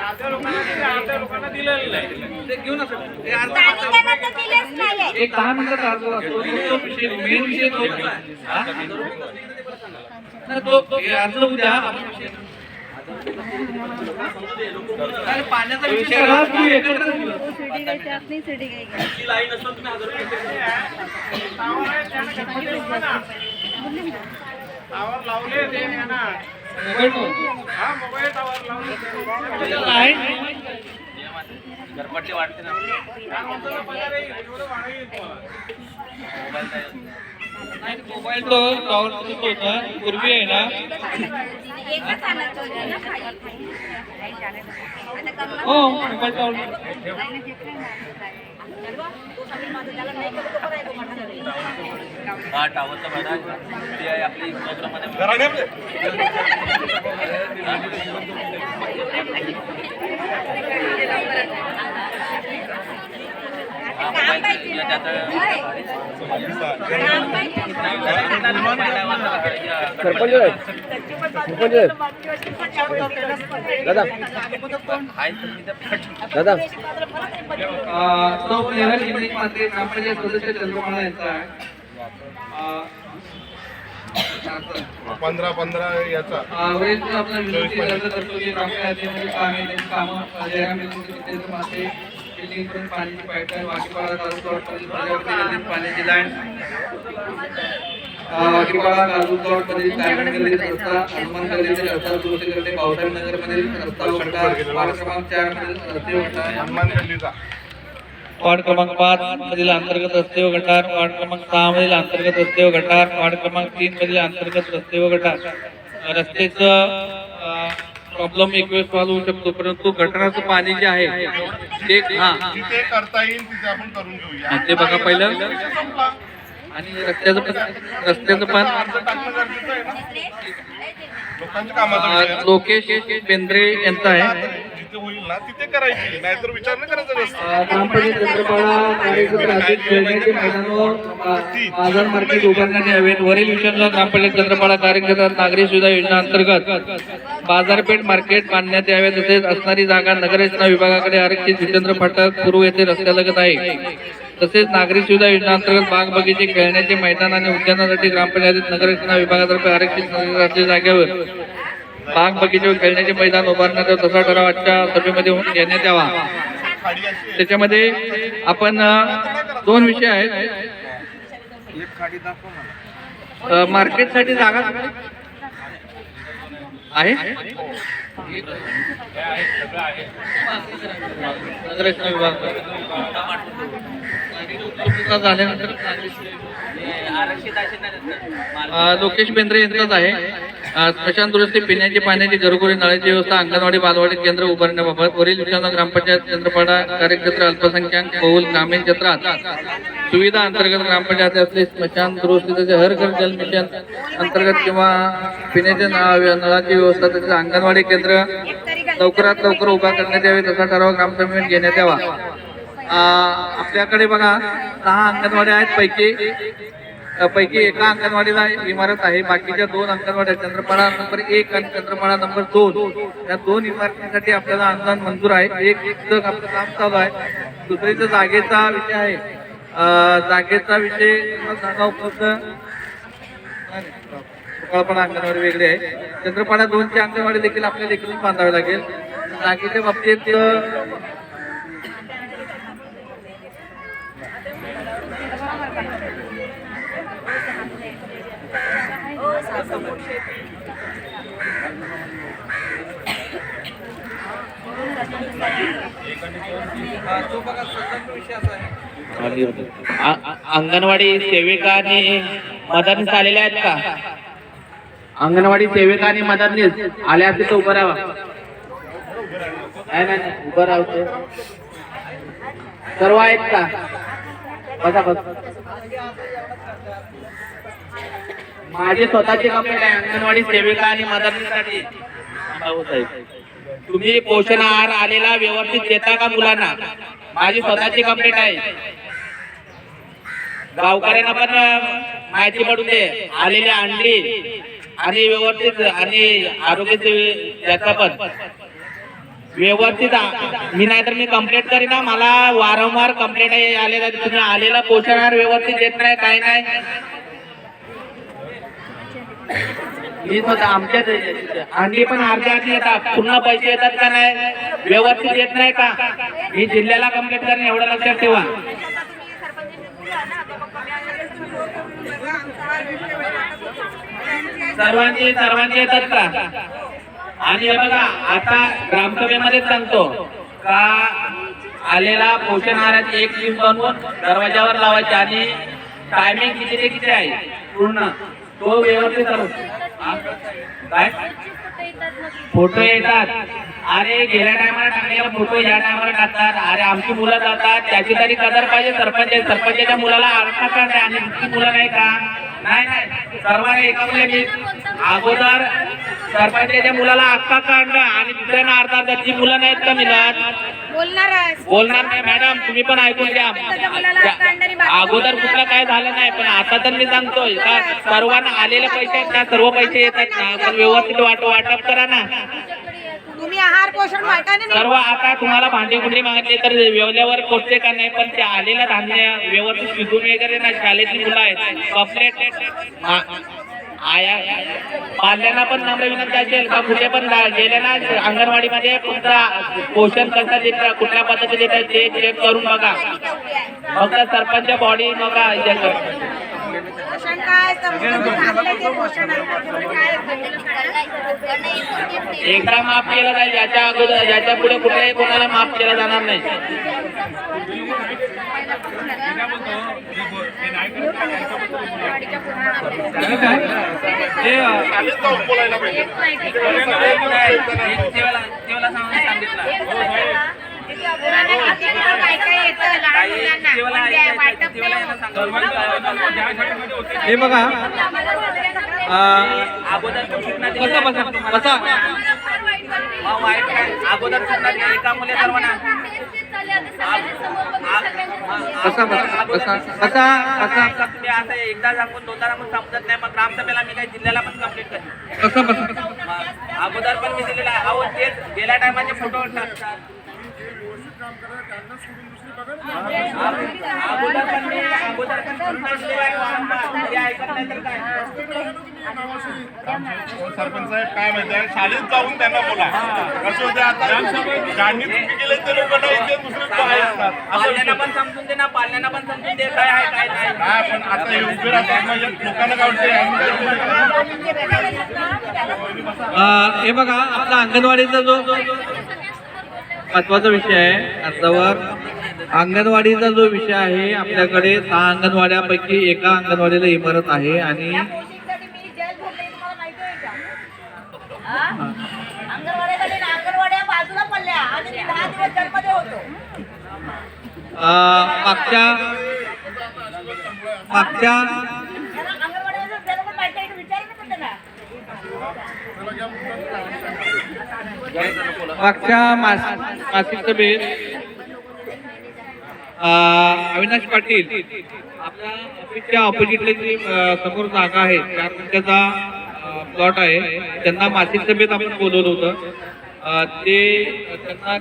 अर्ध्या लोकांना दिले, अर्ध्या लोकांना दिलेलं नाही. ते घेऊन असं ते अर्ज स्थानिकांना तर दिलेच नाहीये. एक 10 मिनिटाचा अर्ज असतो, तो विषय मेन विषय तो हा? नाही, तो हे अर्ज उद्या काय पाण्याचा विषय करा, तू एकत्र घेऊ. टावर लावले ते ना, मोबाईल फोन. हा मोबाईल टावर लावले. नाही. घरपट्टी वाढते ना. त्यानंतर पगार येईल, एवढं भाडं येईल तुम्हाला. मोबाईल टॉवर होतं पूर्वी आहे ना. एकच आणत होते ना खाली. आता कमला हो मोबाईल टॉवर हा टावरचा भाडा ती आहे आपली उपक्रमाने घराणे आपले. सरपंच आहेत, सरपंच आहेत. दादा दादा तो प्लेअर केंद्रित मंत्री ग्रामपंचायत सदस्य चंद्रमाळा यांचा आहे. 15 याचा वरील आपला विनंती अर्ज करतो की ग्रामपंचायतीमध्ये कामे त्यांची कामं जितेंद्र माते बिल्डिंग करून पाण्याची पाईपलाईन वाकीपाडा काजूतोडपर्यंत प्रजापती नदीत पाण्याची लाईन वाकीपाडा काजूतोडपर्यंत डायमंड गल्लीत रस्ता हनुमान गल्लीतील रस्ता दुरुस्ती करणे भाऊसाहेब नगरमधील रस्ता उघडा वार्ड क्रमांक 4 मधील रस्ते उघडा हनुमान गल्लीचा वार्ड क्रमांक 5 मधील अंतर्गत रस्ते व गटार वार्ड क्रमांक 6 मधील अंतर्गत रस्ते व गटार वार्ड क्रमांक 3 मधील अंतर्गत रस्ते व गटार रस्त्याचं प्रॉब्लेम एक वेळेस सॉल्व्ह होऊ शकतो, परंतु गटाराचं पाणी जे आहे ते जिथे करता येईल तिथे आपण करून घेऊया. ते बघा पहिलं. संपला. आणि रस्त्याचं पण अर्ज टाकणं गरजेचं आहे ना. लोकांच्या कामाचा विषय आहे. लोकेश बेंद्रे यांचा आहे. जिथे होईल ना तिथे करायची, नाहीतर विचार नाही करायचा नसतं. ग्रामपंचायत चंद्रपाडा कार्यक्षेत्र आधित खेळण्याचे मैदानावर बाजार मार्केट उभारण्यात यावेत. वरील विषयांना ग्रामपंचायत चंद्रपाडा कार्यक्षेत्रात नागरी सुविधा योजना अंतर्गत बाजारपेठ मार्केट बांधण्यात यावे. तसेच असणारी जागा नगररचना विभागाकडे आरक्षित जितेंद्र फाटक पूर्व येथे रस्त्यालगत आहे. तसेच नागरी सुविधा योजना अंतर्गत बाग बगीचे खेळण्याचे मैदान आणि उद्यानासाठी ग्रामपंचायतीत नगररचना विभागातर्फे आरक्षित जागेवर बाग बगीचे व खेळण्याचे मैदान उभारण्याचा तसा ठराव आजच्या सभेमध्ये घेण्यात यावा. त्याच्यामध्ये आपण 2 विषय आहेत. मार्केटसाठी जागा आहे नगररचना विभाग झाल्यानंतर लोकेश बेंद्रे यांचाच आहे. स्मशान दुरुस्ती पिण्याची पाण्याची घरगुती नळाची व्यवस्था अंगणवाडी बालवाडी केंद्र उभारण्याबाबत वरील विषयांना ग्रामपंचायत चंद्रपाडा कार्यक्षेत्र अल्पसंख्याक बहुल ग्रामीण क्षेत्रात सुविधा अंतर्गत ग्रामपंचायत असले स्मशान दुरुस्ती तसेच हर घर जल मिशन अंतर्गत किंवा पिण्याच्या नळाची व्यवस्था तसेच अंगणवाडी केंद्र लवकरात लवकर उभा करण्यात यावे तसा ठराव ग्रामसभेत घेण्यात यावा. आपल्याकडे बघा 6 अंगणवाड्या आहेत. पैकी एका अंगणवाडीला इमारत आहे. बाकीच्या 2 अंगणवाड्या चंद्रपाडा नंबर 1 आणि चंद्रपाडा नंबर 2 या 2 इमारतींसाठी आपल्याला अनुदान मंजूर आहे. एक आपलं काम चालू आहे. दुसरीचं जागेचा विषय आहे. जागेचा विषय जागा उपलब्ध सकाळपाडा अंगणवाडी वेगळी आहे. चंद्रपाडा 2ची अंगणवाडी देखील आपल्याला देखील बांधावी लागेल. जागेच्या बाबतीत तो बघा संदर्भ विषय असा आहे. अंगणवाडी सेविकांनी मदतनीस आलेल्या आहेत का? अंगणवाडी सेविकांनी मदतनीस आल्या असतील तर उभं राहा. नाही उभं राहते. सर्व आहेत का? बसा बस. माझी स्वतःची कंप्लेंट आहे अंगणवाडी सेविका आणि मदतनीसाठी. तुम्ही पोषण आहार आलेला व्यवस्थित देता का मुलांना? माझी स्वतःची कंप्लेंट आहे. गावकऱ्यांना पण माहिती पडू दे. आलेल्या अंडी आणि व्यवस्थित आणि आरोग्याचे त्याचा पण व्यवस्थित. मी नाहीतर मी कंप्लेंट करीन. मला वारंवार कंप्लेंट आलेला तुम्ही आलेला पोषण आहार व्यवस्थित देत नाही काय नाही. मी स्वतः आमच्या अंडी पण अर्ध्या अर्धी येतात. पूर्ण पैसे येतात का नाही व्यवस्थित येत नाही का? ही जिल्ह्याला कंप्लेंट करेन एवढं लक्षात ठेवा. सर्वांचे येतात का? आणि हे बघा आता ग्रामसभेमध्येच सांगतो का आलेला पोषण आहाराची एक लिस्ट बनवून दरवाजावर लावायची आणि टायमिंग किती ते किती आहे पूर्ण तो व्यवस्थित करू. काय फोटो येतात? अरे गेल्या टायमाला टाकलेला फोटो या टायमाला टाकतात. अरे आमची मुलं जातात त्याची तरी कदर पाहिजे. सरपंचाच्या मुलाला अर्थ का नाही आणि दुसरी मुलं नाही का? नाही सर्वांना एका मुले अगोदर सरपंचाच्या मुलाला अक्का काढलं आणि दुसऱ्यांना अर्धा त्याची मुलं नाहीत का मिळत? बोलणार नाही मॅडम. तुम्ही पण ऐकून घ्या. अगोदर कुठलं काय झालं नाही पण आता तर मी सांगतोय का सर्वांना आलेले पैसे आहेत ना सर्व पैसे येतात ना पण व्यवस्थित वाटप करा ना. तुम्ही आहार पोषण वाटाने सर्व आता तुम्हाला भांडी कुंडी मागितली तर वेळेवर पोचते का नाही पण ते आलेलं धान्य व्यवस्थित शिजून वगैरे ना शाळेतली मुलं आहेत कंप्लेंट आया पाल्यांना पण नम्र विनंती असेल का कुठे पण गेले ना अंगणवाडीमध्ये तुमचा पोषण कसं देतात कुठल्या पद्धतीने देतात ते चेक करून बघा. फक्त सरपंच बॉडी बघा. पोषण काय एकदा माफ केलं जाईल. याच्या अगोदर याच्या पुढे कुठेही कोणाला माफ केलं जाणार नाही. शाळेत जाऊन बोलायला पाहिजे. हे बघा अगोदर बसा अगोदर एका मुले सर्वांना तुम्ही आता एकदा सांगून दोनदा सांगून समजत नाही. मग ग्रामसभेला मी काही जिल्ह्याला पण कंप्लीट करेन. अगोदर पण मी दिलेला आहे. अहो तेच गेल्या टायमाचे फोटो टाकतात. अगोदर सरपंच साहेब काय माहिती आहे शाळेत जाऊन त्यांना बोला कसं होते आता ज्यांनी चुकी केले ते लोक नाही दुसरे पाल्यांना पण समजून दे ना. पाल्यांना पण समजून दे काय आहे काय नाही. काय पण आता हे उभे राहतात म्हणजे लोकांना काय वाटते. हे बघा आपला अंगणवाडीचा जो महत्वाचा विषय आहे अर्जावर अंगणवाडीचा जो विषय आहे आपल्याकडे 6 अंगणवाड्यापैकी एका अंगणवाडीला इमारत आहे आणि अंगणवाड्या बाजूला पडल्या आणि 10 दिवस जन्मदे होतो. मागच्या मासिक सभेत अविनाश पाटील आपल्या ऑफिसच्या ऑपोजिटला जी समोर जागा आहे 4 गुंठ्याचा प्लॉट आहे त्यांना मासिक सभेत आपण बोलवलं होतं. ते त्यांना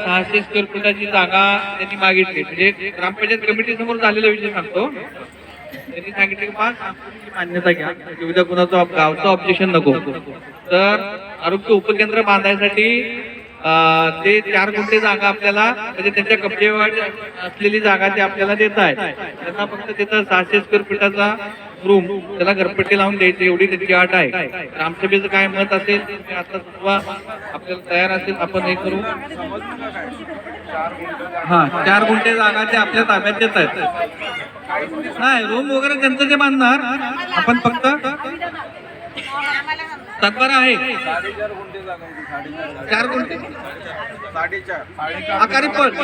600 स्क्वेअर फुटाची जागा त्यांनी मागितली. म्हणजे ग्रामपंचायत कमिटी समोर झालेला विषय सांगतो. त्यांनी सांगितलं की मान्यता घ्या उद्या कुणाचं गावचं ऑब्जेक्शन नको. तर आरोग्य उपकेंद्र बांधायसाठी ते 4 गुंठे जागा आपल्याला म्हणजे त्यांच्या कब्जेवर असलेली जागा ते आपल्याला देत आहेत. त्यांना फक्त तिथं 600 स्क्वेअर फुटाचा रूम त्याला घरपट्टी लावून द्यायची एवढी त्यांची अट आहे. ग्रामसभेचं काय मत असेल ते आता सुद्धा आपल्याला तयार असेल आपण हे करू. हा 4 गुंठे जागा ते आपल्या ताब्यात देत आहेत. नाही रूम वगैरे त्यांचं ते बांधणार आपण फक्त तत्पर आहे. 4 गुंठे 4.5 आकारी पट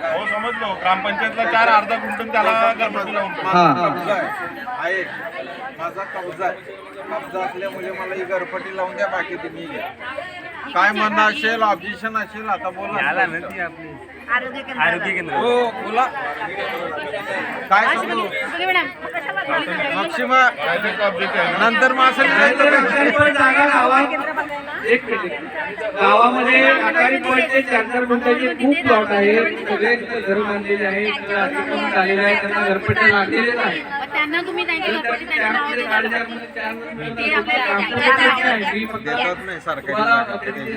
हो समजलो. ग्रामपंचायतला 4 अर्धा गुंठून त्याला घरपट्टी लावून टाका. आहे माझा कब्जा आहे. कब्जा असल्यामुळे मला ही घरपट्टी लावून द्या, बाकी तुम्ही घ्या. काय म्हणणं असेल, ऑब्जेक्शन असेल, आता बोला. आरोग्य केंद्र हो बोला. काय सांगू मक्षिमा नंतर मग असं एक मिनिट. गावामध्ये आकारी पॉईंटचे 4-4 गुंठ्याचे खूप प्लॉट आहेत. सगळे घर बांधलेले आहेत, अतिक्रमण झालेले आहेत, त्यांना घरपट्ट्या लागलेल्या आहेत. मग त्यांना तुम्ही त्यांची घरपट्टी त्यांच्या नावावर देता. ते आपल्याला देतात नाही सरकारी जागा ते त्यांची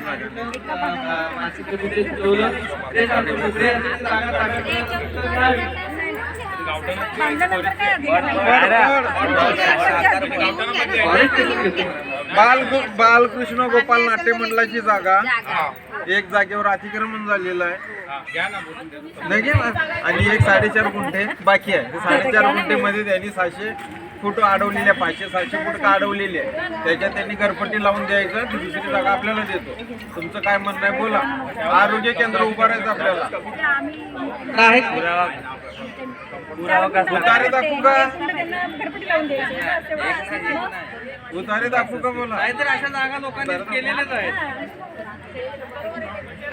बालकृष्ण गोपाल नाट्य मंडळाची जागा एक जागेवर अतिक्रमण झालेलं आहे नाही गेला. आणि एक 4.5 गुंठे बाकी आहे. ते 4.5 गुंठे मध्ये त्यांनी 600 फूट अडवलेले, 500-600 फूट का अडवलेले आहे. त्याच्यात त्यांनी घरपट्टी लावून द्यायचं, ती दुसरी जागा आपल्याला देतो. तुमचं काय म्हणणं आहे बोला. आरोग्य केंद्र उभारायचं आपल्याला. उतारे दाखवू का, उतारे दाखवू का बोला. नाहीतर अशा जागा लोकांनी केलेल्याच आहेत.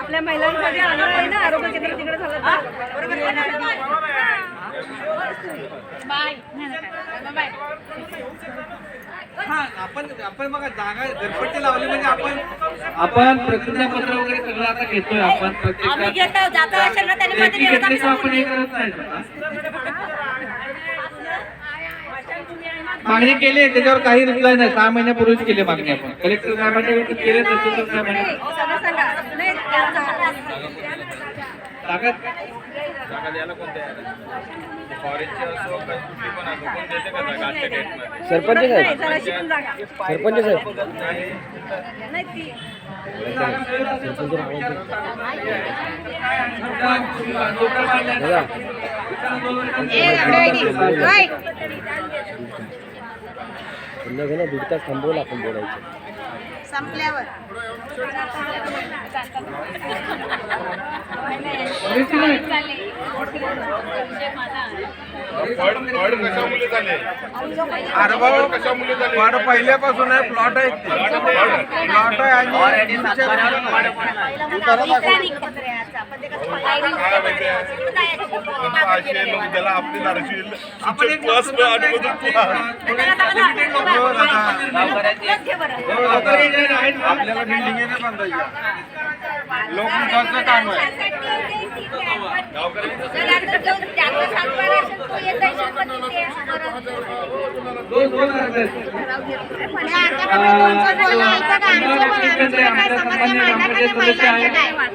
आपल्या महिलांसाठी आलं नाही ना आरोग्य केंद्र तिकडे झालं बाय बाय. हा आपण बघा जागा घरपट्टी लावली म्हणजे आपण प्रतिज्ञापत्र वगैरे सगळं आता घेतोय. आपण आम्ही प्रत्येकात घेतो जातो असेल ना त्याने मध्ये घेतली तर आपण हे करत नाही. मागणी केली आहे, त्याच्यावर काही रिप्लाय नाही. 6 महिन्यापूर्वीच केली मागणी आपण. कलेक्टर साहेबांच्या केले तसं काय म्हणे सरपंच साहेब, सरपंच साहेब त्यांना 1.5 तास थांबवलं आपण बोलायचं. संपल्यावर फळ कशामुळे झाले? अरे बाबा कशामुळे झाले? वाढ पहिल्यापासून आहे. प्लॉट आहे, प्लॉट आहे आणि काय माहिती आहे, उद्याला आपली धाडशी आपल्याला बिल्डिंग नाही बांधायची. लोकांचं काम आहे.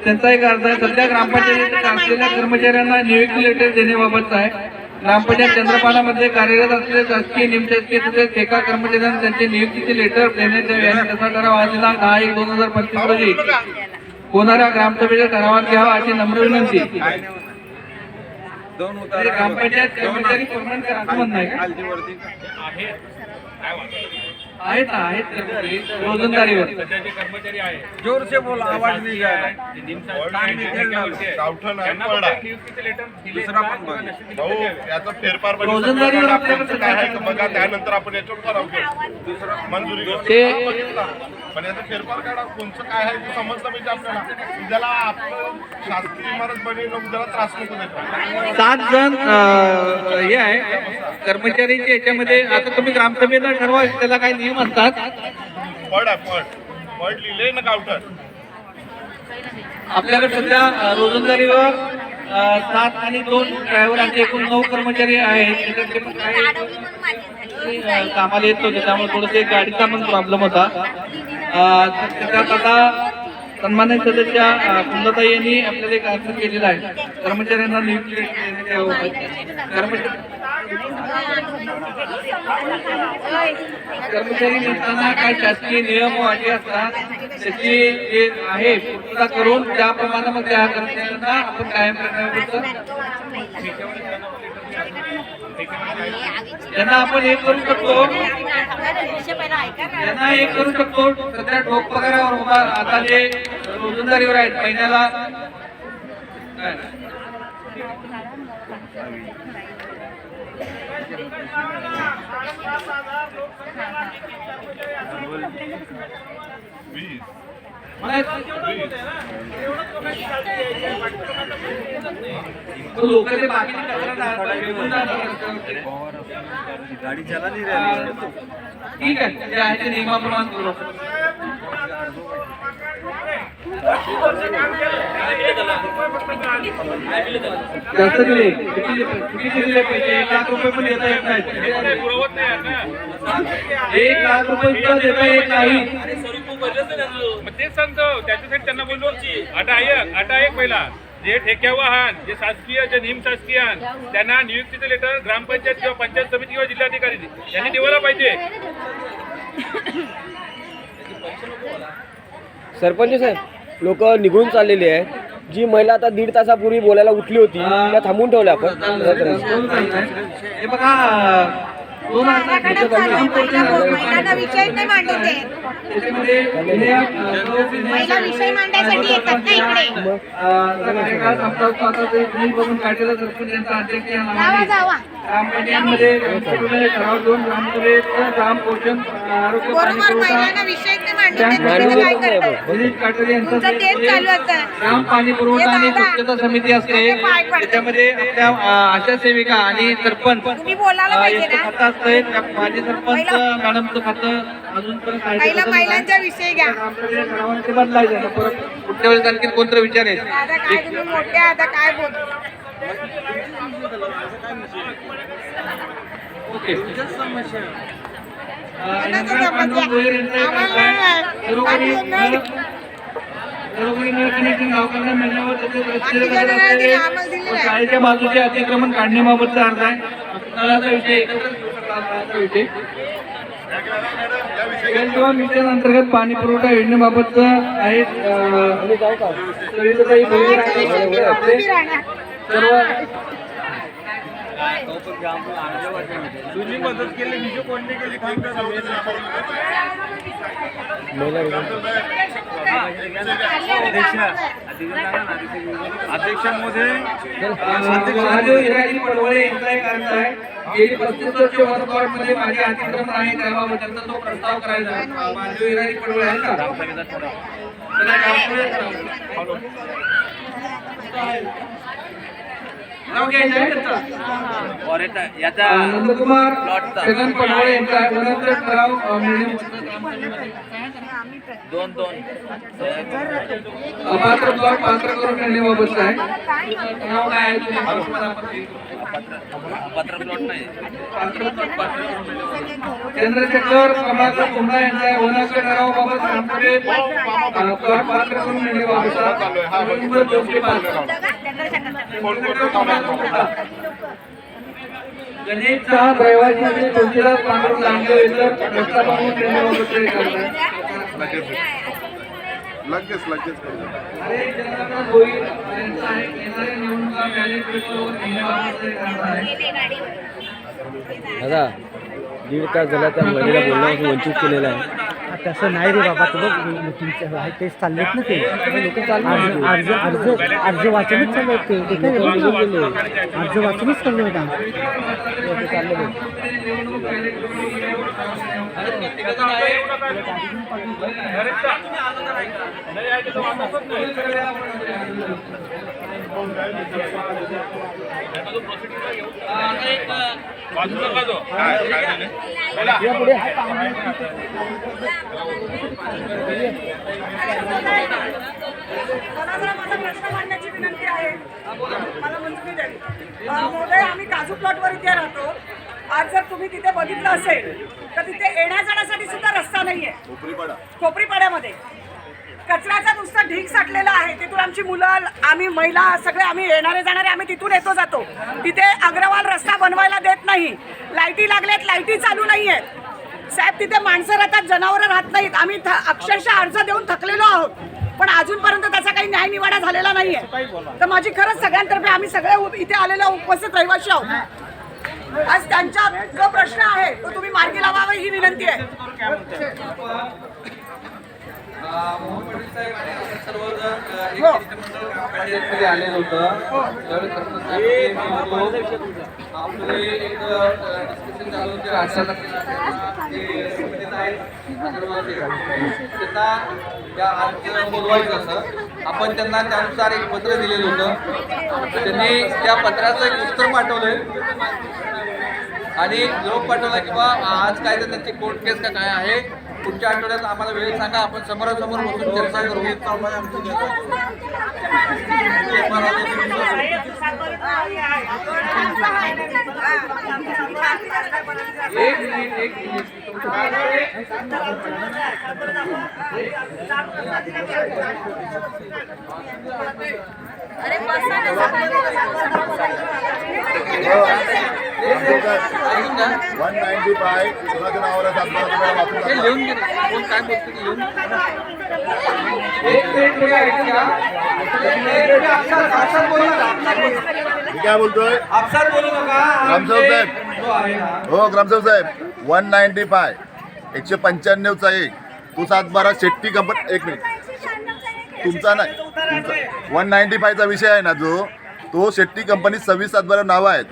त्यांचा एक अर्ज आहे. सध्या ग्रामपंचायतीत असलेल्या कर्मचाऱ्यांना नियुक्ती लेटर देण्याबाबतचा आहे. ग्रामपंचायत चंद्रपालामध्ये कार्यरत असलेले शासकीय निमशासकीय तसेच एका कर्मचाऱ्यांना त्यांचे नियुक्तीचे लेटर देण्यात यावे आणि तसा ठराव आज दिनांक 10/1/2025 रोजी होणाऱ्या ग्रामसभेच्या ठरावात घ्यावा अशी नम्र विनंती. दोन उतारे ग्रामपंचायत कर्मचारी परमनंट करा असं म्हणणं आहे का? खालतीवरती आहेत ना, आहेत कर्मचारी रोजंदारीवर. जोर से बोला, आवाज नाही जाए. गावठण आहे, पड आहे. दुसरा पण बघ. भाऊ याचा फेरफार बघा. रोजंदारीवर आपल्याकडे काय आहे का बघा, त्यानंतर आपण याच्यावर ठराव घेऊ. मंजुरी घेऊ. ते- बघितला. पण याचा फेरफार काढा, कोणचं काय आहे ते समजलं पाहिजे आपल्याला. उद्याला आपलं शासकीय इमारत बनेल, उद्याला त्रास नको देतो. 7 जण हे आहे कर्मचाऱ्यांच्या याच्यामध्ये. आता तुम्ही ग्रामसभेला ठरवा, त्याला काही नियम असतात. पड आहे, पड लिहिले ना गावठण. आपल्याकडे सध्या रोजंदारीवर 7 आणि 2 ड्रायव्हर असे एकूण 9 कर्मचारी आहेत. त्याच्यातले पण काही कामाला येत होते, त्यामुळे थोडंसं गाडीचा पण प्रॉब्लेम होता. त्यात आता सन्मानित सदस्य कुंदताई यांनी आपल्याला एक अर्ज केलेला आहे. कर्मचाऱ्यांना नियुक्ती देण्यात यावी. कर्मचारी नेमताना काय शासकीय नियम व अटी असतात त्याची जे आहे पूर्तता करून त्या प्रमाणामध्ये या कर्मचाऱ्यांना आपण कायम करण्याबद्दल त्यांना आपण एक करू शकतो. त्यांना एक करू शकतो. सध्या ठोक पगारावर उभा आता जे रोजंदारीवर आहेत महिन्याला लोक ते बाकी गाडी चला नाही ठीक आहे जे आहे ते नियमाप्रमाणे करू. जास्त दिले किती दिले पैसे 1 लाख रुपये पण देता येत नाही. 1 लाख रुपये सुद्धा देता येत नाही. तेच सांगतो त्याच्यासाठी त्यांना बोललो आता एक पहिला जे ठेक्या वाहन जे शासकीय जे निम शासकीय त्यांना नियुक्तीचं लेटर ग्रामपंचायत किंवा पंचायत समिती किंवा जिल्हाधिकारी यांनी देवायला पाहिजे. सरपंच साहेब लोक निघून चाललेली आहेत. जी महिला आता 1.5 तासापूर्वी बोलायला उठली होती त्या थांबून ठेवल्या आपण. हे बघा महिलांना विषय नाही मांडत आहे. महिला विषय मांडण्यासाठी येतात ना इकडे. ग्रामपंचायतमध्ये ठराव 2 ग्रामसभेचं ग्राम पोषण आरोग्य बरोबर महिलांना विषय नाही मांडत आहे. काय करतात दिलीप काटोरे यांचा तेच चालू होतं. ग्राम पाणी पुरवठा आणि स्वच्छता समिती असते. त्याच्यामध्ये आपल्या आशा सेविका आणि सरपंच तुम्ही बोलायला पाहिजे ना. खातं असतंय. माजी सरपंच मॅडमचं खातं अजून पण पहिला महिलांचा विषय घ्या. ते बदलायचं आहे. परत पुढच्या वेळेस आणखी कोणतं विचारेल आता काय तुम्ही मोठे आता काय बोल. ओके शाळेच्या बाजूचे अतिक्रमण काढण्याबाबतचा अर्ज आहे. नळाचा विषय विषय किंवा मिशन अंतर्गत पाणी पुरवठा योजनेबाबतचं आहे. सर्व तुझी मदत केली बीजू कोणती केली अध्यक्षांमध्ये पडवळे यांचा एक अर्ज आहे. गेली 35 वर्ष वनपार्कमध्ये माझे अतिक्रमण आहे त्याबाबतचा तो प्रस्ताव करायचा आहे. माझे हिराणी पडवळे आहे का नंदकुमार छगन पडवळे यांचा ठराव अपात्र प्लॉट पात्र करून मिळण्याबाबत आहे. नाव काय आहे चंद्रशेखर कमलाकर कुंभा यांचा आहे. वनाच्या ठरावाबाबत ग्रामसभेत प्लॉट पात्र करून मिळण्याबाबत गणेश शहा रहिवासी तुळशीदास पांडुरंग लांडगे यांचा रस्ता बनवून देण्याबाबत लगेच अरे जनार्दन भोईर यांचा आहे. येणाऱ्या निवडणुका बॅलेट पेपरवर घेण्याबाबत दादा 1.5 तास झाला त्या महिलेला बोलण्यापासून वंचित केलेलं आहे. तसं नाही रे बाबा. तुला तुमचं आहे तेच चाललेत ना ते लोक अर्ज वाचनच चालू आहेत. ते काय अर्ज वाचनच चालू आहेत. चालले पुढे माझा प्रश्न मांडण्याची विनंती आहे. मला मंजुरी द्यावी. महोदय आम्ही काजू प्लॉटवर इथे राहतो आज जर तुम्ही तिथे बघितलं असेल तर तिथे येण्या जाण्यासाठी सुद्धा रस्ता नाहीये. खोपरीपाड्यामध्ये कचऱ्याचा नुसता ढीग साठलेला आहे. तिथून आमची मुलं, आम्ही महिला सगळे आम्ही येणारे जाणारे आम्ही तिथून येतो जातो. तिथे अग्रवाल रस्ता बनवायला देत नाही. लाईटी लागल्यात, लाईटी चालू नाहीये. साहेब तिथे माणसं राहतात, जनावरं राहत नाहीत. आम्ही अक्षरशः अर्ज देऊन थकलेलो आहोत, पण अजूनपर्यंत त्याचा काही न्याय निवाडा झालेला नाहीये. तर माझी खरंच सगळ्यांतर्फे आम्ही सगळे इथे आलेलो उपस्थित रहिवासी आहोत. आज त्यांचा जो प्रश्न आहे तो तुम्ही मार्गी लावावा ही विनंती आहे. मोहन पाटील साहेब आणि आपण सर्वजण एक शिष्टमंडळ ग्रामपंचायतमध्ये आलेलो होतं. त्यावेळेस सरपंच साहेब आपले एक डिस्कशन चालू होते. त्यांना त्या आज बोलवायचं असं आपण त्यांना त्यानुसार एक पत्र दिलेलं होतं. त्यांनी त्या पत्राचं एक उत्तर पाठवलंय आणि निरोप पाठवला की बा आज काय तर त्यांची कोर्ट केस का काय आहे, पुढच्या आठवड्यात आम्हाला वेळ सांगा, आपण समोरासमोर बसून चर्चा करू. एक मिनिट अरे लिहून घे. कोण काय बोलतो की लिहून काय बोलतोय ग्रामसेवक साहेब? हो ग्रामसेवक साहेब, 195 195चा 1 तो 712 शेट्टी कंपनी. एक मिनिट, तुमचा नाही, तुमचा 195चा विषय आहे ना जो, तो शेट्टी कंपनी 26/712 नावं आहेत.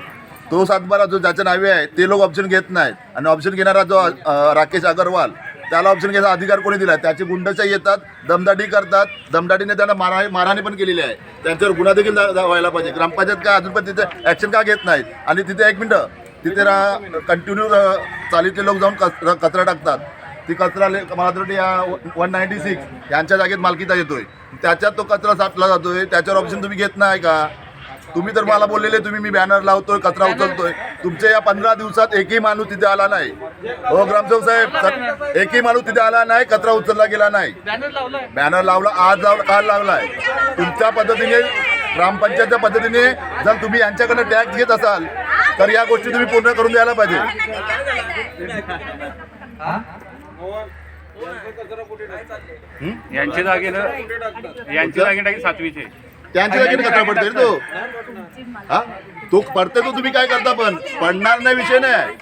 तो 712 जो ज्याच्या नावे आहे ते लोक ऑप्शन घेत नाहीत आणि ऑप्शन घेणारा जो राकेश अगरवाल त्याला ऑप्शन घ्यायचा अधिकार कोणी दिला? त्याचे गुंडशाही येतात, दमदाटी करतात. दमदाटीने त्यांना मारहाणी पण केलेली आहे. त्यांच्यावर गुन्हा देखील व्हायला पाहिजे. ग्रामपंचायत काय अजून पण तिथे ॲक्शन का घेत नाहीत? आणि तिथे एक मिनटं, तिथे कंटिन्यू चालीतले लोक जाऊन कचरा टाकतात. ती कचरा मला वाटतं या 196 यांच्या जागेत मालकीचा येतोय, त्याच्यात तो कचरा साठला जातोय. त्याच्यावर ऑप्शन तुम्ही घेत नाही का? तुम्ही तर मला बोललेले तुम्ही मी बॅनर लावतोय, कचरा उचलतोय. तुमच्या या 15 दिवसात एकही माणूस तिथे आला नाही. हो ग्रामसेवक साहेब, एकही माणूस तिथे आला नाही, कचरा उचलला गेला नाही. बॅनर लावला, आज लावला, काल लावलाय. तुमच्या पद्धतीने ग्रामपंचायतच्या पद्धतीने जर तुम्ही यांच्याकडनं टॅक्स घेत असाल तर या गोष्टी तुम्ही पूर्ण करून द्यायला पाहिजे. यांच्या जागेनं 7वीचे त्यांच्या जागेने कचरा पडतोय तो. हा तो पडतोय तो तुम्ही काय करता? पण पडणार नाही विषय नाही.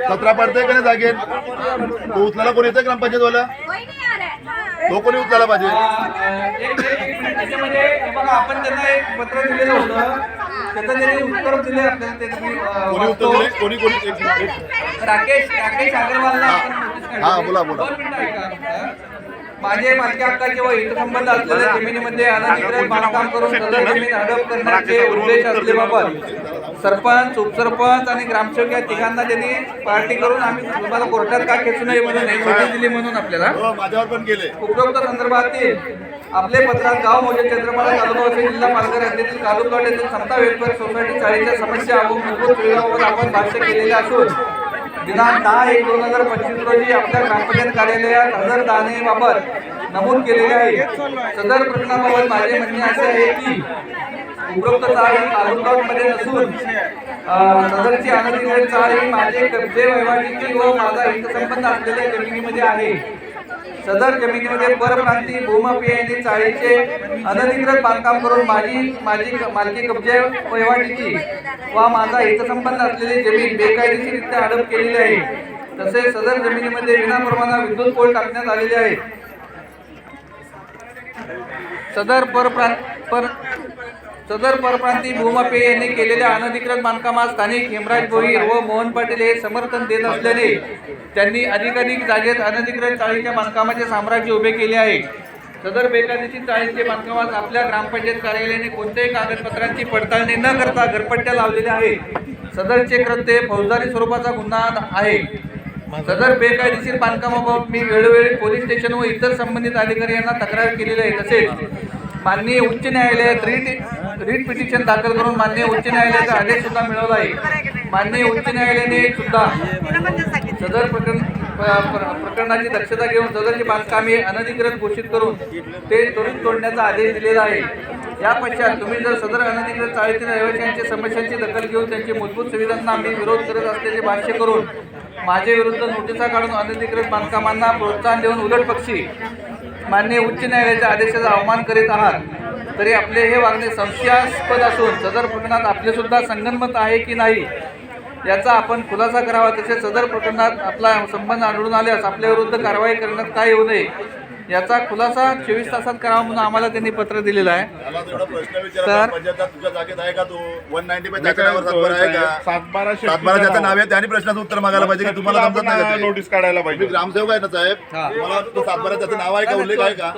कचरा पडतोय का नाही जागेत? तो उचलायला कोणी येतोय ग्रामपंचायतवाला? तो कोणी उचलायला पाहिजे? बघा आपण त्यांना एक पत्र दिलेलं होतं, त्याचं त्यांनी उत्तर दिले आपल्याला. कोणी उत्तर दिले? कोणी राकेश अग्रवालला. हा बोला बोला. माझे मालकी हक्काचे व हितसंबंध असलेल्या जमिनीमध्ये अनधिकृत बांधकाम करून सदर जमीन हडप करण्याचे उद्देश असल्याबाबत सरपंच, उपसरपंच आणि ग्रामसेवक या तिघांना त्यांनी पार्टी करून आम्ही तुम्हाला कोर्टात का खेचू नये म्हणून नोटीस दिली म्हणून आपल्याला माझ्यावर पण केले. उपरोक्त संदर्भातील आपले पत्रात गाव म्हणजे चंद्रपाडा तालुका असेल जिल्हा पालघर येथील कालुप्लॉट येथील समता वेलफेअर सोसायटी चाळीच्या समस्या व मूलभूत सुविधांवर आपण भाष्य केलेले असून दिनांक 10/1/2025 रोजी आपल्या ग्रामपंचायत कार्यालयात हजर दानेबाबत नमूद केलेले आहे. सदर प्रकरणाबाबत माझे म्हणणे असे आहे की उपरोक्त चाळ ही कालुप्लॉटमध्ये नसून सदरची अनधिकृत चाळ ही माझे कब्जे वहिवाटीची व माझा हितसंबंध असलेल्या जमिनीमध्ये आहे. सदर जमिनीमध्ये परप्रांतीय भूमाफियांनी चाळीचे अनधिकृत बांधकाम करून माझी मालकी कब्जे वहिवाटीची व माझा हितसंबंध असलेली जमीन बेकायदेशीररित्या हडप केलेली आहे. तसेच सदर जमिनीमध्ये विनाप्रमाणात विद्युत पोल टाकण्यात आलेले आहे. सदर परप्रांतीय भूमाफिया यांनी केलेल्या अनधिकृत बांधकामास स्थानिक हेमराज भोईर व मोहन पाटील हे समर्थन देत असल्याने त्यांनी अधिकाधिक जागेत अनधिकृत चाळीच्या बांधकामाचे साम्राज्य उभे केले आहे. सदर बेकायदेशीर चाळीचे बांधकामास आपल्या ग्रामपंचायत कार्यालयाने कोणत्याही कागदपत्रांची पडताळणी न करता घरपट्ट्या लावलेल्या आहे. सदरचे कृत्य फौजदारी स्वरूपाचा गुन्हा आहे. सदर बेकायदेशीर बांधकामाबाबत मी वेळोवेळी पोलीस स्टेशन व इतर संबंधित अधिकारी यांना तक्रार केलेली आहे. तसेच माननीय उच्च न्यायालयात रीट पिटिशन दाखल करून माननीय उच्च न्यायालयाचा आदेश सुद्धा मिळवला आहे. माननीय उच्च न्यायालयाने सुद्धा सदर प्रकरणाची दक्षता घेऊन सदरची बांधकामे अनधिकृत घोषित करून ते त्वरित तोडण्याचा आदेश दिलेला आहे. या पश्चात तुम्ही जर सदर अनधिकृत चाळीतील रहिवाशांच्या समस्यांची दखल घेऊन त्यांची मूलभूत सुविधांना मी विरोध करत असल्याचे भाष्य करून माझ्या विरुद्ध नोटिसा काढून अनधिकृत बांधकामांना प्रोत्साहन देऊन उलटपक्षी माननीय उच्च न्यायालयाच्या आदेशाचा अवमान करीत आहात, तरी आपले हे वागणे संशयास्पद असून सदर प्रकरणात आपले सुद्धा संगनमत आहे की नाही याचा आपण खुलासा करावा. तसेच सदर प्रकरणात आपला संबंध आढळून आल्यास आपल्या विरुद्ध कारवाई करण्यात काय येऊ नये याचा खुलासा 24 तासात करावा म्हणून आम्हाला त्यांनी पत्र दिलेलं आहे. तर तुझ्या जागेत आहे का तो 195 त्याच्या नावावर सातबारा आहे का? सातबारा ज्याचं नाव आहे त्याने प्रश्नाचं उत्तर मागायला पाहिजे की तुम्हाला समजत नाही का? नोटीस काढायला पाहिजे. ग्रामसेवक आहे ना साहेब, तुम्हाला तो सातबारा त्याचं नाव आहे का, उल्लेख आहे का?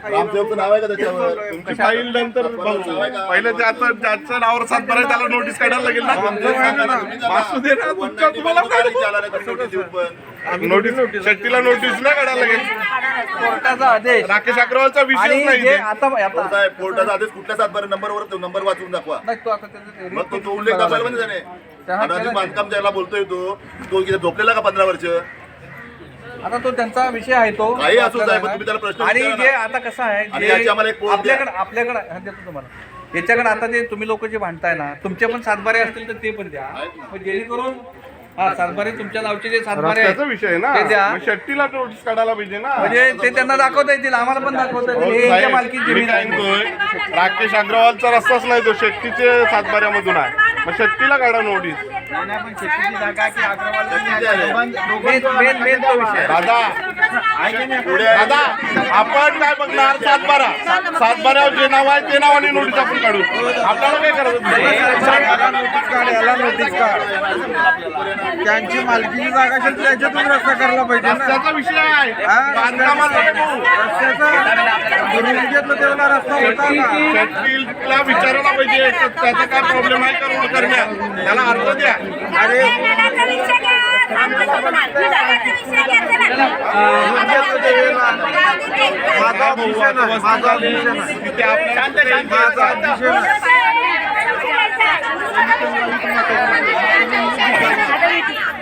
ग्रामसेवकचं नाव आहे का त्याच्यावर? तुमची फाईल नंतर पहिले ज्याच्या नावावर सातबारा आहे त्याला नोटीस काढायला लागेल ना. नोटीस शेट्टीला नोटीस नाही काढायला लागेल. कोर्टाचा आदेश राकेश अग्रवालचा विषय नाही. आता साहेब कोर्टाचा आदेश कुठल्या सातबारा नंबरवर नंबर वाचून दाखवा. मग तो उल्लेख दाखवायला म्हणजे त्याने अनाधिकृत बांधकाम ज्याला बोलतोय तो इथे झोपलेला का 15 वर्ष? आता तो त्यांचा विषय आहे तो काही असू साहेब, तुम्ही त्याला प्रश्न आणि विचारा जे ना. आता कसं आहे आणि याची आम्हाला एक पोस्ट द्या. आपल्याकडे देतो तुम्हाला. याच्याकडे आता ते तुम्ही लोक जे भांडताय ना, तुमचे पण सातबारे असतील तर ते पण द्या, मग जेणेकरून सातबारे तुमच्या नावचे जे सातबारे आहेत विषय आहे ना, ते द्या. मग शेट्टीला नोटीस काढायला पाहिजे ना. म्हणजे ते त्यांना दाखवता येतील, आम्हाला पण दाखवता येतील. हे यांच्या मालकी जमीन आहे. राकेश अग्रवालचा रस्ताच नाही, तो शेट्टीचे सातबाऱ्यामधून आहे. मग शेट्टीला काढा नोटीस. मेन तो विषय दादा आपण काय बघणार? सातबाऱ्यावर जे नाव आहे ते नावाने नोटीस आपण काढू. आपल्याला काय करायचं? नोटीस काढ, याला नोटीस काढ. त्यांची मालकीची जागा असेल त्याच्यातून रस्ता करायला पाहिजे. रस्त्याचा विषय आहे, बांधकामाचा नाही. घेतलं तेवढा रस्ता होता का? शेट्टीला विचारायला पाहिजे त्याचा काय प्रॉब्लेम आहे का रोड करण्यात, त्याला अर्ज द्या. अरे माझा भूषण आहे, माझा भूषण आहे. तिथे आपल्या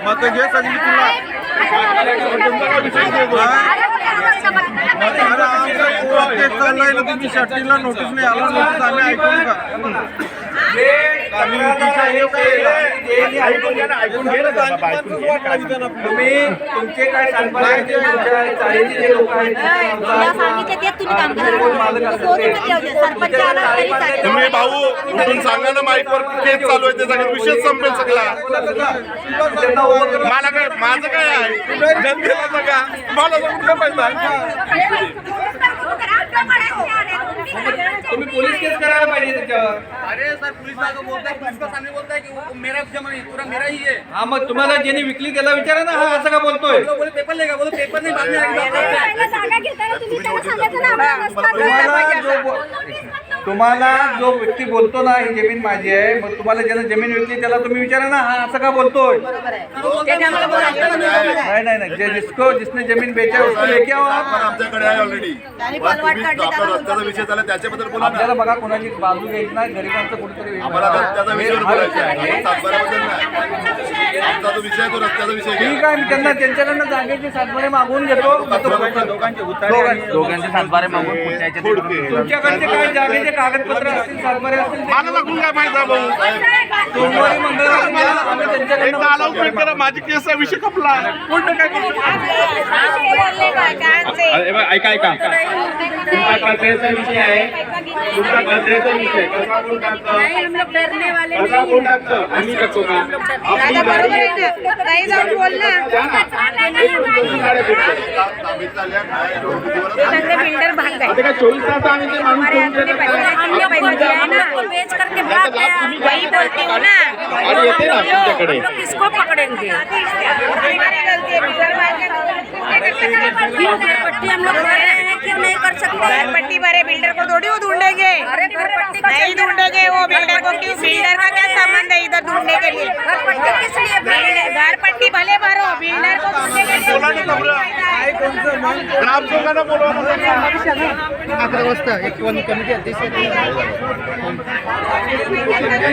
मत घे सगळी तुला. चाललंय ना तुम्ही शेट्टीला नोटीस नाही आला, नोटीस आम्ही ऐकून का? तुम्ही तुमचे काय सातबारे चाळीचे जे लोक आहेत तुम्ही भाऊ कुठून सांगा ना, माईकवर केस चालू आहे, ते जागेत विषय संपेल सगळा. मला काय, माझं काय आहे जनतेला का मला कुठला पैसा? तुम्ही पोलीस केस करायला पाहिजे त्याच्यावर. अरे सर पुलिस बोलताय, पुलिस का सामने बोलताय की मेरा जमीन पूरा मेरा ही है. हा मग तुम्हाला ज्यांनी विकली त्याला विचारा ना, हा असं का बोलतोय? बोले पेपर लेगा, बोले पेपर नहीं बाद तुम्हाला जो व्यक्ती बोलतो ना ही जमीन माझी आहे, मग तुम्हाला ज्याला जमीन विकली त्याला तुम्ही विचारा ना, हा असं का बोलतोय? नाही जिसने जमीन बेचा है उसको लेके आओ आप. आमच्याकडे आहे ऑलरेडी. रस्त्याचा विषय झाला त्याच्याबद्दल बोला ना. आपल्याला बघा कोणाची बाजू घ्यायची नाही, गरिबांचं कुठेतरी आम्हाला रस्त्याचा विषय बोलायचा आहे, सातबाऱ्याबद्दल नाही. आमचा जो विषय आहे तो रस्त्याचा विषय घ्या. ठीक आहे, मी त्यांना त्यांच्याकडनं जागेचे सातबारे मागवून घेतो. दोघांचे सातबारे मागून पुढच्याचे तुमच्याकडचे काय जागेचे कागदपत्र असतील, सातबारे असतील, मला लागून काय माहिती आहे भाऊ? सोमवारी मंगळवारी द्या, आम्ही त्यांच्याकडनं एकदा अलाउन्समेंट करा, माझी केसचा विषय खपला. कोणतं काय करू? ऐका तुमचा कचऱ्याचा विषय आहे, तुमचा कचऱ्याचा विषय कसा कोण टाकतं, कसा कोण टाकतं, आम्ही टाकतो का? बिल्डर भाग आता काय 24 तास आम्ही ते माणूस ठेवून देतो का? वही बोलती हूँ ना, आणि येते ना तुमच्याकडे. किसको पकड़ेंगे? घरपट्टी हम लोग भर रहे हैं, क्यों नहीं कर सकते? घरपट्टी भरे बिल्डर को थोड़ी वो ढूंढेंगे, नहीं ढूंढेंगे वो बिल्डर को. किस बिल्डर का क्या संबंध है इधर ढूंढने के लिए? घरपट्टी किस लिए? घरपट्टी भले भरो, बिल्डर को ढूंढने के लिए. ग्रामसेवकांना बोलवा. 11 वाजता एक कमिटी अध्यक्ष अरे